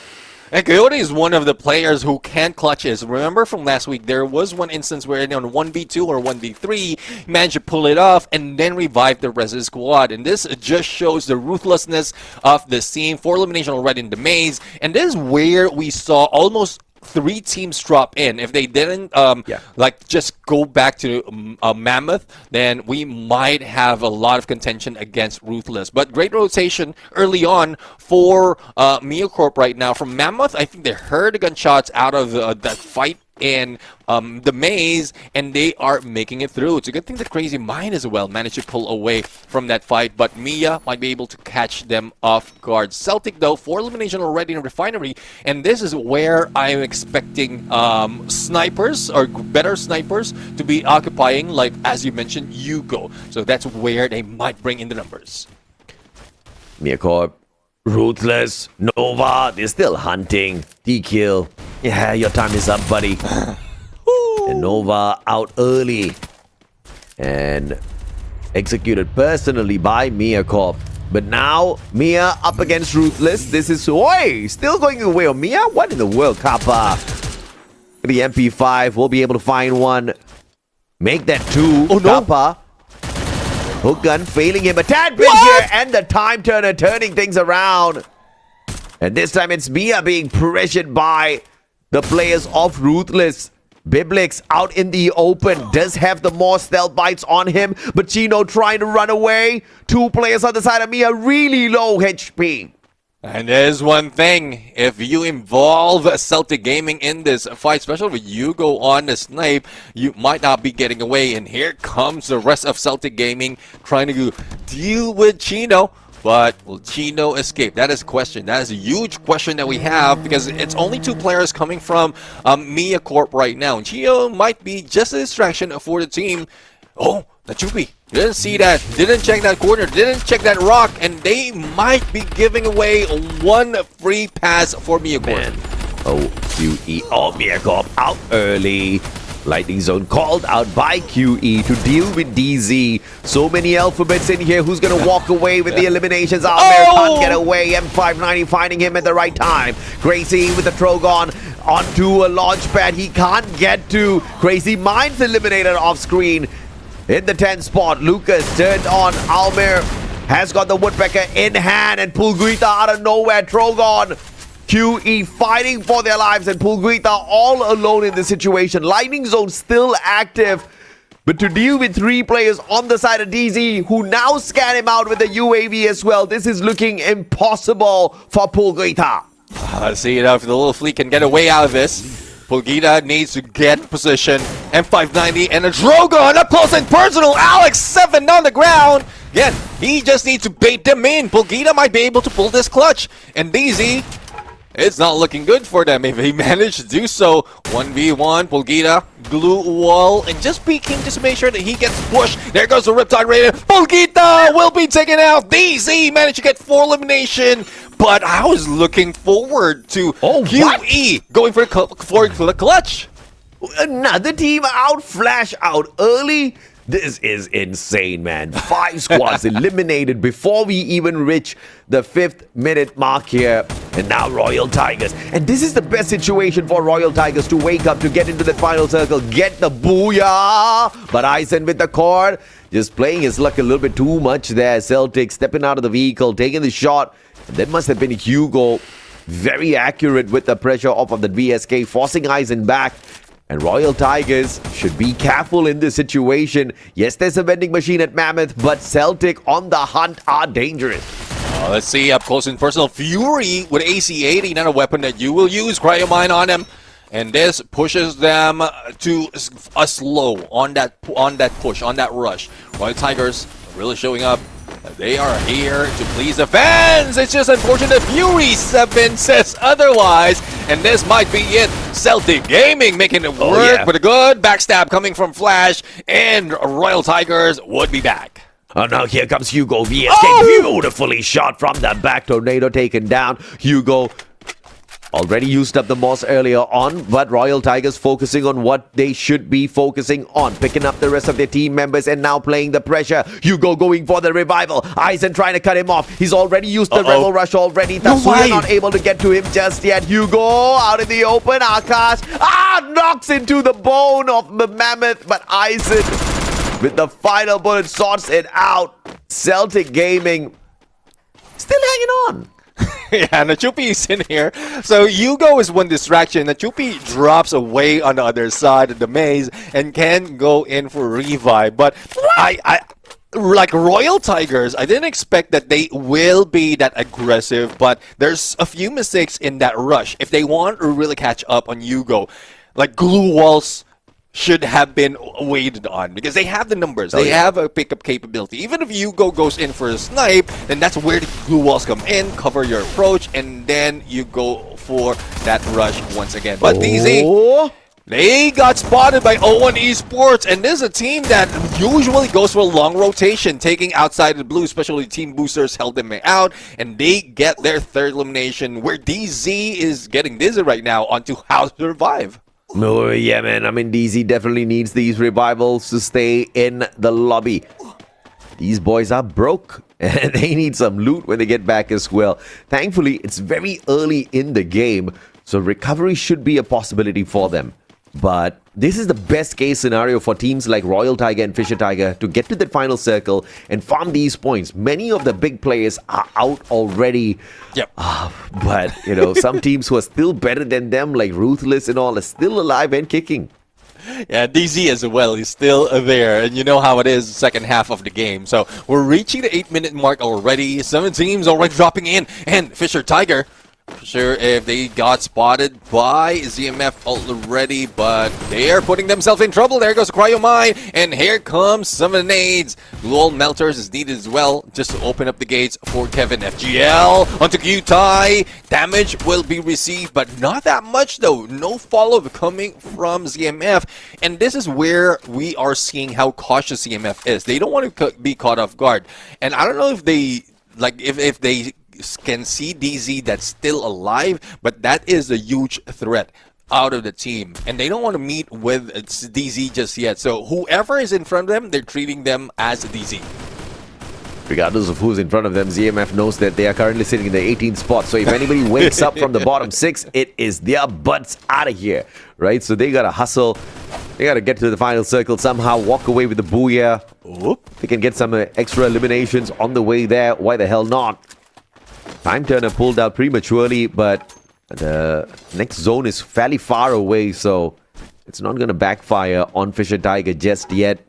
And Coyote is one of the players who can clutch his. Remember from last week, there was one instance where on 1v2 or 1v3, he managed to pull it off and then revive the rest of the squad. And this just shows the ruthlessness of the team. 4 elimination already in the maze. And this is where we saw almost 3 teams drop in. If they didn't like just go back to Mammoth, then we might have a lot of contention against Ruthless. But great rotation early on for Meocorp right now. From Mammoth, I think they heard the gunshots out of that fight in the maze, and they are making it through. It's a good thing that Crazy Mind as well managed to pull away from that fight, but Mia might be able to catch them off guard. Celtic, though, 4 elimination already in Refinery, and this is where I'm expecting snipers, or better snipers, to be occupying, like, as you mentioned, Yugo. So that's where they might bring in the numbers. Meocorp, Ruthless, Nova, they're still hunting. T-Kill. Yeah, your time is up, buddy. And Nova out early. And executed personally by Meocorp. But now, Mia up against Ruthless. This is, still going away on Mia? What in the world, Kappa? The MP5 will be able to find one. Make that 2. Oh, no. Kappa. Hook gun failing him a tad bit here, and the time turner turning things around. And this time it's Mia being pressured by the players of Ruthless. Biblix out in the open, does have the more stealth bites on him, but Chino trying to run away. 2 players on the side of Mia, really low HP. And there's one thing, if you involve Celtic Gaming in this fight, especially with you go on the snipe, you might not be getting away. And here comes the rest of Celtic Gaming trying to deal with Chino. But will Chino escape? That is a question. That is a huge question that we have, because it's only 2 players coming from Meocorp right now. And Chino might be just a distraction for the team. Oh, the Chupi didn't see that, didn't check that corner, didn't check that rock, and they might be giving away 1 free pass for Meocorp. QE. Oh, Meocorp out early. Lightning Zone called out by QE to deal with DZ. So many alphabets in here. Who's going to walk away with the eliminations? Almer can't get away. M590 finding him at the right time. Crazy with the Trogon onto a launch pad. He can't get to. Crazy Mind's eliminated off screen. In the 10th spot, Lucas turned on. Almer has got the Woodpecker in hand, and Pulguita out of nowhere. Trogon, QE fighting for their lives, and Pulguita all alone in the situation. Lightning Zone still active, but to deal with 3 players on the side of DZ, who now scan him out with the UAV as well, this is looking impossible for Pulguita. Let's see if the little fleet can get away out of this. Pulguita needs to get position. M590 and a Drogon up close and personal. Alex 7 on the ground. Again, he just needs to bait them in. Pulguita might be able to pull this clutch. And DZ, it's not looking good for them if he managed to do so. 1v1, Pulguita, glue wall, and just peeking just to make sure that he gets pushed. There goes the Riptide Raider. Pulguita will be taken out. DZ managed to get 4 elimination. But I was looking forward to QE going for the clutch. Another team out, flash out early. This is insane, man. 5 squads eliminated before we even reach the 5th minute mark here. And now Royal Tigers. And this is the best situation for Royal Tigers to wake up, to get into the final circle, get the booyah. But Eisen with the cord, just playing his luck a little bit too much there. Celtic stepping out of the vehicle, taking the shot. And that must have been Hugo. Very accurate with the pressure off of the VSK, forcing Eisen back. And Royal Tigers should be careful in this situation. Yes, there's a vending machine at Mammoth, but Celtic on the hunt are dangerous. Let's see, up close and personal. Fury with AC-80, not a weapon that you will use. Cryomine on him. And this pushes them to a slow on that push, on that rush. Royal Tigers really showing up. They are here to please the fans. It's just unfortunate Fury7 says otherwise. And this might be it. Celtic Gaming making it work with a good backstab coming from Flash. And Royal Tigers would be back. Oh, now here comes Hugo VSK. Beautifully shot from the back. Tornado taken down. Hugo already used up the Moss earlier on, but Royal Tigers focusing on what they should be focusing on. Picking up the rest of their team members and now playing the pressure. Hugo going for the revival. Eisen trying to cut him off. He's already used the Rebel Rush already. Tatsuya not able to get to him just yet. Hugo out in the open. Akash knocks into the bone of the Mammoth, but Eisen with the final bullet sorts it out. Celtic Gaming still hanging on. Yeah, Nachupi is in here. So Hugo is one distraction. Nachupi drops away on the other side of the maze and can go in for revive. But I like Royal Tigers, I didn't expect that they will be that aggressive, but there's a few mistakes in that rush. If they want to really catch up on Hugo, like glue walls should have been waited on because they have the numbers. They have a pickup capability. Even if Hugo goes in for a snipe, then that's where the glue walls come in, cover your approach, and then you go for that rush once again. But DZ, they got spotted by O1 Esports, and this is a team that usually goes for a long rotation, taking outside the blue, especially Team Boosters held them out, and they get their third elimination, where DZ is getting dizzy right now onto how to survive. Oh, yeah, man. I mean, DZ definitely needs these revivals to stay in the lobby. These boys are broke, and they need some loot when they get back as well. Thankfully, it's very early in the game, so recovery should be a possibility for them. But this is the best case scenario for teams like Royal Tiger and Fisher Tiger to get to the final circle and farm these points. Many of the big players are out already. Yep. But, you know, some teams who are still better than them, like Ruthless and all, are still alive and kicking. Yeah, DZ as well is still there, and you know how it is the second half of the game. So we're reaching the 8-minute mark already. 7 teams already dropping in, and Fisher Tiger, sure if they got spotted by ZMF already, but they're putting themselves in trouble. There goes Cryo Mine, and here comes some of the nades. Wall Melters is needed as well, just to open up the gates for Kevin FGL. Onto Q-Tai, damage will be received, but not that much though. No follow-up coming from ZMF, and this is where we are seeing how cautious ZMF is. They don't want to be caught off guard, and I don't know if they, like, if they can see DZ that's still alive, but that is a huge threat out of the team, and they don't want to meet with DZ just yet. So whoever is in front of them, they're treating them as DZ. Regardless of who's in front of them, ZMF knows that they are currently sitting in the 18th spot. So if anybody wakes up from the bottom 6, it is their butts out of here, right? So they gotta hustle. They gotta get to the final circle somehow, walk away with the booyah. They can get some extra eliminations on the way there. Why the hell not? Time Turner pulled out prematurely, but the next zone is fairly far away, so it's not going to backfire on Fisher Tiger just yet.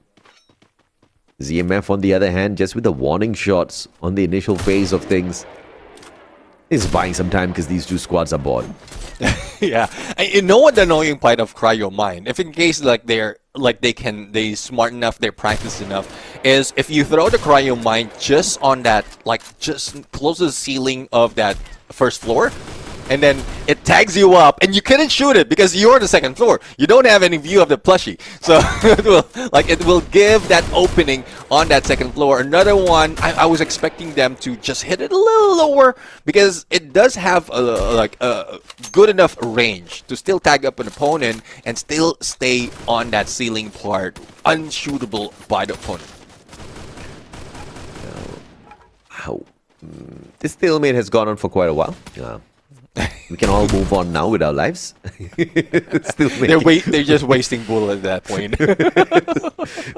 ZMF, on the other hand, just with the warning shots on the initial phase of things, is buying some time because these two squads are bored. Yeah, and you know what the annoying part of Cryo Mine, if in case like they smart enough, they're practiced enough, is if you throw the Cryo Mine just on that, like just close to the ceiling of that first floor, and then it tags you up, and you couldn't shoot it because you're on the second floor. You don't have any view of the plushie, so it will give that opening on that second floor. Another one, I was expecting them to just hit it a little lower because it does have a good enough range to still tag up an opponent and still stay on that ceiling part, unshootable by the opponent. This stalemate has gone on for quite a while. We can all move on now with our lives. They're just wasting bullet at that point.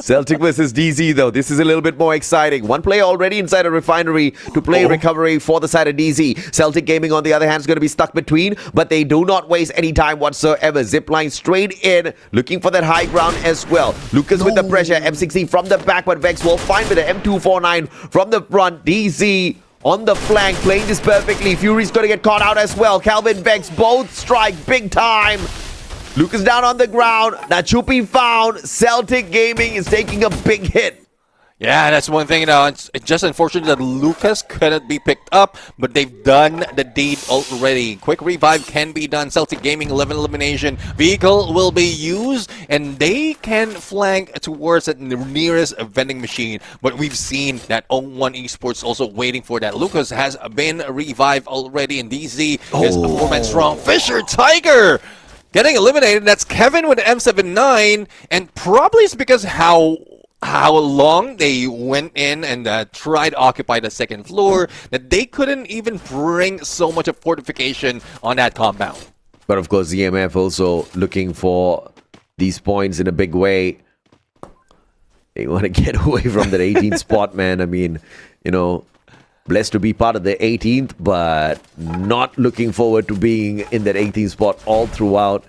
Celtic versus DZ, though. This is a little bit more exciting. One player already inside a refinery to play recovery for the side of DZ. Celtic Gaming, on the other hand, is going to be stuck between, but they do not waste any time whatsoever. Zipline straight in, looking for that high ground as well. Lucas with the pressure. M60 from the back, but Vex will find with the M249 from the front. DZ on the flank, playing this perfectly. Fury's going to get caught out as well. Calvin, Vex both strike big time. Lucas down on the ground. Nachupi found. Celtic Gaming is taking a big hit. Yeah, that's one thing. It's just unfortunate that Lucas couldn't be picked up, but they've done the deed already. Quick revive can be done. Celtic Gaming 11 elimination. Vehicle will be used, and they can flank towards the nearest vending machine. But we've seen that 01 Esports also waiting for that. Lucas has been revived already, and DZ is a 4-man strong. Fisher Tiger getting eliminated. That's Kevin with the M79, and probably it's because how long they went in and tried to occupy the second floor that they couldn't even bring so much of fortification on that compound. But of course, ZMF also looking for these points in a big way. They want to get away from that 18th spot, man. I mean, blessed to be part of the 18th, but not looking forward to being in that 18th spot all throughout.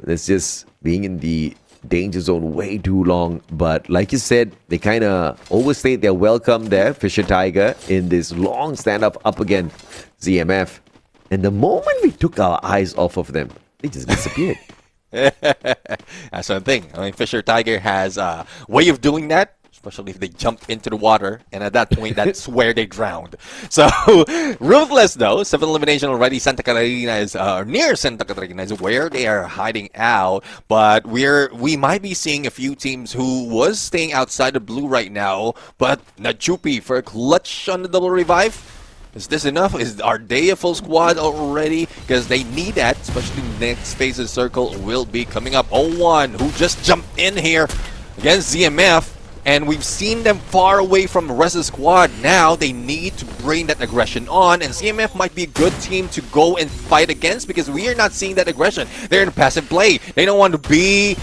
It's just being in the danger zone way too long. But like you said, they kind of overstayed their welcome there, Fisher Tiger, in this long stand-up against ZMF. And the moment we took our eyes off of them, they just disappeared. That's one thing. I mean, Fisher Tiger has a way of doing that, especially if they jump into the water, and at that point, that's where they drowned. So, Ruthless, though, 7 elimination already. Santa Catarina is near Santa Catarina is where they are hiding out, but we might be seeing a few teams who was staying outside the blue right now, but Nachupi for a clutch on the double revive. Is this enough? Are they a full squad already? Because they need that, especially the next phase's circle will be coming up. 01, who just jumped in here against ZMF. And we've seen them far away from the rest of the squad. Now they need to bring that aggression on, and CMF might be a good team to go and fight against because we are not seeing that aggression. They're in passive play. They don't want to be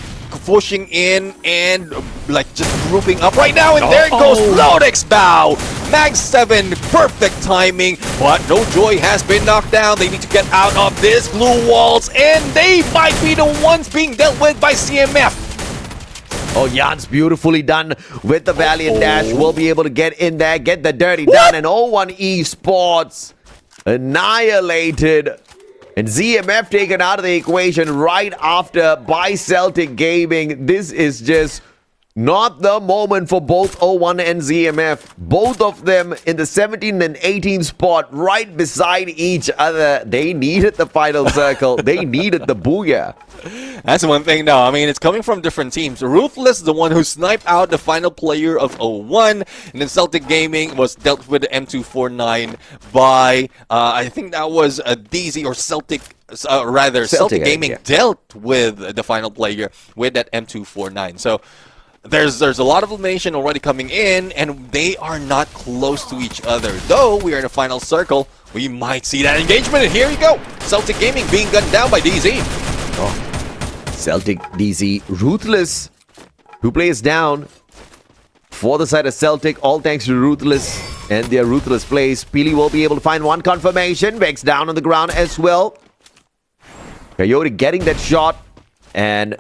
pushing in and like just grouping up right now, and there goes Lodex Bow. Mag 7, perfect timing, but no joy has been knocked down. They need to get out of this blue walls, and they might be the ones being dealt with by CMF. Oh, Jan's beautifully done with the Valiant Dash. We'll be able to get in there, get the dirty done, and 01 Esports annihilated. And ZMF taken out of the equation right after by Celtic Gaming. This is just not the moment for both 01 and ZMF. Both of them in the 17th and 18th spot right beside each other. They needed the final circle. They needed the booyah. That's one thing though. I mean, it's coming from different teams. Ruthless, the one who sniped out the final player of 01, and then Celtic Gaming was dealt with the M249 by, I think that was a DZ or Celtic, Celtic Gaming dealt with the final player with that M249. So there's a lot of elimination already coming in, and they are not close to each other. Though we are in the final circle, we might see that engagement, and here you go. Celtic Gaming being gunned down by DZ. Oh. Celtic DZ Ruthless, who plays down for the side of Celtic, all thanks to Ruthless and their Ruthless plays. Peely will be able to find one confirmation. Vex down on the ground as well. Coyote getting that shot, and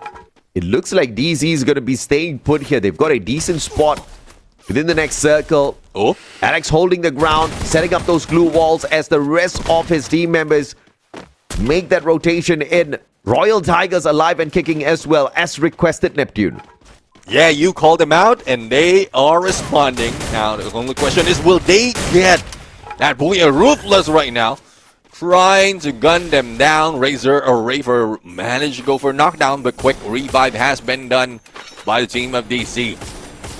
it looks like DZ is going to be staying put here. They've got a decent spot within the next circle. Oh, Alex holding the ground, setting up those glue walls as the rest of his team members make that rotation in. Royal Tigers alive and kicking as well, as requested, Neptune. Yeah, you called them out, and they are responding. Now, the only question is, will they get that booyah? Ruthless right now, trying to gun them down. Razor or Raver managed to go for a knockdown, but quick revive has been done by the team of DC.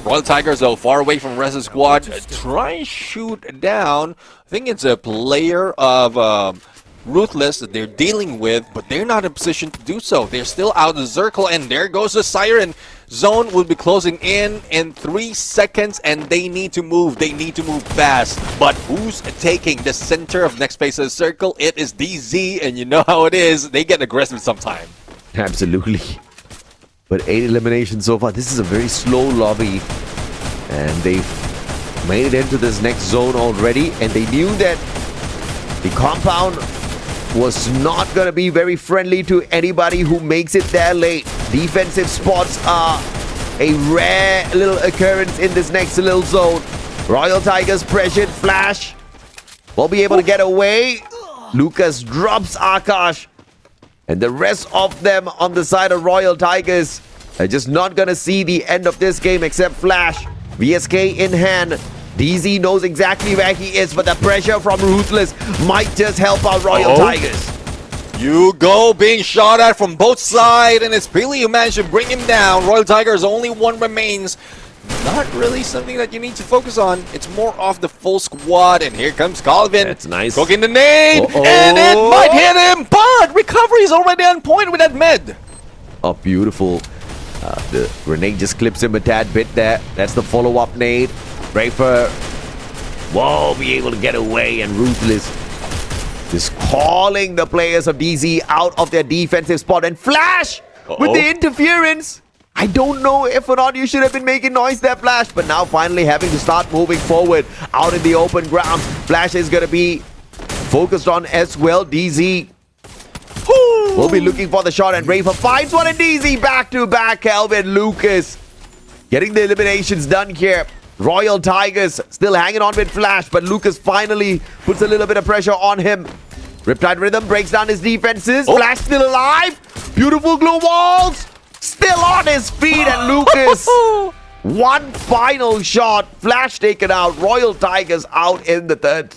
Royal Tigers, though, far away from the rest of the squad, try and shoot down. I think it's a player of Ruthless that they're dealing with, but they're not in position to do so. They're still out of the circle, and there goes the siren. Zone will be closing in 3 seconds, and they need to move. They need to move fast. But who's taking the center of next phase of the circle? It is DZ, and you know how it is. They get aggressive sometime. Absolutely. But 8 eliminations so far. This is a very slow lobby, and they've made it into this next zone already, and they knew that the compound was not going to be very friendly to anybody who makes it there late. Defensive spots are a rare little occurrence in this next little zone. Royal Tigers pressured. Flash will be able to get away. Lucas drops Akash. And the rest of them on the side of Royal Tigers are just not going to see the end of this game except Flash. VSK in hand. DZ knows exactly where he is, but the pressure from Ruthless might just help out Royal Tigers. Hugo being shot at from both sides, and it's Billy who managed to bring him down. Royal Tigers, only one remains. Not really something that you need to focus on. It's more of the full squad, and here comes Calvin. That's nice. Cooking the nade, and it might hit him, but recovery is already on point with that mid. Oh, beautiful. The grenade just clips him a tad bit there. That's the follow-up nade. Rafer won't be able to get away, and Ruthless is calling the players of DZ out of their defensive spot. And Flash with the interference. I don't know if or not you should have been making noise there, Flash, but now finally having to start moving forward out in the open ground. Flash is going to be focused on as well. DZ will be looking for the shot, and Rafer finds one, and DZ back-to-back. Calvin Lucas getting the eliminations done here. Royal Tigers still hanging on with Flash, but Lucas finally puts a little bit of pressure on him. Riptide Rhythm breaks down his defenses. Flash still alive. Beautiful glue walls. Still on his feet, and Lucas. One final shot. Flash taken out. Royal Tigers out in the third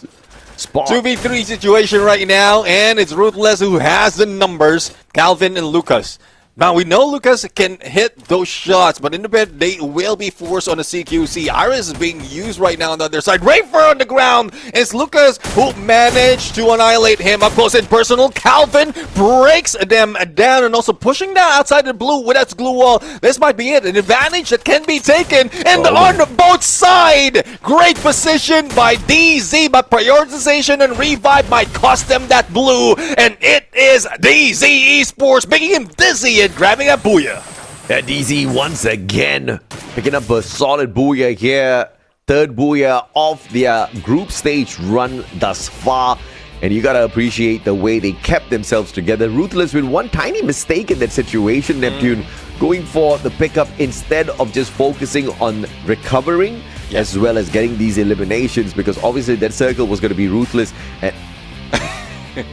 spot. 2v3 situation right now, and it's Ruthless who has the numbers. Calvin and Lucas. Now, we know Lucas can hit those shots, but in a bit, they will be forced on the CQC. Iris is being used right now on the other side. Rafer on the ground. It's Lucas who managed to annihilate him up close and personal. Calvin breaks them down and also pushing down outside the blue with that glue wall. This might be it. An advantage that can be taken. And on both sides, great position by DZ, but prioritization and revive might cost them that blue. And it is DZ Esports making him dizzy and grabbing a booyah. DZ once again picking up a solid booyah here. Third booyah of their group stage run thus far. And you gotta appreciate the way they kept themselves together. Ruthless with one tiny mistake in that situation, Neptune, going for the pickup instead of just focusing on recovering as well as getting these eliminations, because obviously that circle was going to be Ruthless and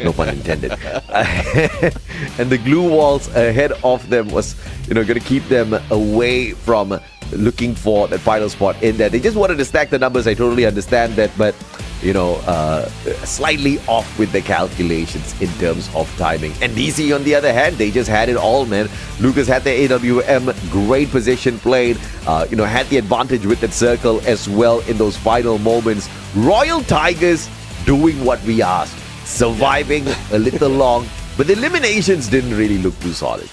no pun intended. And the glue walls ahead of them was, going to keep them away from looking for that final spot in there. They just wanted to stack the numbers. I totally understand that, but slightly off with the calculations in terms of timing. And DC, on the other hand, they just had it all, man. Lucas had the AWM, great position played, had the advantage with that circle as well in those final moments. Royal Tigers doing what we asked, surviving a little long, but the eliminations didn't really look too solid.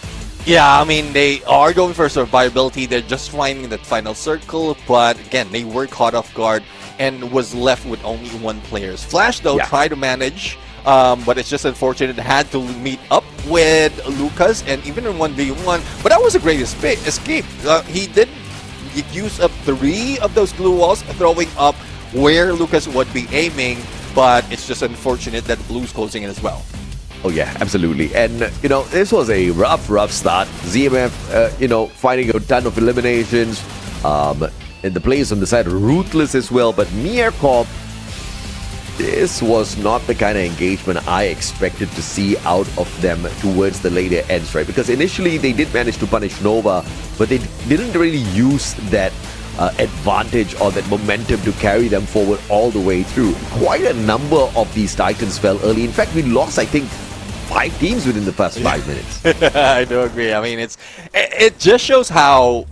Yeah, I mean, they are going for survivability. They're just finding that final circle, but again, they were caught off guard and was left with only one player. Flash, though, tried to manage, but it's just unfortunate. Had to meet up with Lucas, and even in 1v1, but that was a great escape. He did use up 3 of those glue walls, throwing up where Lucas would be aiming, but it's just unfortunate that Blue's closing in as well. Oh yeah, absolutely. And, this was a rough start. ZMF, finding a ton of eliminations. And the players on the side, Ruthless as well. But Miercorp, this was not the kind of engagement I expected to see out of them towards the later ends, right? Because initially they did manage to punish Nova, but they didn't really use that advantage or that momentum to carry them forward all the way through. Quite a number of these Titans fell early. In fact, we lost, I think, 5 teams within the first 5 minutes. I do agree. I mean, it just shows how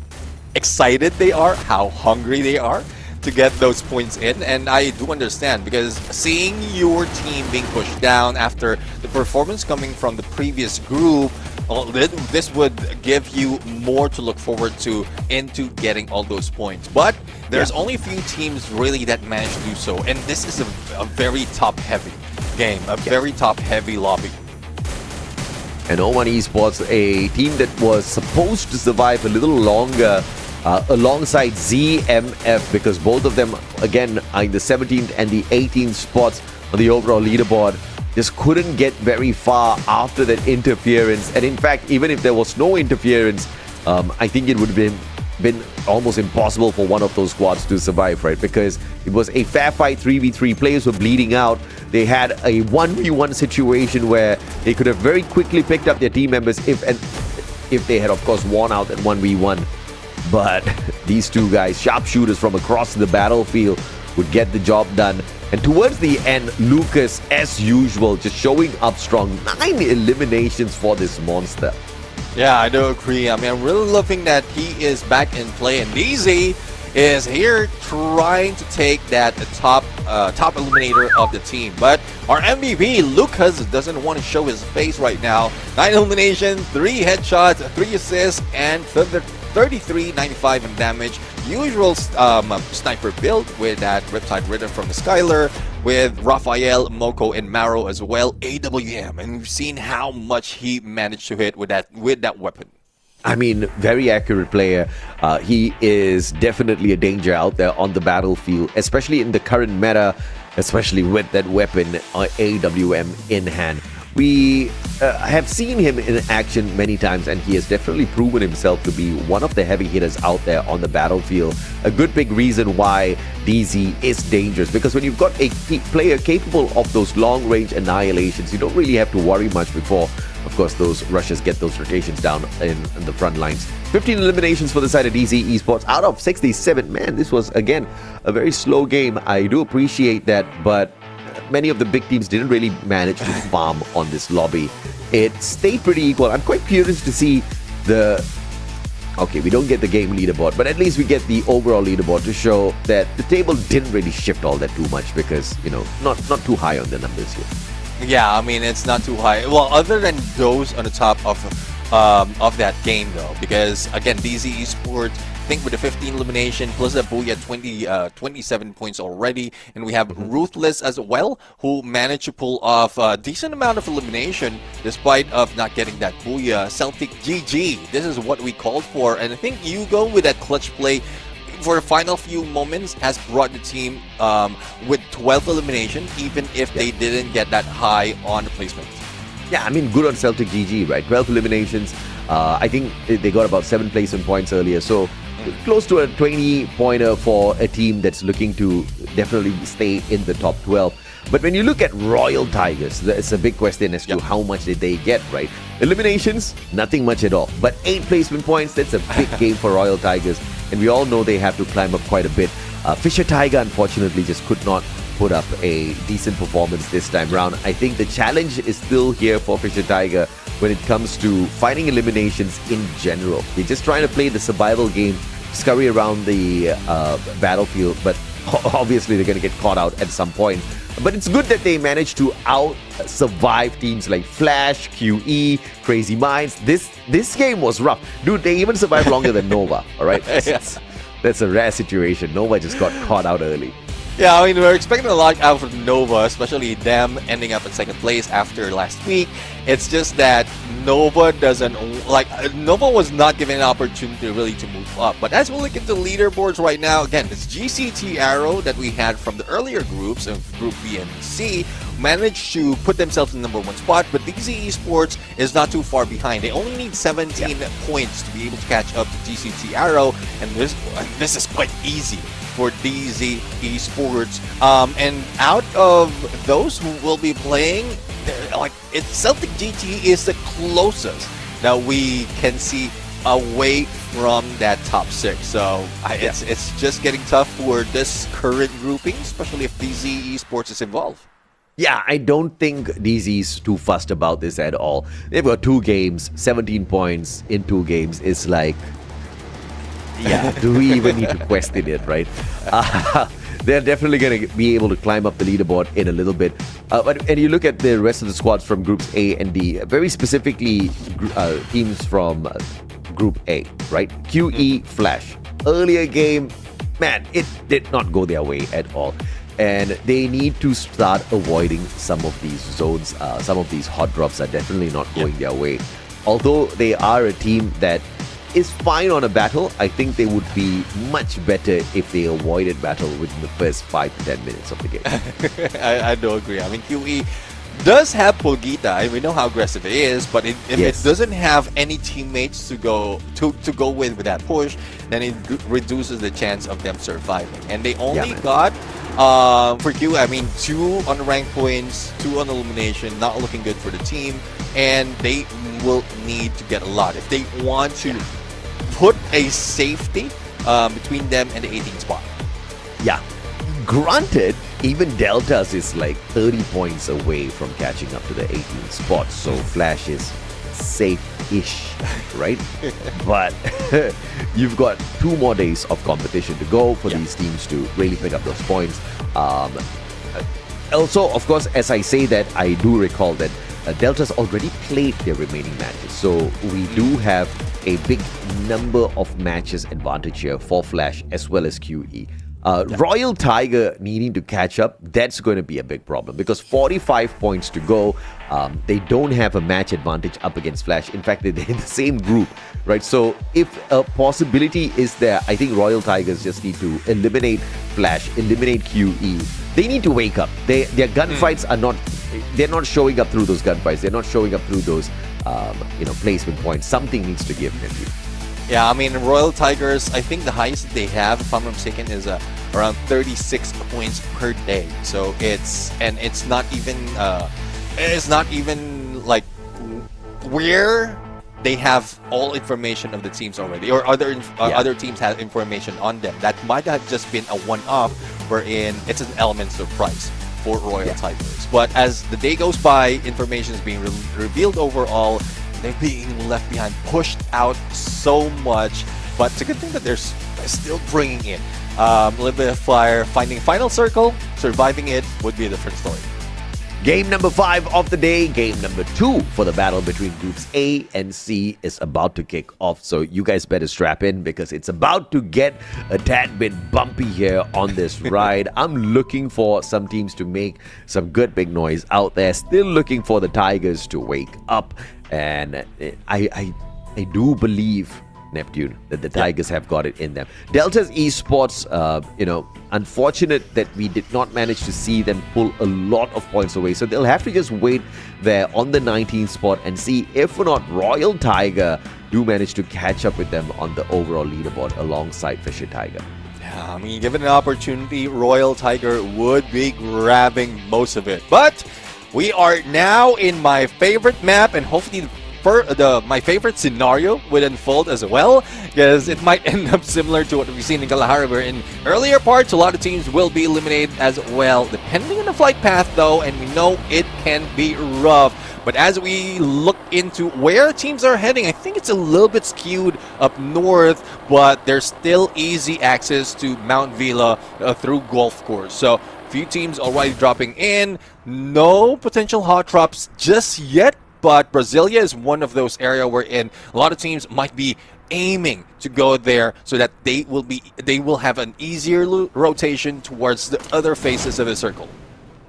excited they are, how hungry they are to get those points in. And I do understand, because seeing your team being pushed down after the performance coming from the previous group, this would give you more to look forward to into getting all those points. But there's only a few teams really that manage to do so, and this is a very top-heavy game, a very top-heavy lobby. And O1 Esports, a team that was supposed to survive a little longer alongside ZMF, because both of them, again, are in the 17th and the 18th spots on the overall leaderboard, just couldn't get very far after that interference. And in fact, even if there was no interference, I think it would have been almost impossible for one of those squads to survive, right? Because it was a fair fight, 3v3. Players were bleeding out. They had a 1v1 situation where they could have very quickly picked up their team members if they had, of course, won out at 1v1. but these two guys, sharpshooters from across the battlefield, would get the job done. And towards the end, Lucas, as usual, just showing up strong. 9 eliminations for this monster. Yeah, I do agree. I mean, I'm really loving that he is back in play, and DZ is here trying to take that top eliminator of the team. But our MVP, Lucas, doesn't want to show his face right now. 9 eliminations, 3 headshots, 3 assists, and 33.95 in damage. Usual sniper build with that Riptide Rhythm from the Skylar, with Raphael, Moko, and Maro as well. AWM, and we've seen how much he managed to hit with that weapon. I mean, very accurate player. He is definitely a danger out there on the battlefield, especially in the current meta, especially with that weapon, AWM in hand. We have seen him in action many times, and he has definitely proven himself to be one of the heavy hitters out there on the battlefield. A good big reason why DZ is dangerous, because when you've got a player capable of those long-range annihilations, you don't really have to worry much before, of course, those rushes get those rotations down in the front lines. 15 eliminations for the side of DZ Esports out of 67. Man, this was, again, a very slow game. I do appreciate that, but many of the big teams didn't really manage to farm on this lobby. It stayed pretty equal. I'm quite curious to see the... Okay, we don't get the game leaderboard, but at least we get the overall leaderboard to show that the table didn't really shift all that too much because, you know, not too high on the numbers here. Yeah, I mean, it's not too high. Well, other than those on the top of that game, though, because, again, DZ Esports, I think with the 15 elimination plus a Booyah 27 points already, and we have Ruthless as well, who managed to pull off a decent amount of elimination despite of not getting that Booyah. Celtic GG, this is what we called for, and I think you go with that clutch play for the final few moments has brought the team with 12 elimination, even if they didn't get that high on the placement. Yeah, I mean, good on Celtic GG, right? 12 eliminations. I think they got about 7 placement points earlier, so close to a 20-pointer for a team that's looking to definitely stay in the top 12. But when you look at Royal Tigers, it's a big question as to how much did they get, right? Eliminations, nothing much at all. But 8 placement points, that's a big game for Royal Tigers. And we all know they have to climb up quite a bit. Fisher Tiger, unfortunately, just could not put up a decent performance this time round. I think the challenge is still here for Fisher Tiger when it comes to fighting eliminations in general. They're just trying to play the survival game, scurry around the battlefield, but obviously they're going to get caught out at some point. But it's good that they managed to out-survive teams like Flash, QE, Crazy Minds. This game was rough. Dude, they even survived longer than Nova, all right? That's a rare situation. Nova just got caught out early. Yeah, I mean, we're expecting a lot out of Nova, especially them ending up in second place after last week. It's just that Nova Nova was not given an opportunity really to move up. But as we look into leaderboards right now, again, this GCT Arrow that we had from the earlier groups of Group B and C managed to put themselves in the #1 spot, but DZ Esports is not too far behind. They only need 17 points to be able to catch up to GCT Arrow, and this is quite easy for DZ Esports. And out of those who will be playing, Celtic GT is the closest that we can see away from that top 6. So it's just getting tough for this current grouping, especially if DZ Esports is involved. Yeah, I don't think DZ's too fussed about this at all. They've got 2 games, 17 points in 2 games. It's like, yeah, do we even need to question it, right? They're definitely going to be able to climb up the leaderboard in a little bit. And you look at the rest of the squads from Groups A and D, very specifically teams from Group A, right? QE, Flash. Earlier game, man, it did not go their way at all. And they need to start avoiding some of these zones. Some of these hot drops are definitely not going their way. Although they are a team that is fine on a battle, I think they would be much better if they avoided battle within the first 5 to 10 minutes of the game. I do agree. I mean, QE does have Pogita, and we know how aggressive it is, but if it doesn't have any teammates to go with that push, then it reduces the chance of them surviving. And they only got for QE, I mean, 2 on the rank points, 2 on elimination, not looking good for the team, and they will need to get a lot if they want to put a safety between them and the 18th spot. Yeah. Granted, even Deltas is like 30 points away from catching up to the 18th spot, so Flash is safe-ish, right? But you've got 2 more days of competition to go for these teams to really pick up those points. Also, of course, as I say that, I do recall that Delta's already played their remaining matches, so we do have a big number of matches advantage here for Flash as well as QE. Royal Tiger needing to catch up, that's going to be a big problem because 45 points to go. They don't have a match advantage up against Flash. In fact, they're in the same group, right? So if a possibility is there, I think Royal Tigers just need to eliminate Flash, eliminate QE. They need to wake up. Their gunfights are not, they're not showing up through those gunfights. They're not showing up through those, placement points. Something needs to give, Nephew. Yeah, I mean, Royal Tigers, I think the highest they have, if I'm not mistaken, is around 36 points per day. So it's not even like where they have all information of the teams already, or other teams have information on them. That might have just been a one-off, wherein it's an element surprise for Royal Tigers. But as the day goes by, information is being revealed overall. They're being left behind, pushed out so much, but it's a good thing that they're still bringing in a little bit of fire. Finding final circle, surviving it would be a different story. Game number 5 of the day, game number 2 for the battle between groups A and C is about to kick off. So you guys better strap in because it's about to get a tad bit bumpy here on this ride. I'm looking for some teams to make some good big noise out there. Still looking for the Tigers to wake up. And I do believe, Neptune, that the Tigers have got it in them. Delta's Esports, unfortunate that we did not manage to see them pull a lot of points away. So they'll have to just wait there on the 19th spot and see if or not Royal Tiger do manage to catch up with them on the overall leaderboard alongside Fisher Tiger. Yeah, I mean, given an opportunity, Royal Tiger would be grabbing most of it. But we are now in my favorite map, and hopefully my favorite scenario would unfold as well, because it might end up similar to what we've seen in Kalahari, where in earlier parts a lot of teams will be eliminated as well, depending on the flight path though, and we know it can be rough. But as we look into where teams are heading, I think it's a little bit skewed up north, but there's still easy access to Mount Vila through golf course. So few teams already dropping in, no potential hot drops just yet, but Brasilia is one of those areas wherein a lot of teams might be aiming to go there so that they will have an easier rotation towards the other faces of the circle.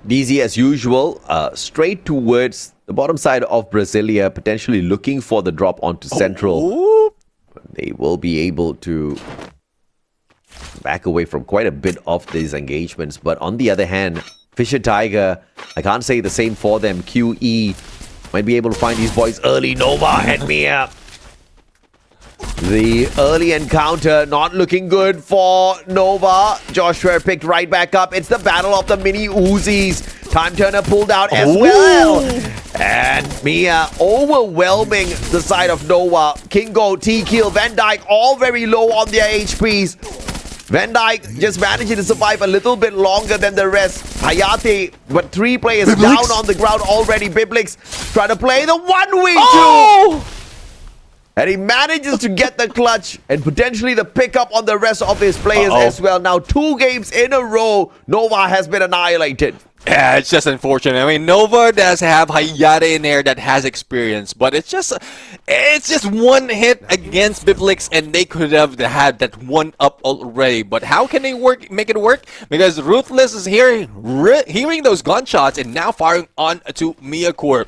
DZ, as usual, straight towards the bottom side of Brasilia, potentially looking for the drop onto Central. They will be able to back away from quite a bit of these engagements. But on the other hand, Fisher Tiger, I can't say the same for them. QE might be able to find these boys early. Nova and Mia. The early encounter not looking good for Nova. Joshua picked right back up. It's the battle of the mini Uzis. Time Turner pulled out as well. And Mia overwhelming the side of Nova. Kingo, T-Kill, Van Dyke all very low on their HPs. Van Dyke just managing to survive a little bit longer than the rest. Hayate, but 3 players Biblix down on the ground already. Biblix trying to play the 1v2. And he manages to get the clutch and potentially the pickup on the rest of his players as well. Now 2 games in a row, Nova has been annihilated. Yeah, it's just unfortunate. I mean, Nova does have Hayate in there that has experience, but it's just one hit against Biblix, and they could have had that one up already. But how can they make it work? Because Ruthless is hearing those gunshots and now firing on to Miyakor.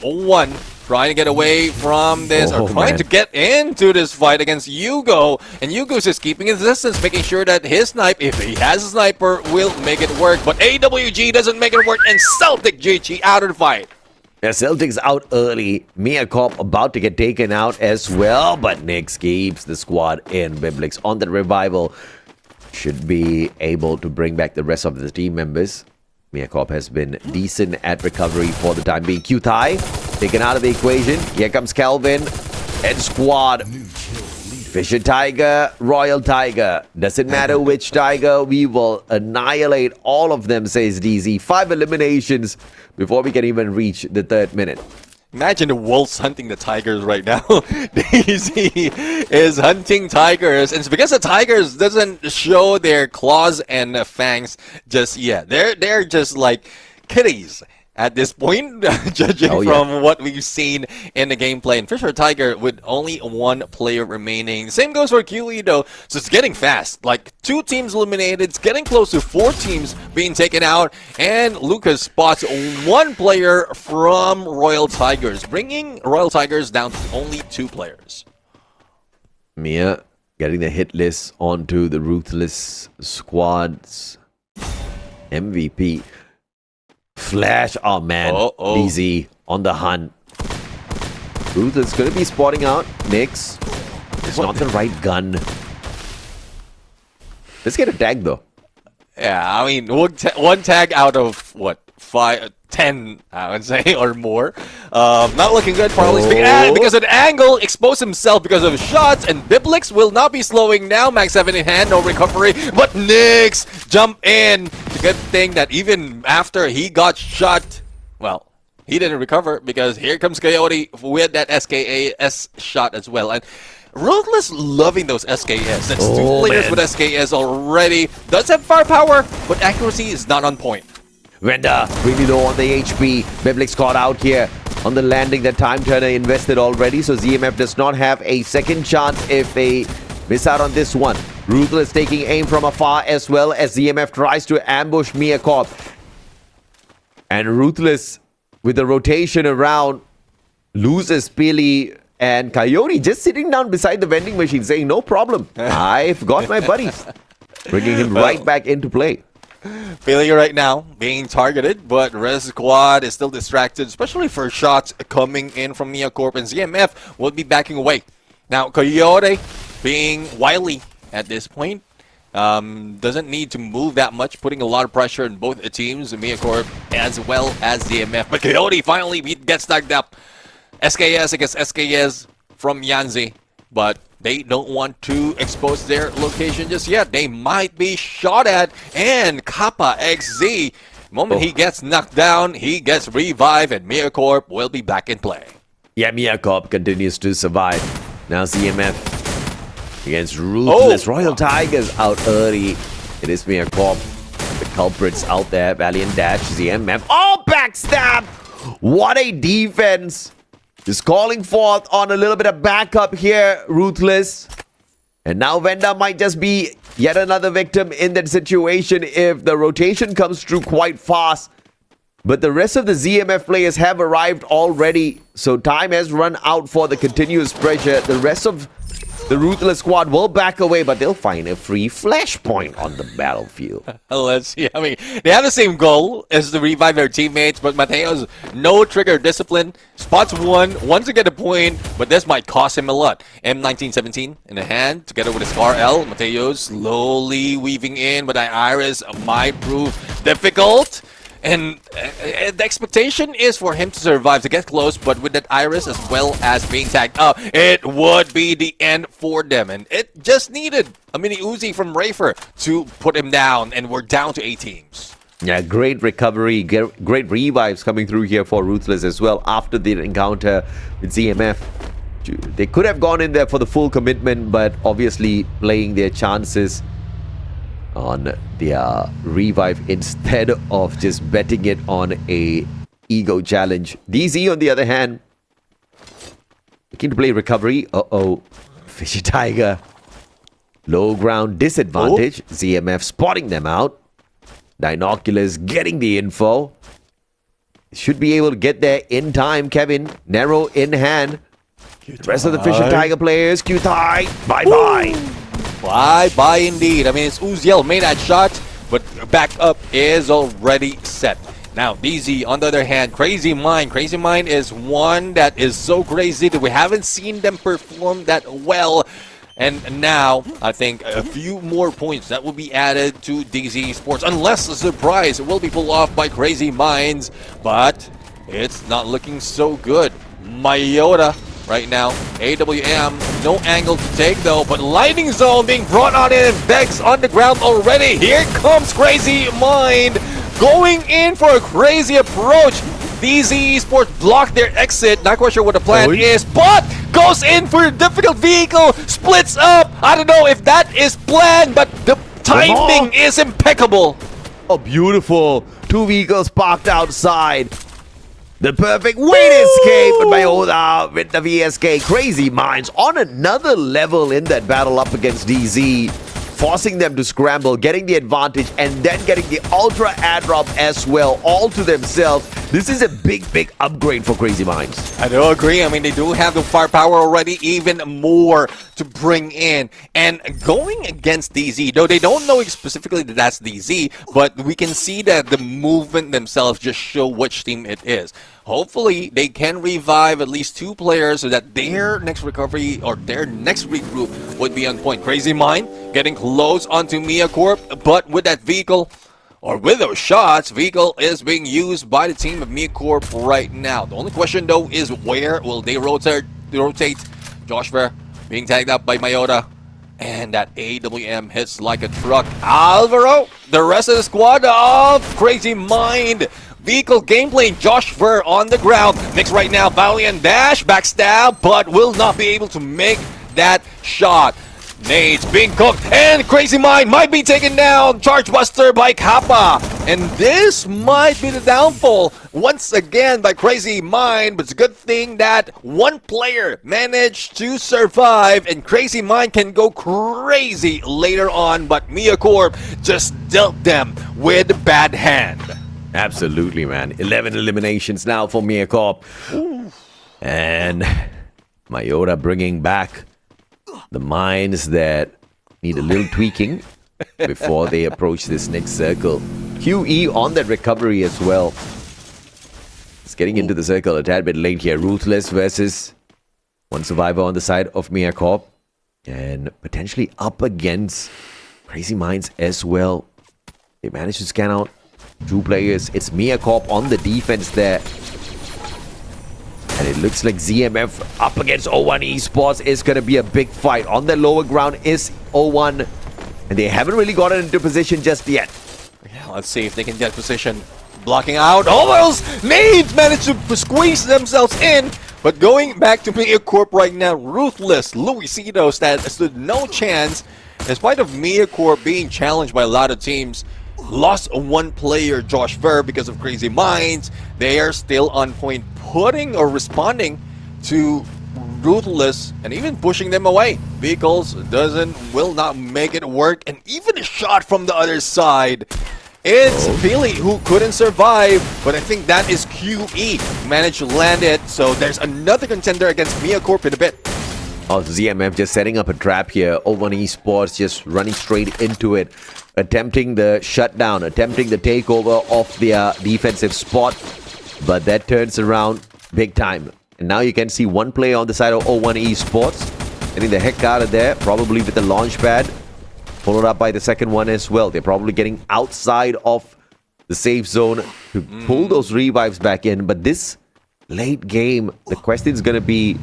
1 trying to get away from this, or trying to get into this fight against Yugo. And Yugo's just keeping his distance, making sure that his snipe, if he has a sniper, will make it work. But AWG doesn't make it work, and Celtic GG out of the fight. Yeah, Celtics out early. Miyakop about to get taken out as well, but Nyx keeps the squad in. Biblix on the revival should be able to bring back the rest of the team members. Miyakop has been decent at recovery for the time being. Q-Tai taken out of the equation. Here comes Kelvin and squad. Fisher Tiger, Royal Tiger. Doesn't matter which tiger, we will annihilate all of them, says DZ. 5 eliminations before we can even reach the 3rd minute. Imagine the wolves hunting the tigers right now. Daisy is hunting tigers, and it's because the tigers doesn't show their claws and fangs just yet. They're just like kitties at this point, judging from what we've seen in the gameplay. And Fisher Tiger with only 1 player remaining. Same goes for QE though, so it's getting fast. Like 2 teams eliminated, it's getting close to 4 teams being taken out, and Lucas spots 1 player from Royal Tigers, bringing Royal Tigers down to only 2 players. Mia getting the hit list onto the Ruthless Squad's MVP. Flash, oh man, DZ on the hunt. Ruthless gonna be spotting out. Nix, it's not the right gun. Let's get a tag though. Yeah, I mean, one tag out of what, 10, I would say, or more. Not looking good, probably speaking. Because of the angle, exposed himself because of shots, and Biblix will not be slowing now. Max 7 in hand, no recovery, but Nix jump in. It's a good thing that even after he got shot, well, he didn't recover because here comes Coyote with that SKS shot as well. And Ruthless loving those SKS. That's 2 players with SKS already. Does have firepower, but accuracy is not on point. Renda really low on the HP. Biblix caught out here on the landing that Time Turner invested already, so ZMF does not have a second chance if they miss out on this one. Ruthless taking aim from afar as well as ZMF tries to ambush Mia Corp. And Ruthless with the rotation around loses Pili and Coyote just sitting down beside the vending machine saying no problem, I've got my buddies. Bringing him right back into play. Failure right now, being targeted, but Res Squad is still distracted, especially for shots coming in from Mia Corp, and ZMF will be backing away. Now, Coyote being wily at this point, doesn't need to move that much, putting a lot of pressure on both the teams, Mia Corp as well as ZMF. But Coyote finally gets knocked up. SKS against SKS from Yanzi, but they don't want to expose their location just yet. They might be shot at, and Kappa XZ, the moment he gets knocked down, he gets revived, and Mia Corp will be back in play. Yeah, Mia Corp continues to survive. Now ZMF against Ruthless. Royal Tigers out early. It is Mia Corp. The culprits out there. Valiant Dash, ZMF. Oh, backstab! What a defense! Just calling forth on a little bit of backup here, Ruthless. And now Venda might just be yet another victim in that situation if the rotation comes through quite fast. But the rest of the ZMF players have arrived already, so time has run out for the continuous pressure. The rest of the Ruthless squad will back away, but they'll find a free flashpoint on the battlefield. Let's see. I mean, they have the same goal as to revive their teammates, but Mateo's no trigger discipline. Spots wants to get a point, but this might cost him a lot. M1917 in the hand, together with his RL. Mateo slowly weaving in, but the Iris might prove difficult. And the expectation is for him to survive, to get close, but with that Iris as well as being tagged up, it would be the end for them. And it just needed a mini Uzi from Rafer to put him down, and we're down to 8 teams. Yeah, great recovery, great revives coming through here for Ruthless as well after the encounter with ZMF. They could have gone in there for the full commitment, but obviously playing their chances on their revive instead of just betting it on a ego challenge. DZ, on the other hand, looking to play recovery. Fishy Tiger. Low ground disadvantage. ZMF spotting them out. Dinoculus getting the info. Should be able to get there in time. Kevin, narrow in hand. The rest of the Fisher Tiger players, Q-Tie, bye-bye. Bye indeed. I mean, it's Uziel made that shot, but backup is already set. Now, DZ, on the other hand, Crazy Mind. Crazy Mind is one that is so crazy that we haven't seen them perform that well. And now, I think a few more points that will be added to DZ Esports, unless a surprise will be pulled off by Crazy Minds. But it's not looking so good. Mayota right now. AWM, no angle to take though, but Lightning Zone being brought on in. Vex on the ground already. Here comes Crazy Mind going in for a crazy approach. DZ Esports blocked their exit. Not quite sure what the plan is, but goes in for a difficult vehicle. Splits up. I don't know if that is planned, but the timing is impeccable. Oh, beautiful. 2 vehicles parked outside. The perfect way to escape, but Mayoda with the VSK. Crazy Minds on another level in that battle up against DZ, forcing them to scramble, getting the advantage, and then getting the ultra ad drop as well, all to themselves. This is a big upgrade for Crazy Minds. I do agree. I mean, they do have the firepower already, even more to bring in. And going against DZ, though they don't know specifically that that's DZ, but we can see that the movement themselves just show which team it is. Hopefully, they can revive at least 2 players so that their next recovery or their next regroup would be on point. Crazy Mind getting close onto Mia Corp, but with that vehicle, or with those shots, vehicle is being used by the team of Mia Corp right now. The only question, though, is where will they rotate? Josh Ver being tagged up by Mayota. And that AWM hits like a truck. Alvaro, the rest of the squad of Crazy Mind. Vehicle gameplay, Josh Ver on the ground. Mix right now, Valiant dash, backstab, but will not be able to make that shot. Nades being cooked, and Crazy Mind might be taken down. Charge Buster by Kappa. And this might be the downfall once again by Crazy Mind, but it's a good thing that one player managed to survive, and Crazy Mind can go crazy later on, but Mia Corp just dealt them with a bad hand. Absolutely, man. 11 eliminations now for Mia Corp. And Mayota bringing back the minds that need a little tweaking before they approach this next circle. QE on that recovery as well. It's getting into the circle a tad bit late here. Ruthless versus one survivor on the side of Mia Corp. And potentially up against Crazy Minds as well. They managed to scan out 2 players. It's Mia Corp on the defense there. And it looks like ZMF up against O1 Esports is going to be a big fight. On the lower ground is O1. And they haven't really gotten into position just yet. Yeah, let's see if they can get position. Blocking out. Almost! Nades managed to squeeze themselves in. But going back to Mia Corp right now, Ruthless, Luisito stood no chance. In spite of Mia Corp being challenged by a lot of teams, lost 1 player, Josh Ver, because of Crazy Minds. They are still on point, putting or responding to Ruthless and even pushing them away. Vehicles will not make it work, and even a shot from the other side. It's Billy who couldn't survive, but I think that is QE who managed to land it. So there's another contender against Mia Corp in a bit. Oh, ZMF just setting up a trap here. O1 Esports just running straight into it. Attempting the shutdown, attempting the takeover of their defensive spot. But that turns around big time. And now you can see 1 player on the side of O1 Esports. Getting the heck out of there, probably with the launch pad. Followed up by the second one as well. They're probably getting outside of the safe zone to pull those revives back in. But this late game, the question is going to be,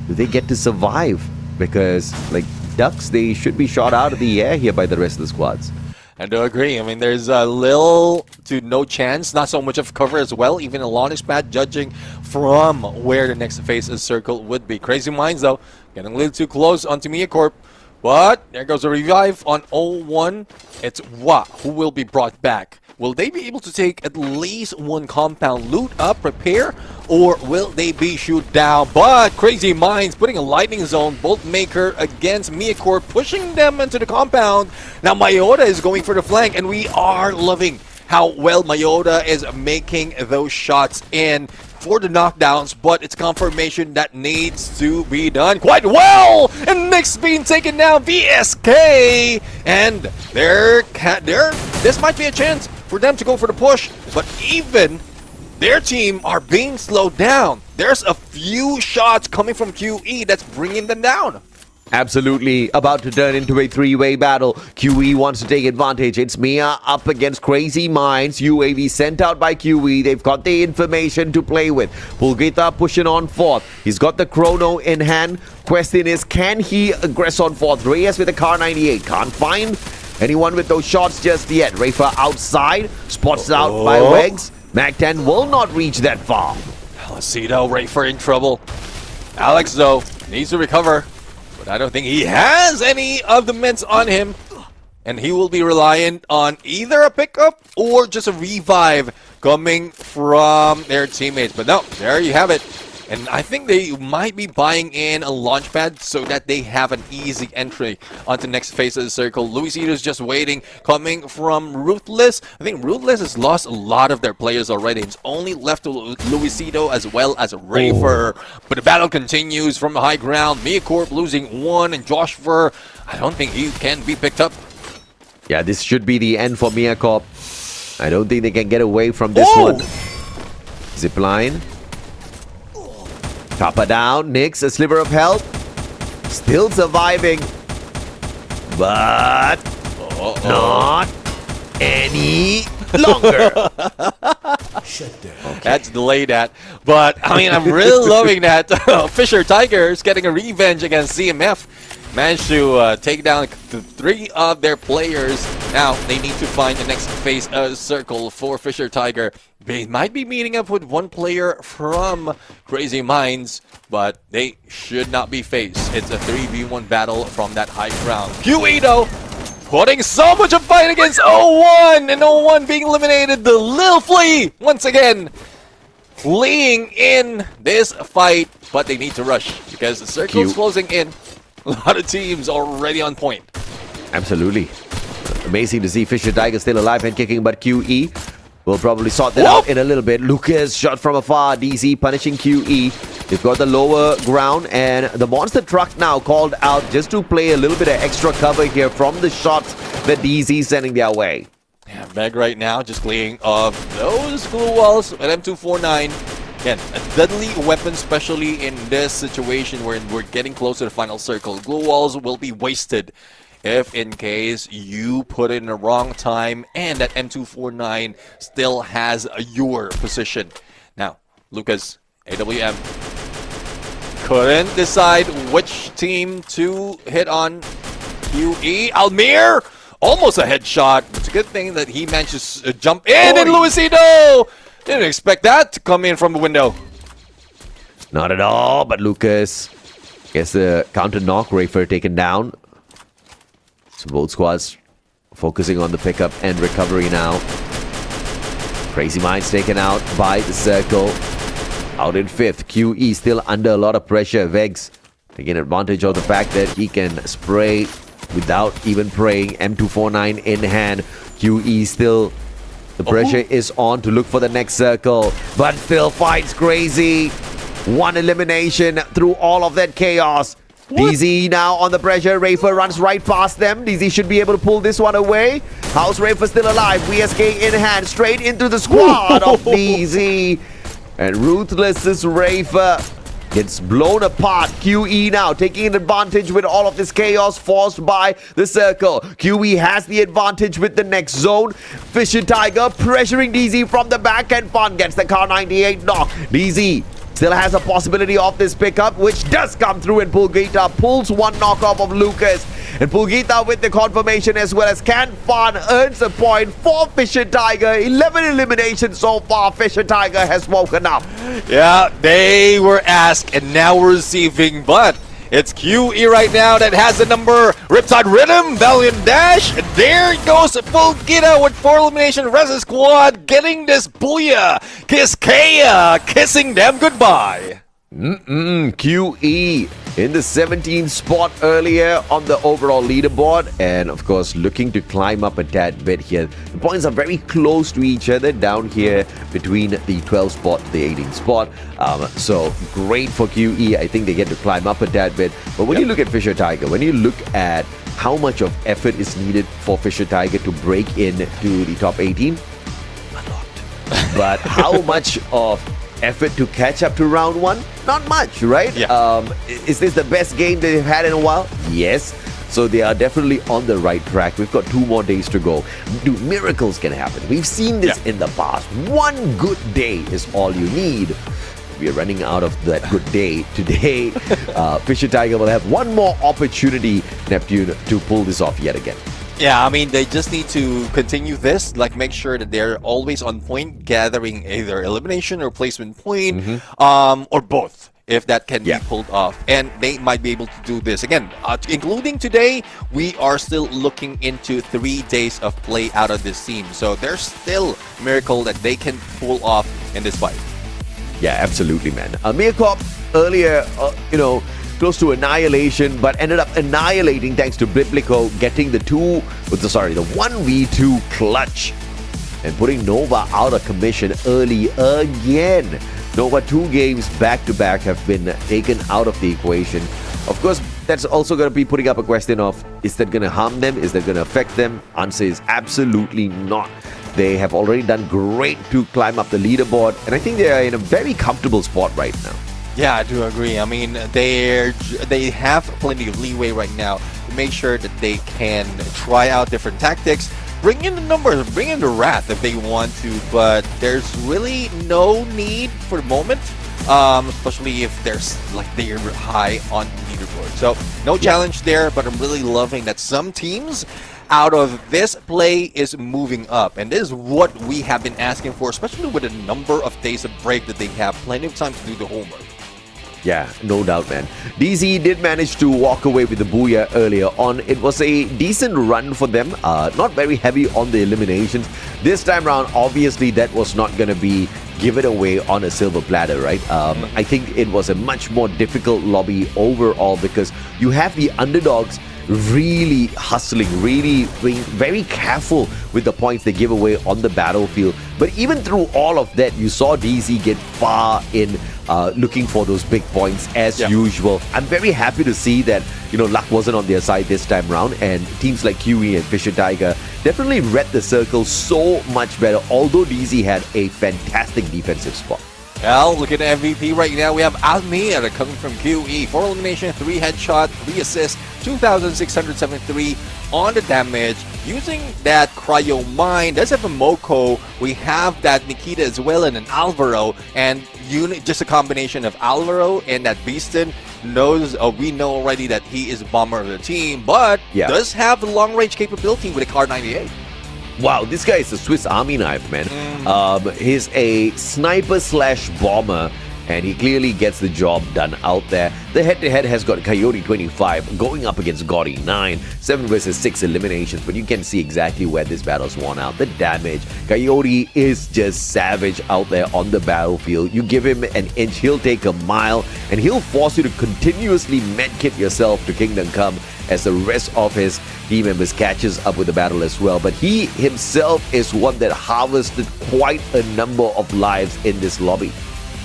do they get to survive? Because, like ducks, they should be shot out of the air here by the rest of the squads. I do agree. I mean, there's a little to no chance, not so much of cover as well, even a launch pad, judging from where the next phase of circle would be. Crazy Minds, though, getting a little too close onto Mia Corp. But there goes a revive on O1. It's Wa who will be brought back. Will they be able to take at least 1 compound, loot up, prepare, or will they be shoot down? But Crazy Minds putting a lightning zone, Bolt Maker against Mia Corp, pushing them into the compound. Now Mayota is going for the flank, and we are loving how well Mayota is making those shots in for the knockdowns, but it's confirmation that needs to be done quite well. And Mix being taken down, VSK, and this might be a chance for them to go for the push, but even their team are being slowed down. There's a few shots coming from QE that's bringing them down. Absolutely about to turn into a three-way battle. QE wants to take advantage. It's Mia up against Crazy Minds. UAV sent out by QE. They've got the information to play with. Pulgita pushing on fourth. He's got the chrono in hand. Question is, can he aggress on fourth? Reyes with the Car 98. Can't find anyone with those shots just yet. Rafer outside. Spots out by Wegs. Mag 10 will not reach that far. Lucido, Rafer in trouble. Alex, though, needs to recover. But I don't think he has any of the meds on him. And he will be reliant on either a pickup or just a revive coming from their teammates. But no, there you have it. And I think they might be buying in a launch pad so that they have an easy entry onto next phase of the circle. Luisito's just waiting, coming from Ruthless. I think Ruthless has lost a lot of their players already. It's only left to Luisito as well as Rafer. But the battle continues from the high ground. Miacorp losing one, and Josh Fur, I don't think he can be picked up. Yeah, this should be the end for Miacorp. I don't think they can get away from this one. Zipline. Kappa down, Nyx, a sliver of health. Still surviving. But not any longer. That's delayed that. But, I mean, I'm really loving that Fisher Tiger is getting a revenge against CMF. Managed to take down three of their players. Now, they need to find the next phase circle for Fisher Tiger. They might be meeting up with one player from Crazy Minds, but they should not be faced. It's a 3v1 battle from that high ground. QE, though, putting so much of fight against 0-1, and 0-1 being eliminated. The Lil Flea, once again, fleeing in this fight, but they need to rush because the circle's closing in. A lot of teams already on point. Absolutely. Amazing to see Fisher Tiger still alive and kicking, but QE will probably sort that out in a little bit. Lucas shot from afar. DZ punishing QE. They've got the lower ground, and the monster truck now called out just to play a little bit of extra cover here from the shots that DZ is sending their way. Yeah, Meg right now just clearing of those glue walls at M249. Again, a deadly weapon, especially in this situation where we're getting close to the final circle. Glue walls will be wasted if in case you put it in the wrong time and that M249 still has your position. Now, Lucas, AWM, couldn't decide which team to hit on. QE, Almir, almost a headshot. It's a good thing that he managed to jump in, and Luisito didn't expect that to come in from the window. Not at all, but Lucas gets the counter knock. Rafer taken down. So both squads focusing on the pickup and recovery now. Crazy Minds taken out by the circle. Out in fifth. QE still under a lot of pressure. Vegs taking advantage of the fact that he can spray without even praying. M249 in hand. QE still, the pressure is on to look for the next circle, but still fights Crazy. One elimination through all of that chaos. DZ now on the pressure. Rafer runs right past them. DZ should be able to pull this one away. How's Rafer still alive? VSK in hand, straight into the squad of DZ. And Ruthless's Rafer gets blown apart. QE now taking advantage with all of this chaos forced by the circle. QE has the advantage with the next zone. Fisher Tiger pressuring DZ from the back, and Fun gets the Car 98 knock. DZ still has a possibility of this pickup, which does come through, and Pulgita pulls one knock off of Lucas. And Pulgita with the confirmation as well as Can Fan earns a point for Fisher Tiger. 11 eliminations so far. Fisher Tiger has woken up. Yeah, they were asked and now we're receiving, but it's QE right now that has the number. Riptide Rhythm, Valiant Dash, and there goes Pulgita with 4 elimination. Rest of the squad getting this booyah. Kiskea kissing them goodbye. QE in the 17th spot earlier on the overall leaderboard, and of course looking to climb up a tad bit here. The points are very close to each other down here between the 12th spot to the 18th spot. So great for QE. I think they get to climb up a tad bit. But when you look at Fisher Tiger, when you look at how much of effort is needed for Fisher Tiger to break into the top 18, a lot. But how much of effort to catch up to round one? Not much, right? Yeah. Is this the best game they've had in a while? Yes. So they are definitely on the right track. We've got 2 more days to go. Dude, miracles can happen. We've seen this in the past. One good day is all you need. We are running out of that good day today. Fisher Tiger will have one more opportunity, Neptune, to pull this off yet again. Yeah, I mean, they just need to continue this, like make sure that they're always on point, gathering either elimination or placement point, or both, if that can be pulled off. And they might be able to do this. Again, including today, we are still looking into 3 days of play out of this team. So there's still a miracle that they can pull off in this fight. Yeah, absolutely, man. Mircorp earlier, close to annihilation, but ended up annihilating thanks to Biblico getting the 1v2 clutch and putting Nova out of commission early again. Nova 2 games back-to-back have been taken out of the equation. Of course, that's also going to be putting up a question of, is that going to harm them? Is that going to affect them? Answer is absolutely not. They have already done great to climb up the leaderboard, and I think they are in a very comfortable spot right now. Yeah, I do agree. I mean, they have plenty of leeway right now to make sure that they can try out different tactics, bring in the numbers, bring in the wrath if they want to, but there's really no need for the moment, especially if they're high on the leaderboard. So no challenge there, but I'm really loving that some teams out of this play is moving up, and this is what we have been asking for, especially with the number of days of break that they have. Plenty of time to do the homework. Yeah, no doubt, man. DZ did manage to walk away with the booyah earlier on. It was a decent run for them, not very heavy on the eliminations. This time around, obviously, that was not going to be given away on a silver platter, right? I think it was a much more difficult lobby overall because you have the underdogs really hustling, really being very careful with the points they give away on the battlefield. But even through all of that, you saw DZ get far in looking for those big points as usual. I'm very happy to see that, luck wasn't on their side this time round, and teams like QE and Fisher Tiger definitely read the circle so much better, although DZ had a fantastic defensive spot. Well, look at the MVP right now. We have Almir coming from QE. 4 elimination, 3 headshot, 3 assists, 2,673 on the damage. Using that Cryo Mine, does have a Moko. We have that Nikita as well and an Alvaro. And just a combination of Alvaro and that Beaston we know already that he is bomber of the team, but does have the long range capability with a Car 98. Wow, this guy is a Swiss Army knife, man. He's a sniper / bomber, and he clearly gets the job done out there. The head-to-head has got Coyote 25 going up against Gotti 9, 7 versus 6 eliminations, but you can see exactly where this battle's won out. The damage. Coyote is just savage out there on the battlefield. You give him an inch, he'll take a mile, and he'll force you to continuously medkit yourself to Kingdom Come as the rest of his team members catches up with the battle as well. But he himself is one that harvested quite a number of lives in this lobby.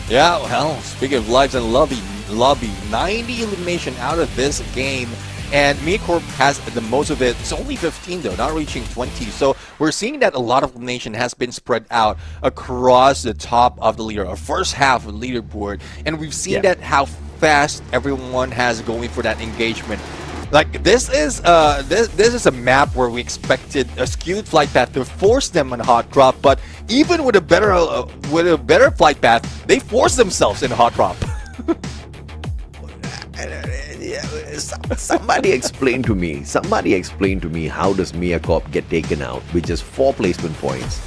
Yeah, well, speaking of lives and lobby, 90 elimination out of this game, and Mircorp has the most of it. It's only 15 though, not reaching 20. So we're seeing that a lot of elimination has been spread out across the top of the leader, or first half of the leaderboard, and we've seen that how fast everyone has going for that engagement. Like this is a map where we expected a skewed flight path to force them on a hot drop, but even with a better flight path, they force themselves in a hot drop. Somebody explain to me how does Mircorp get taken out with just 4 placement points,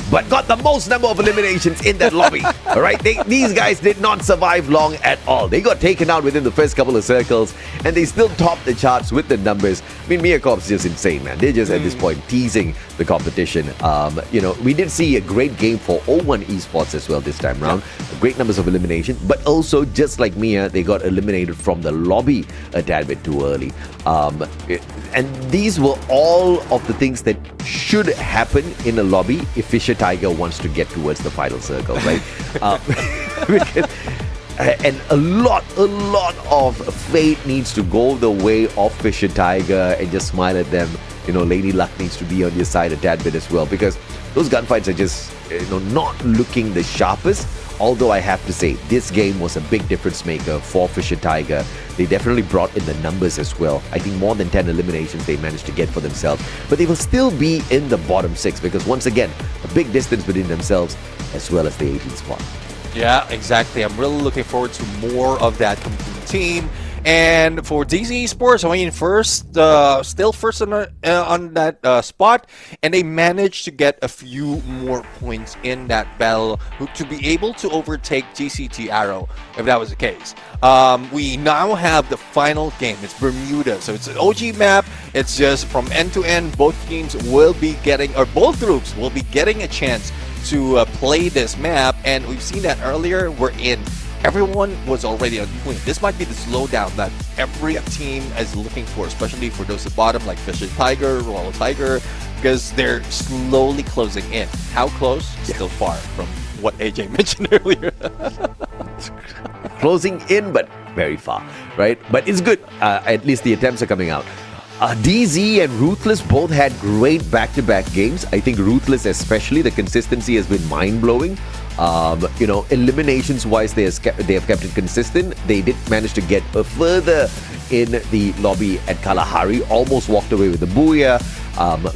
but got the most number of eliminations in that lobby. All right, these guys did not survive long at all. They got taken out within the first couple of circles, and they still topped the charts with the numbers. I mean, Mircorp's just insane, man. They're just at this point teasing the competition. We did see a great game for 01 Esports as well this time round. Great numbers of elimination, but also just like Mia, they got eliminated from the lobby a tad bit too early. And these were all of the things that should happen in a lobby if Fisher Tiger wants to get towards the final circle, right? And a lot of fate needs to go the way of Fisher Tiger and just smile at them. Lady Luck needs to be on your side a tad bit as well, because those gunfights are just not looking the sharpest. Although I have to say, this game was a big difference maker for Fisher Tiger. They definitely brought in the numbers as well. I think more than 10 eliminations they managed to get for themselves. But they will still be in the bottom 6 because once again, a big distance between themselves as well as the 18th spot. Yeah, exactly. I'm really looking forward to more of that complete team. And for DZ Esports, I mean, still first on that spot, and they managed to get a few more points in that battle to be able to overtake GCT Arrow, if that was the case. We now have the final game. It's Bermuda, so it's an OG map. It's just from end to end. Both teams will be getting, or both groups will be getting a chance to play this map, and we've seen that earlier. We're in. Everyone was already on point. This might be the slowdown that every team is looking for, especially for those at the bottom like Fisher Tiger, Royal Tiger, because they're slowly closing in. How close? Still far from what AJ mentioned earlier. Closing in, but very far, right? But it's good. At least the attempts are coming out. DZ and Ruthless both had great back-to-back games. I think Ruthless especially, the consistency has been mind-blowing. Eliminations-wise, they have kept it consistent. They did manage to get further in the lobby at Kalahari. Almost walked away with the Booyah.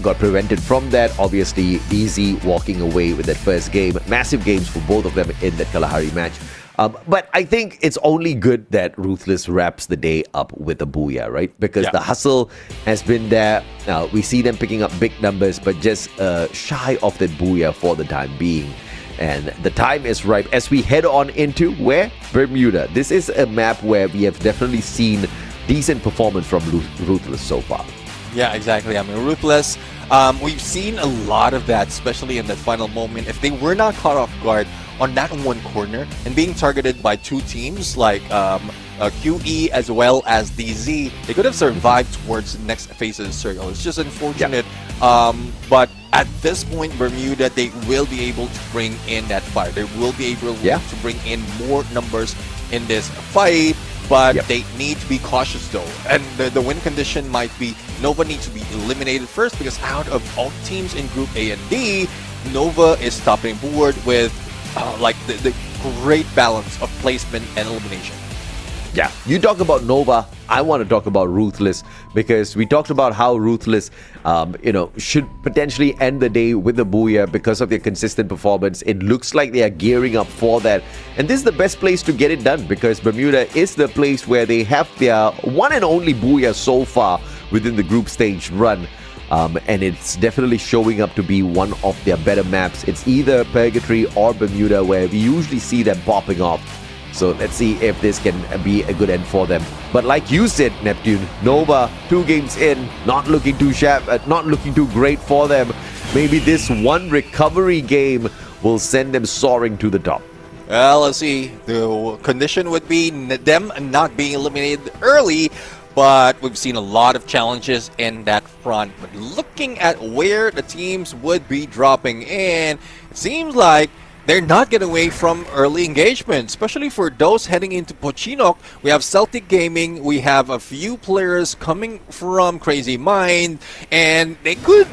Got prevented from that. Obviously, DZ walking away with that first game. Massive games for both of them in that Kalahari match. But I think it's only good that Ruthless wraps the day up with a Booyah, right? Because the hustle has been there. We see them picking up big numbers, but just shy of that Booyah for the time being. And the time is ripe as we head on into where? Bermuda. This is a map where we have definitely seen decent performance from Ruthless so far. Yeah, exactly. I mean, Ruthless, we've seen a lot of that, especially in that final moment. If they were not caught off guard on that one corner and being targeted by two teams like QE as well as DZ, they could have survived towards the next phase of the circle. It's just unfortunate. But at this point, Bermuda, they will be able to bring in that fire. They will be able to bring in more numbers in this fight. But they need to be cautious though. And the win condition might be Nova needs to be eliminated first, because out of all teams in Group A and D, Nova is topping board with the great balance of placement and elimination. Yeah, you talk about Nova, I want to talk about Ruthless, because we talked about how Ruthless, should potentially end the day with the Booyah because of their consistent performance. It looks like they are gearing up for that. And this is the best place to get it done, because Bermuda is the place where they have their one and only Booyah so far within the group stage run. And it's definitely showing up to be one of their better maps. It's either Purgatory or Bermuda, where we usually see them popping off. So let's see if this can be a good end for them. But like you said, Neptune, Nova, 2 games in, not looking too great for them. Maybe this one recovery game will send them soaring to the top. Well, let's see. The condition would be them not being eliminated early, but we've seen a lot of challenges in that front. But looking at where the teams would be dropping in, it seems like they're not getting away from early engagement, especially for those heading into Pochinok. We have Celtic Gaming, we have a few players coming from Crazy Mind, and they can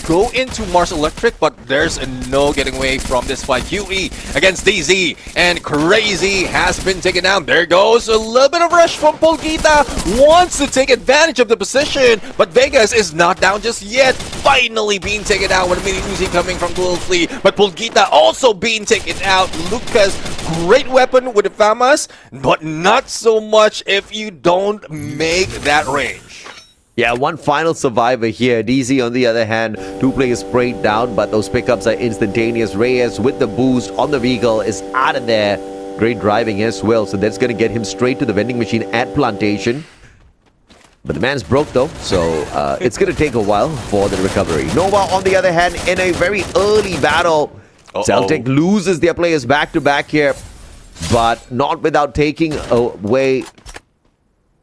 go into Mars Electric, but there's no getting away from this fight. QE against DZ, and Crazy has been taken down. There goes a little bit of rush from Pulgita, wants to take advantage of the position, but Vegas is not down just yet. Finally being taken out with a mini Uzi coming from Little Flea, but Pulgita also being taken out. Lucas, great weapon with the FAMAS, but not so much if you don't make that range. Yeah, one final survivor here. DZ, on the other hand, 2 players sprayed down, but those pickups are instantaneous. Reyes with the boost on the vehicle is out of there. Great driving as well, so that's going to get him straight to the vending machine at Plantation. But the man's broke though, so it's going to take a while for the recovery. Nova, on the other hand, in a very early battle. Celtic loses their players back-to-back here, but not without taking away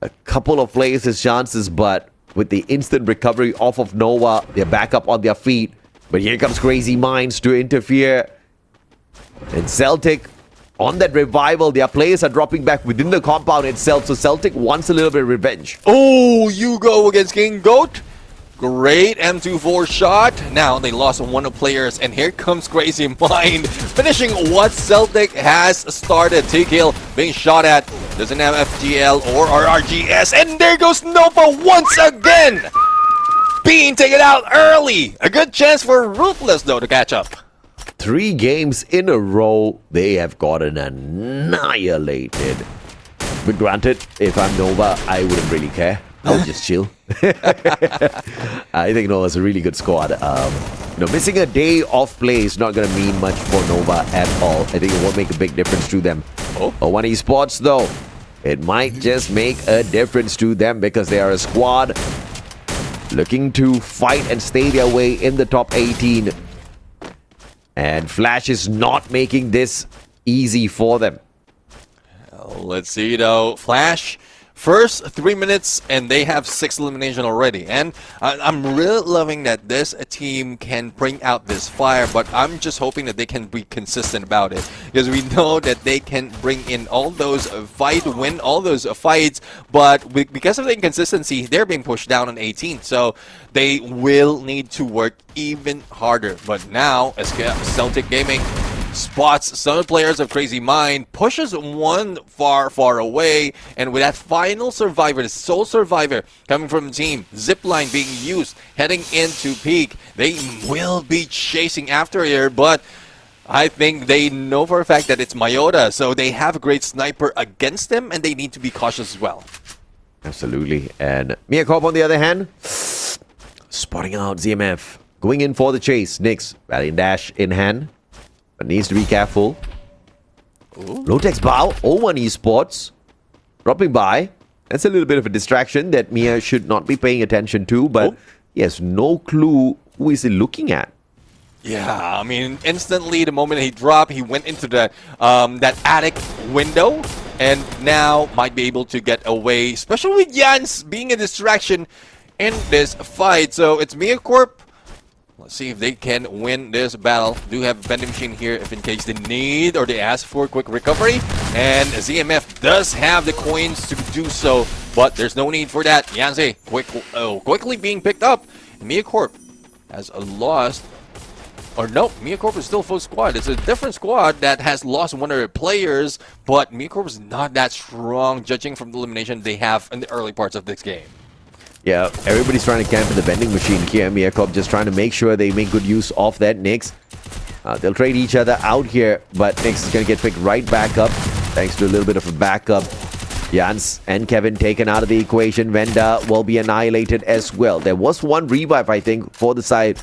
a couple of players' chances. But with the instant recovery off of Nova, they're back up on their feet. But here comes Crazy Minds to interfere. And Celtic, on that revival, their players are dropping back within the compound itself, so Celtic wants a little bit of revenge. Oh, you go against King Goat. Great M24 shot. Now they lost one of players, and here comes Crazy Mind, finishing what Celtic has started. T-Kill being shot at. Doesn't have FGL or RRGS, and there goes Nova once again. Being taken out early. A good chance for Ruthless, though, to catch up. 3 games in a row, they have gotten annihilated. But granted, if I'm Nova, I wouldn't really care. I'll just chill. I think Nova's a really good squad. Missing a day off play is not going to mean much for Nova at all. I think it won't make a big difference to them. One Esports, though, it might just make a difference to them because they are a squad looking to fight and stay their way in the top 18. And Flash is not making this easy for them. Let's see, though. Flash, first 3 minutes, and they have 6 elimination already. And I'm really loving that this team can bring out this fire, but I'm just hoping that they can be consistent about it. Because we know that they can bring in all those win all those fights, but because of the inconsistency, they're being pushed down on 18. So they will need to work even harder. But now, as Celtic Gaming spots some players of Crazy Mind, pushes one far away, and with that final survivor, the sole survivor coming from the team, Zipline being used, heading into peak, they will be chasing after here, but I think they know for a fact that it's Myota, so they have a great sniper against them, and they need to be cautious as well. Absolutely. And Miacorp, on the other hand, spotting out ZMF, going in for the chase. Nyx, Valiant Dash in hand, but needs to be careful. Low-Tech's Bow, 0-1 Esports, dropping by. That's a little bit of a distraction that Mia should not be paying attention to, but he has no clue who is he looking at. Yeah, I mean, instantly, the moment he dropped, he went into the that attic window, and now might be able to get away, especially with Jans being a distraction in this fight. So it's Miacorp. Let's see if they can win this battle. Do have a vending machine here if in case they need or they ask for quick recovery. And ZMF does have the coins to do so, but there's no need for that. Yanze quickly being picked up. Miacorp has lost. Or no, Miacorp is still full squad. It's a different squad that has lost one of their players, but Miacorp is not that strong, judging from the elimination they have in the early parts of this game. Yeah, everybody's trying to camp in the vending machine here. Miacorp just trying to make sure they make good use of that. Nyx, they'll trade each other out here, but Nyx is going to get picked right back up, thanks to a little bit of a backup. Jans and Kevin taken out of the equation. Venda will be annihilated as well. There was one revive, I think, for the side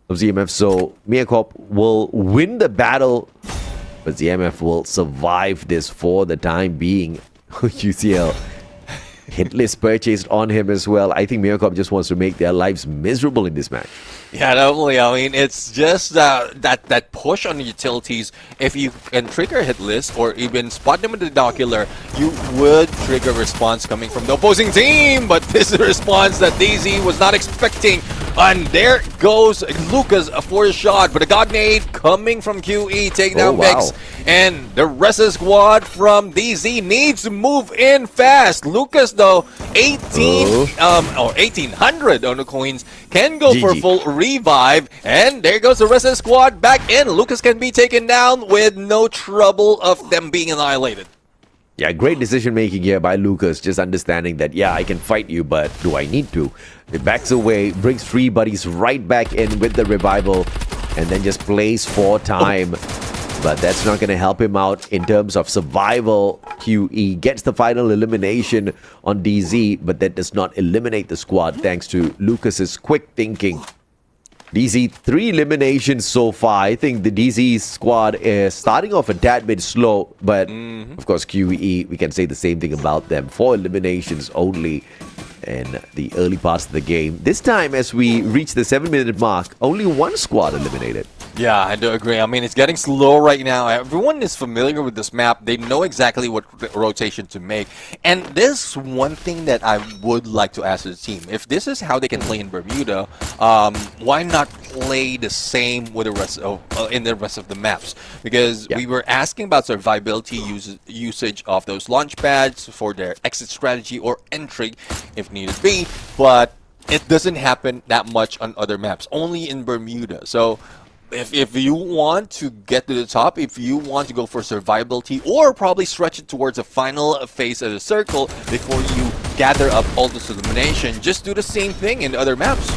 of ZMF, so Miacorp will win the battle, but ZMF will survive this for the time being. UCL hit list purchased on him as well. I think Miacorp just wants to make their lives miserable in this match. Yeah, definitely. I mean, it's just that push on the utilities. If you can trigger a hit list or even spot them with the binocular, you would trigger a response coming from the opposing team. But this is a response that DZ was not expecting. And there goes Lucas for a shot. But a God Nade coming from QE, taking down Vex. And the rest of the squad from DZ needs to move in fast. Lucas, though, 1800 on the coins, can go for full revive, and there goes the rest of the squad back in. Lucas can be taken down with no trouble of them being annihilated. Yeah, great decision making here by Lucas, just understanding that, yeah, I can fight you, but do I need to? It backs away, brings 3 buddies right back in with the revival, and then just plays for time. But that's not going to help him out in terms of survival. QE gets the final elimination on DZ, but that does not eliminate the squad thanks to Lucas's quick thinking. DZ, 3 eliminations so far. I think the DZ squad is starting off a tad bit slow, but of course QE, we can say the same thing about them. 4 eliminations only in the early parts of the game. This time, as we reach the 7-minute mark, only 1 squad eliminated. Yeah, I do agree. I mean, it's getting slow right now. Everyone is familiar with this map. They know exactly what rotation to make. And this one thing that I would like to ask the team. If this is how they can play in Bermuda, why not play the same with the rest of in the rest of the maps? Because we were asking about survivability usage of those launch pads for their exit strategy or entry if needed be. But it doesn't happen that much on other maps, only in Bermuda. So if you want to get to the top, if you want to go for survivability, or probably stretch it towards the final phase of the circle before you gather up all this elimination, just do the same thing in other maps.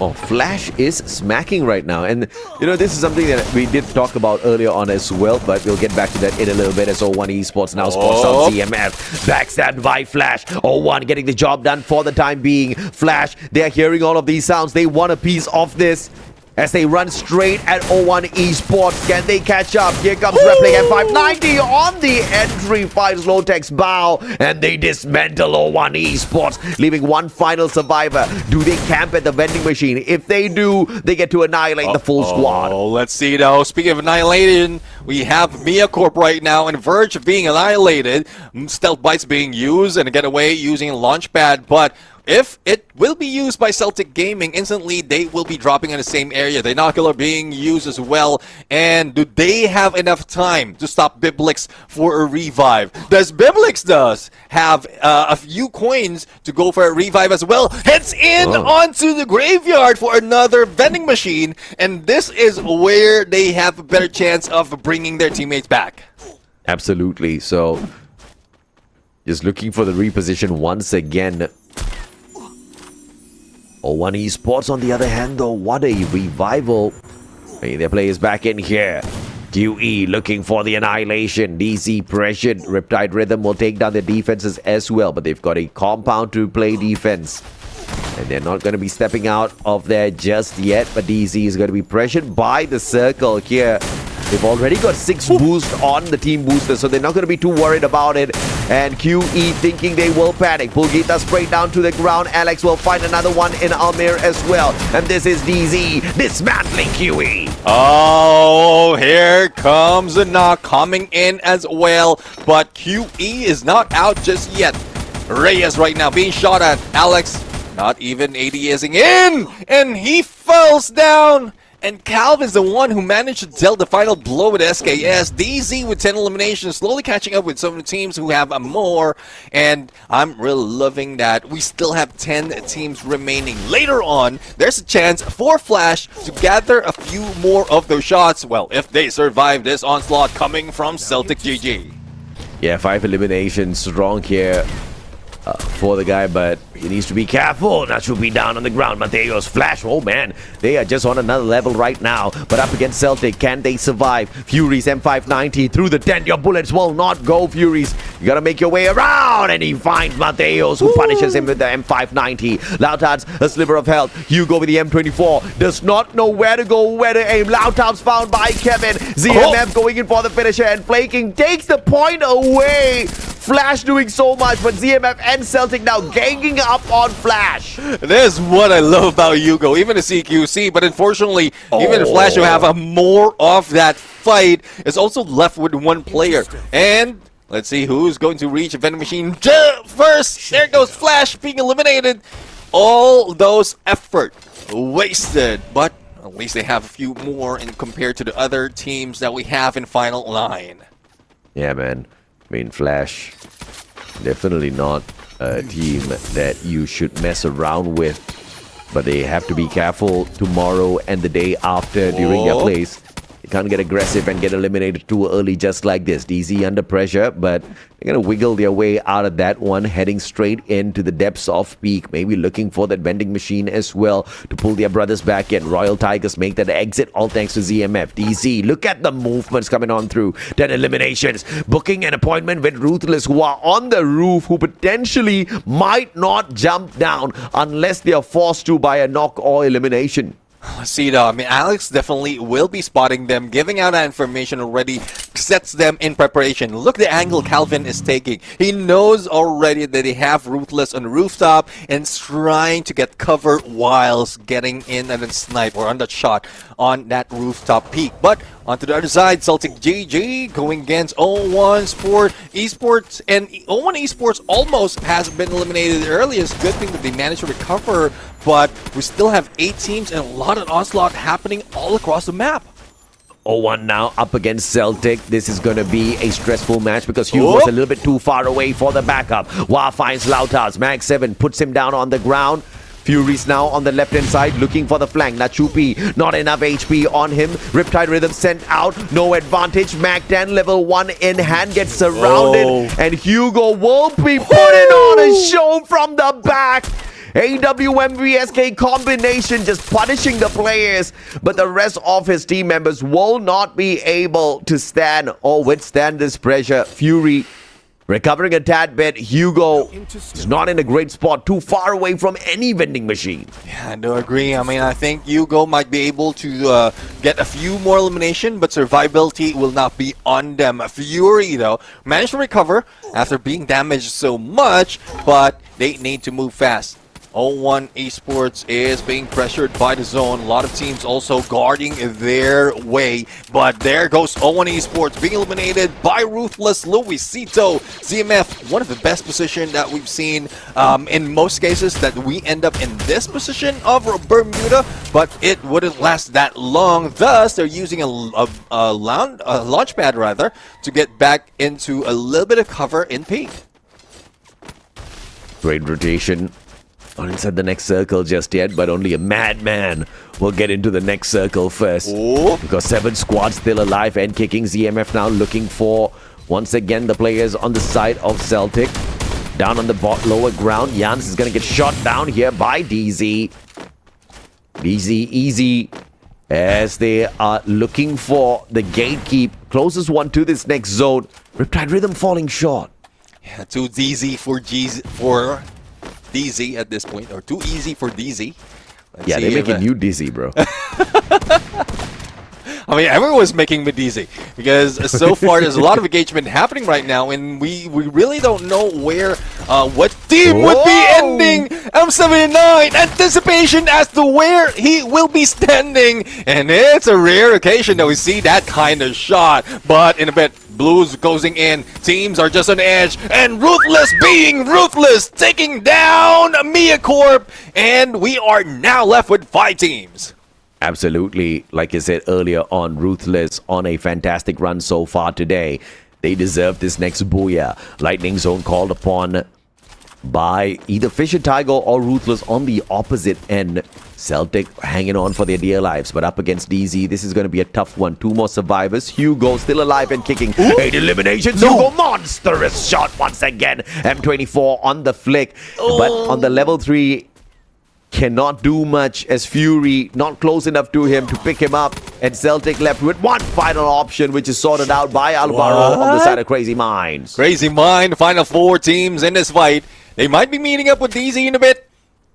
Oh, Flash is smacking right now. And, you know, this is something that we did talk about earlier on as well, but we'll get back to that in a little bit as O1 Esports now spots on ZMF. Backstabbed by Flash. O1 getting the job done for the time being. Flash, they're hearing all of these sounds. They want a piece of this. As they run straight at O1 Esports. Can they catch up? Here comes Replic at 590 on the entry. Finds Low-Tech's bow. And they dismantle O1 Esports, leaving one final survivor. Do they camp at the vending machine? If they do, they get to annihilate the full squad. Oh, let's see though. Speaking of annihilation, we have Mia Corp right now on the verge of being annihilated. Stealth Bites being used and a getaway using Launchpad, but if it will be used by Celtic Gaming, instantly they will be dropping in the same area. The Inocular being used as well. And do they have enough time to stop Biblix for a revive? Does Biblix have a few coins to go for a revive as well? Heads in onto the graveyard for another vending machine. And this is where they have a better chance of bringing their teammates back. Absolutely. So, just looking for the reposition once again. O1 Esports, on the other hand, though, what a revival. Hey, their players back in here. QE looking for the annihilation. DC pressured. Riptide Rhythm will take down their defenses as well, but they've got a compound to play defense. And they're not going to be stepping out of there just yet, but DC is going to be pressured by the circle here. They've already got 6 boosts on the team booster, so they're not going to be too worried about it. And QE thinking they will panic. Pulgita straight down to the ground. Alex will find another one in Almir as well. And this is DZ dismantling QE. Oh, here comes a knock coming in as well. But QE is not out just yet. Reyes right now being shot at. Alex not even ADSing in. And he falls down. And Calvin's the one who managed to deal the final blow with SKS. DZ with 10 eliminations, slowly catching up with some of the teams who have more. And I'm really loving that we still have 10 teams remaining. Later on, there's a chance for Flash to gather a few more of those shots. Well, if they survive this onslaught coming from Celtic GG. Yeah, 5 eliminations strong here for the guy, but he needs to be careful not to be down on the ground. Mateos, Flash, oh man, they are just on another level right now. But up against Celtic, can they survive? Furies M590 through the tent. Your bullets will not go, Furies. You gotta make your way around, and he finds Mateos, who punishes him with the M590. Lautard's a sliver of health. Hugo with the M24 does not know where to go, where to aim. Lautard's found by Kevin. ZMF going in for the finisher, and Flaking takes the point away. Flash doing so much, but ZMF and Celtic now ganging up on Flash. This is what I love about Hugo, even the CQC, but unfortunately, even Flash who have a more of that fight is also left with one player. And let's see who's going to reach a vending machine first. There goes Flash being eliminated. All those effort wasted, but at least they have a few more in compared to the other teams that we have in Final 9. Yeah, man. I mean, Flash, definitely not a team that you should mess around with. But they have to be careful tomorrow and the day after during their plays. They can't get aggressive and get eliminated too early just like this. DZ under pressure, but they're going to wiggle their way out of that one, heading straight into the depths of peak. Maybe looking for that vending machine as well to pull their brothers back in. Royal Tigers make that exit, all thanks to ZMF. DZ, look at the movements coming on through. 10 eliminations. Booking an appointment with Ruthless, who are on the roof, who potentially might not jump down unless they are forced to by a knock or elimination. Let's see though, I mean, Alex definitely will be spotting them, giving out that information already, sets them in preparation. Look the angle Calvin is taking. He knows already that they have Ruthless on the rooftop and is trying to get cover whilst getting in and then snipe or on that shot on that rooftop peak. But onto the other side, Celtic GG going against O1 Esports, and O1 Esports almost has been eliminated early. It's a good thing that they managed to recover, but we still have 8 teams and a lot of onslaught happening all across the map. 0-1 now up against Celtic. This is going to be a stressful match because Hugo's a little bit too far away for the backup. Wah finds Lautas. Mag 7 puts him down on the ground. Fury's now on the left-hand side looking for the flank. Nachupi, not enough HP on him. Riptide Rhythm sent out. No advantage. Mag 10 level 1 in hand gets surrounded. And Hugo will be putting on a show from the back. AWM-VSK combination just punishing the players, but the rest of his team members will not be able to stand or withstand this pressure. Fury recovering a tad bit. Hugo is not in a great spot, too far away from any vending machine. Yeah, I do agree. I mean, I think Hugo might be able to get a few more elimination, but survivability will not be on them. Fury, though, managed to recover after being damaged so much, but they need to move fast. 0-1 Esports is being pressured by the zone. A lot of teams also guarding their way. But there goes 0-1 Esports being eliminated by Ruthless Luisito. ZMF, one of the best positions that we've seen in most cases, that we end up in this position of Bermuda, but it wouldn't last that long. Thus, they're using a launch pad rather to get back into a little bit of cover in peak. Great rotation. Not inside the next circle just yet, but only a madman will get into the next circle first. Because 7 squads still alive and kicking. ZMF now looking for, once again, the players on the side of Celtic. Down on the lower ground, Jans is going to get shot down here by DZ. DZ easy as they are looking for the gatekeep. Closest one to this next zone. Riptide Rhythm falling short. Yeah, too easy for DZ at this point, or too easy for DZ. Yeah, they're making you dizzy, bro. I mean, everyone's making me dizzy because so far there's a lot of engagement happening right now, and we really don't know where, what team would be ending. M79 anticipation as to where he will be standing, and it's a rare occasion that we see that kind of shot. But in a bit, Blues closing in, teams are just on edge, and Ruthless being Ruthless, taking down Mia Corp, and we are now left with 5 teams. Absolutely. Like I said earlier on, Ruthless on a fantastic run so far today. They deserve this next booyah. Lightning Zone called upon by either Fisher Tiger or Ruthless on the opposite end. Celtic hanging on for their dear lives, but up against DZ, this is going to be a tough one. 2 more survivors. Hugo still alive and kicking. 8 eliminations. Hugo, monstrous shot once again. M24 on the flick, but on the level 3, cannot do much as Fury not close enough to him to pick him up, and Celtic left with one final option, which is sorted out by Alvaro on the side of Crazy Minds. Crazy Mind, final 4 teams in this fight. They might be meeting up with DZ in a bit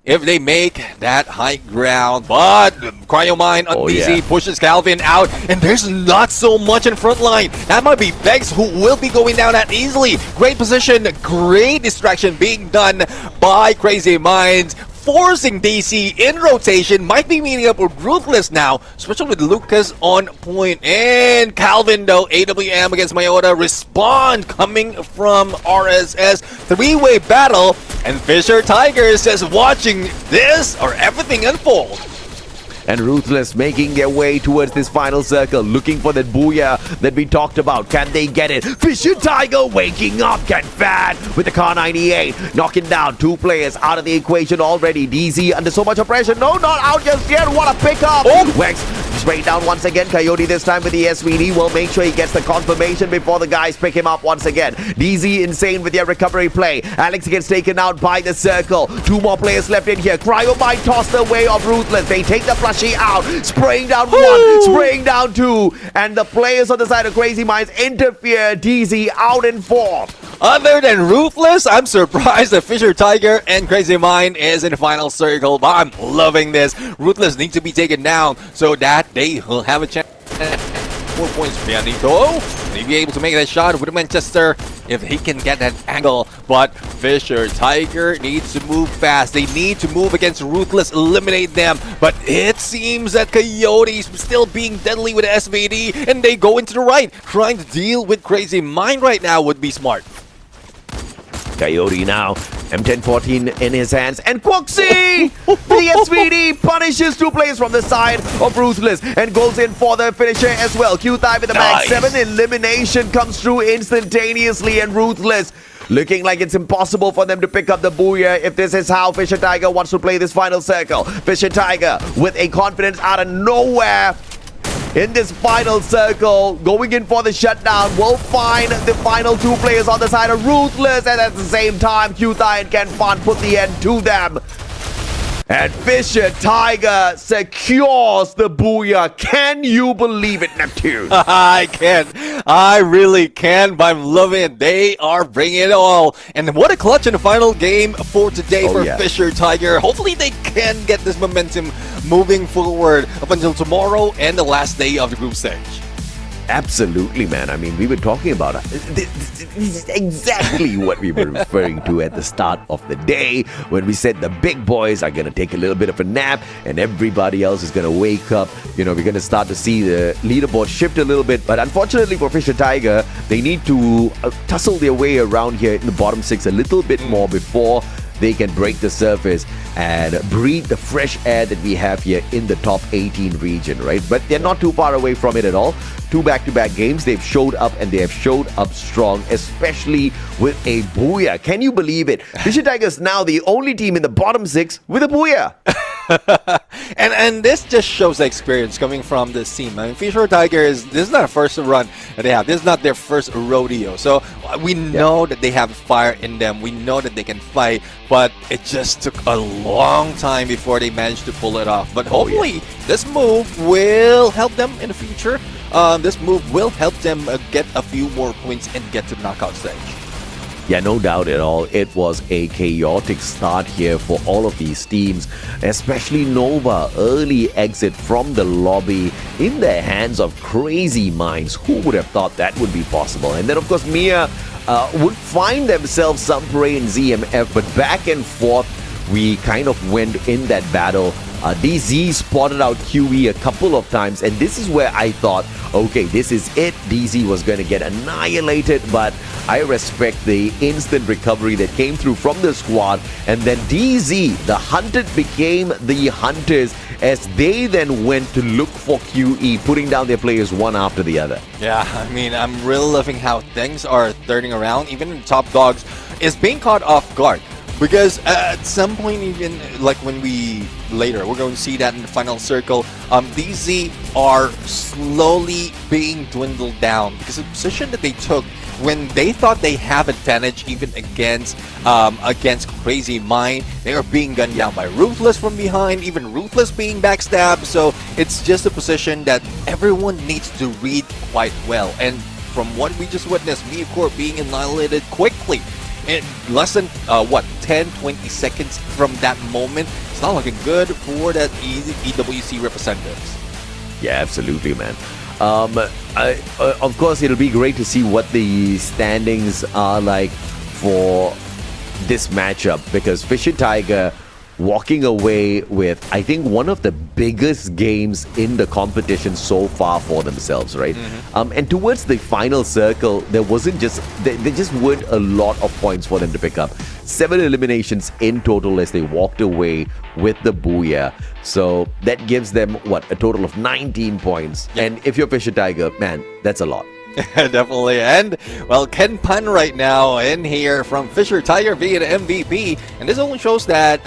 if they make that high ground, but Cryo Mine on DZ pushes Calvin out, and there's not so much in front line. That might be Bex who will be going down that easily. Great position, great distraction being done by Crazy Minds, forcing DC in rotation. Might be meeting up with Ruthless now, especially with Lucas on point. And Calvin, though, AWM against Mayota, respond coming from RSS. 3-way battle, and Fisher Tiger is just watching this or everything unfold. And Ruthless making their way towards this final circle, looking for that booyah that we talked about. Can they get it? Fisher Tiger waking up, get fat with the Car 98, knocking down 2 players out of the equation already. DZ under so much pressure. No, not out just yet. What a pickup. Wex straight down once again. Coyote this time with the SVD will make sure he gets the confirmation before the guys pick him up once again. DZ insane with their recovery play. Alex gets taken out by the circle. 2 more players left in here. Cryomite tossed away of Ruthless. They take the flushie out. Spraying down 1, spraying down 2. And the players on the side of Crazy Minds interfere. DZ out in 4. Other than Ruthless, I'm surprised that Fisher Tiger and Crazy Mind is in the final circle, but I'm loving this. Ruthless needs to be taken down so that they will have a chance. 4 points for Pianito. He'll be able to make that shot with Manchester if he can get that angle. But Fisher Tiger needs to move fast. They need to move against Ruthless, eliminate them. But it seems that Coyote's still being deadly with SVD, and they go into the right. Trying to deal with Crazy Mind right now would be smart. Coyote now M1014 in his hands, and Quoxy! The SVD punishes 2 players from the side of Ruthless and goes in for the finisher as well. Q-Thai with the back 7 elimination comes through instantaneously, and Ruthless looking like it's impossible for them to pick up the booyah if this is how Fisher Tiger wants to play this final circle. Fisher Tiger with a confidence out of nowhere in this final circle, going in for the shutdown, will find the final 2 players on the side of Ruthless, and at the same time, Q-Thai and Ken Fan put the end to them. And Fisher Tiger secures the booyah. Can you believe it, Neptune? I can. I really can, but I'm loving it. They are bringing it all. And what a clutch in the final game for today for Fisher Tiger. Hopefully they can get this momentum moving forward up until tomorrow and the last day of the group stage. Absolutely, man. I mean, we were talking about this is exactly what we were referring to at the start of the day when we said the big boys are going to take a little bit of a nap and everybody else is going to wake up. You know, we're going to start to see the leaderboard shift a little bit. But unfortunately for Fisher Tiger, they need to tussle their way around here in the bottom 6 a little bit more before they can break the surface and breathe the fresh air that we have here in the top 18 region, right? But they're not too far away from it at all. 2 back-to-back games, they've showed up and they have showed up strong, especially with a booyah. Can you believe it? Fisher Tigers now the only team in the bottom 6 with a booyah. and this just shows the experience coming from this team. I mean, Fisher Tigers, this is not a first run that they have. This is not their first rodeo. So we know that they have fire in them. We know that they can fight, but it just took a long time before they managed to pull it off. But hopefully this move will help them in the future. This move will help them get a few more points and get to the knockout stage. Yeah, no doubt at all. It was a chaotic start here for all of these teams, especially Nova. Early exit from the lobby in the hands of Crazy Minds. Who would have thought that would be possible? And then, of course, Mia would find themselves some prey in ZMF, but back and forth, we kind of went in that battle. DZ spotted out QE a couple of times, and this is where I thought, okay, this is it. DZ was going to get annihilated, but I respect the instant recovery that came through from the squad. And then DZ, the hunted, became the hunters as they then went to look for QE, putting down their players one after the other. Yeah, I mean, I'm really loving how things are turning around. Even the top dogs is being caught off guard. Because at some point, even like when we're going to see that in the final circle, DZ are slowly being dwindled down because the position that they took when they thought they have advantage even against Crazy Mind, they are being gunned down by Ruthless from behind, even Ruthless being backstabbed. So it's just a position that everyone needs to read quite well. And from what we just witnessed, MiaCorp being annihilated quickly. In less than 10-20 seconds from that moment, it's not looking good for that EWC representatives. Yeah, absolutely, man. Of course, it'll be great to see what the standings are like for this matchup, because Fisher Tiger walking away with, I think, one of the biggest games in the competition so far for themselves, right? And towards the final circle, there just weren't a lot of points for them to pick up. 7 eliminations in total as they walked away with the booyah. So that gives them, a total of 19 points. Yep. And if you're Fisher Tiger, man, that's a lot. Definitely. And, well, Ken Pan right now in here from Fisher Tiger being an MVP. And this only shows that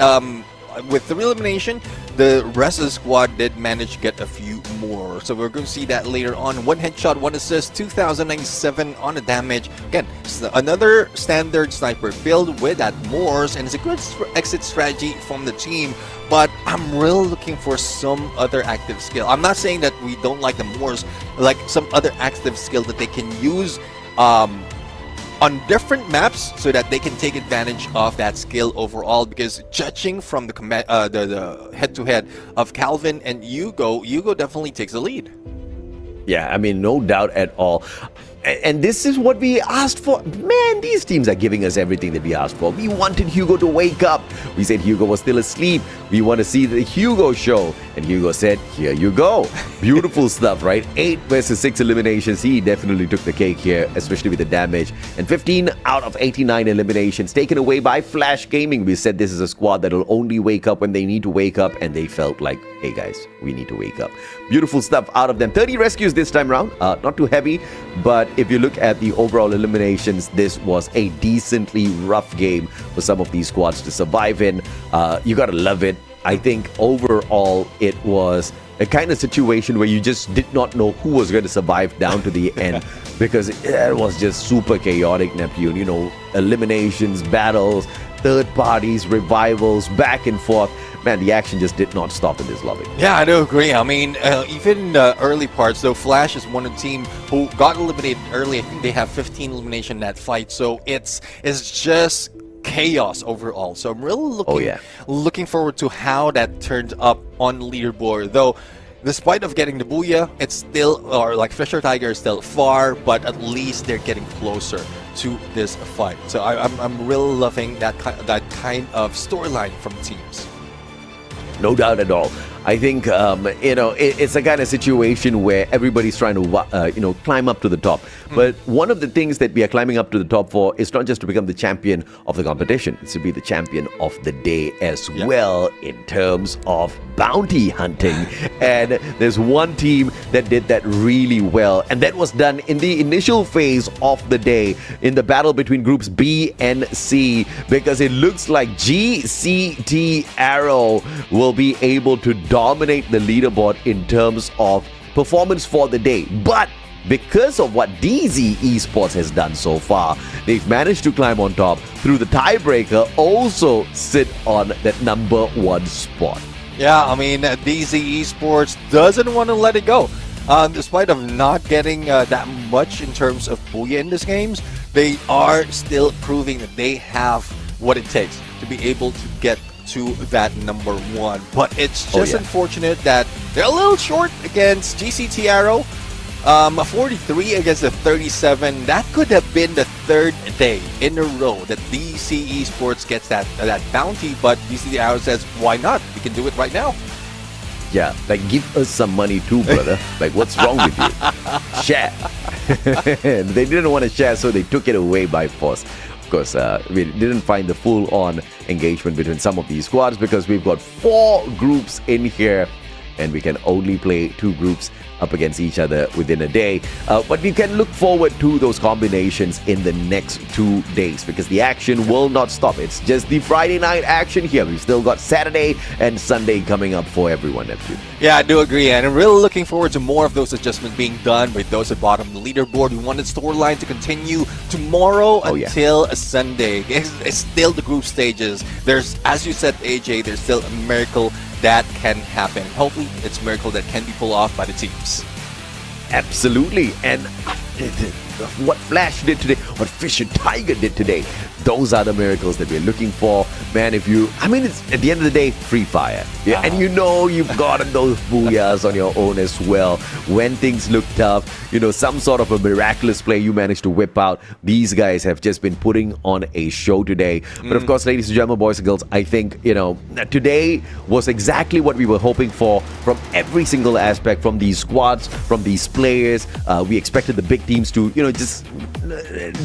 with 3 elimination, the rest of the squad did manage to get a few more. So we're going to see that later on. 1 headshot, 1 assist, 2,097 on the damage. Again, it's another standard sniper build with that Morse, and it's a good exit strategy from the team. But I'm really looking for some other active skill. I'm not saying that we don't like the Morse, like some other active skill that they can use on different maps so that they can take advantage of that skill overall. Because judging from the head-to-head of Calvin and Hugo definitely takes the lead. Yeah, I mean, no doubt at all. and this is what we asked for. Man, these teams are giving us everything that we asked for. We wanted Hugo to wake up. We said Hugo was still asleep. We want to see the Hugo show. And Hugo said, here you go. Beautiful stuff, right? 8 versus 6 eliminations. He definitely took the cake here, especially with the damage. And 15 out of 89 eliminations taken away by Flash Gaming. We said this is a squad that will only wake up when they need to wake up. And they felt like, hey guys, we need to wake up. Beautiful stuff out of them. 30 rescues this time around. Not too heavy, but if you look at the overall eliminations, this was a decently rough game for some of these squads to survive in. You gotta love it. I think overall it was a kind of situation where you just did not know who was going to survive down to the end because it was just super chaotic, Neptune. You know, eliminations, battles, third parties, revivals, back and forth. Man, the action just did not stop in this lobby. Yeah, I do agree. I mean, even the early parts, though, Flash is one of the team who got eliminated early. I think they have 15 elimination in that fight. So it's just chaos overall. So I'm really looking forward to how that turned up on the leaderboard. Though, despite of getting the booyah, it's still, or like Fisher Tiger is still far, but at least they're getting closer to this fight. So I'm really loving that kind of storyline from teams. No doubt at all. I think, it's a kind of situation where everybody's trying to, climb up to the top. But one of the things that we are climbing up to the top for is not just to become the champion of the competition. It's to be the champion of the day as well in terms of bounty hunting. And there's one team that did that really well. And that was done in the initial phase of the day in the battle between groups B and C. Because it looks like GCT Arrow will be able to dominate the leaderboard in terms of performance for the day. But because of what DZ Esports has done so far, they've managed to climb on top through the tiebreaker, also sit on that number 1 spot. Yeah, I mean, DZ Esports doesn't want to let it go. Despite of not getting that much in terms of booyah in these games, they are still proving that they have what it takes to be able to get to that number 1. But it's just unfortunate that they're a little short against GCT Arrow. A 43 against a 37. That could have been the 3rd day in a row that DC Esports gets that bounty, but GCT Arrow says, why not? We can do it right now. Yeah, like give us some money too, brother. Like what's wrong with you? Share. They didn't want to share, so they took it away by force. Of course, we didn't find the full-on engagement between some of these squads because we've got 4 groups in here and we can only play 2 groups up against each other within a day. But we can look forward to those combinations in the next 2 days because the action will not stop. It's just the Friday night action here. We've still got Saturday and Sunday coming up for everyone, Neptune. Yeah, I do agree, and I'm really looking forward to more of those adjustments being done with those at bottom of the leaderboard. We want the storyline to continue tomorrow until Sunday. It's still the group stages. There's, as you said, AJ, there's still a miracle that can happen. Hopefully, it's a miracle that can be pulled off by the teams. Absolutely. And what Flash did today, what Fisher Tiger did today, those are the miracles that we're looking for. Man, it's at the end of the day, free fire. Yeah, and you've gotten those booyahs on your own as well. When things look tough, some sort of a miraculous play you managed to whip out. These guys have just been putting on a show today. But of course, ladies and gentlemen, boys and girls, I think, today was exactly what we were hoping for from every single aspect, from these squads, from these players. We expected the big teams to, just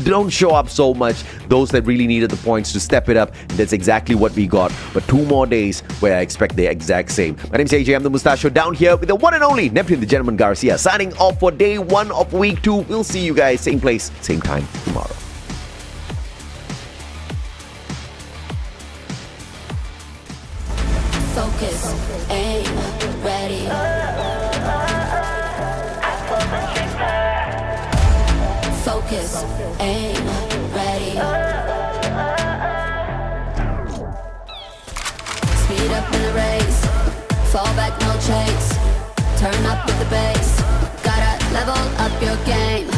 don't show up so much. Those that really needed the points to step it up. That's exactly what we got. But 2 more days where I expect the exact same. My name's AJ. I'm the Mustache Show down here with the one and only Neptune the Gentleman Garcia. Signing off for day 1 of week 2. We'll see you guys same place, same time tomorrow. Focus, aim, ready. Focus, aim, ready. Speed up in the race, fall back, no chase. Turn up with the bass, gotta level up your game.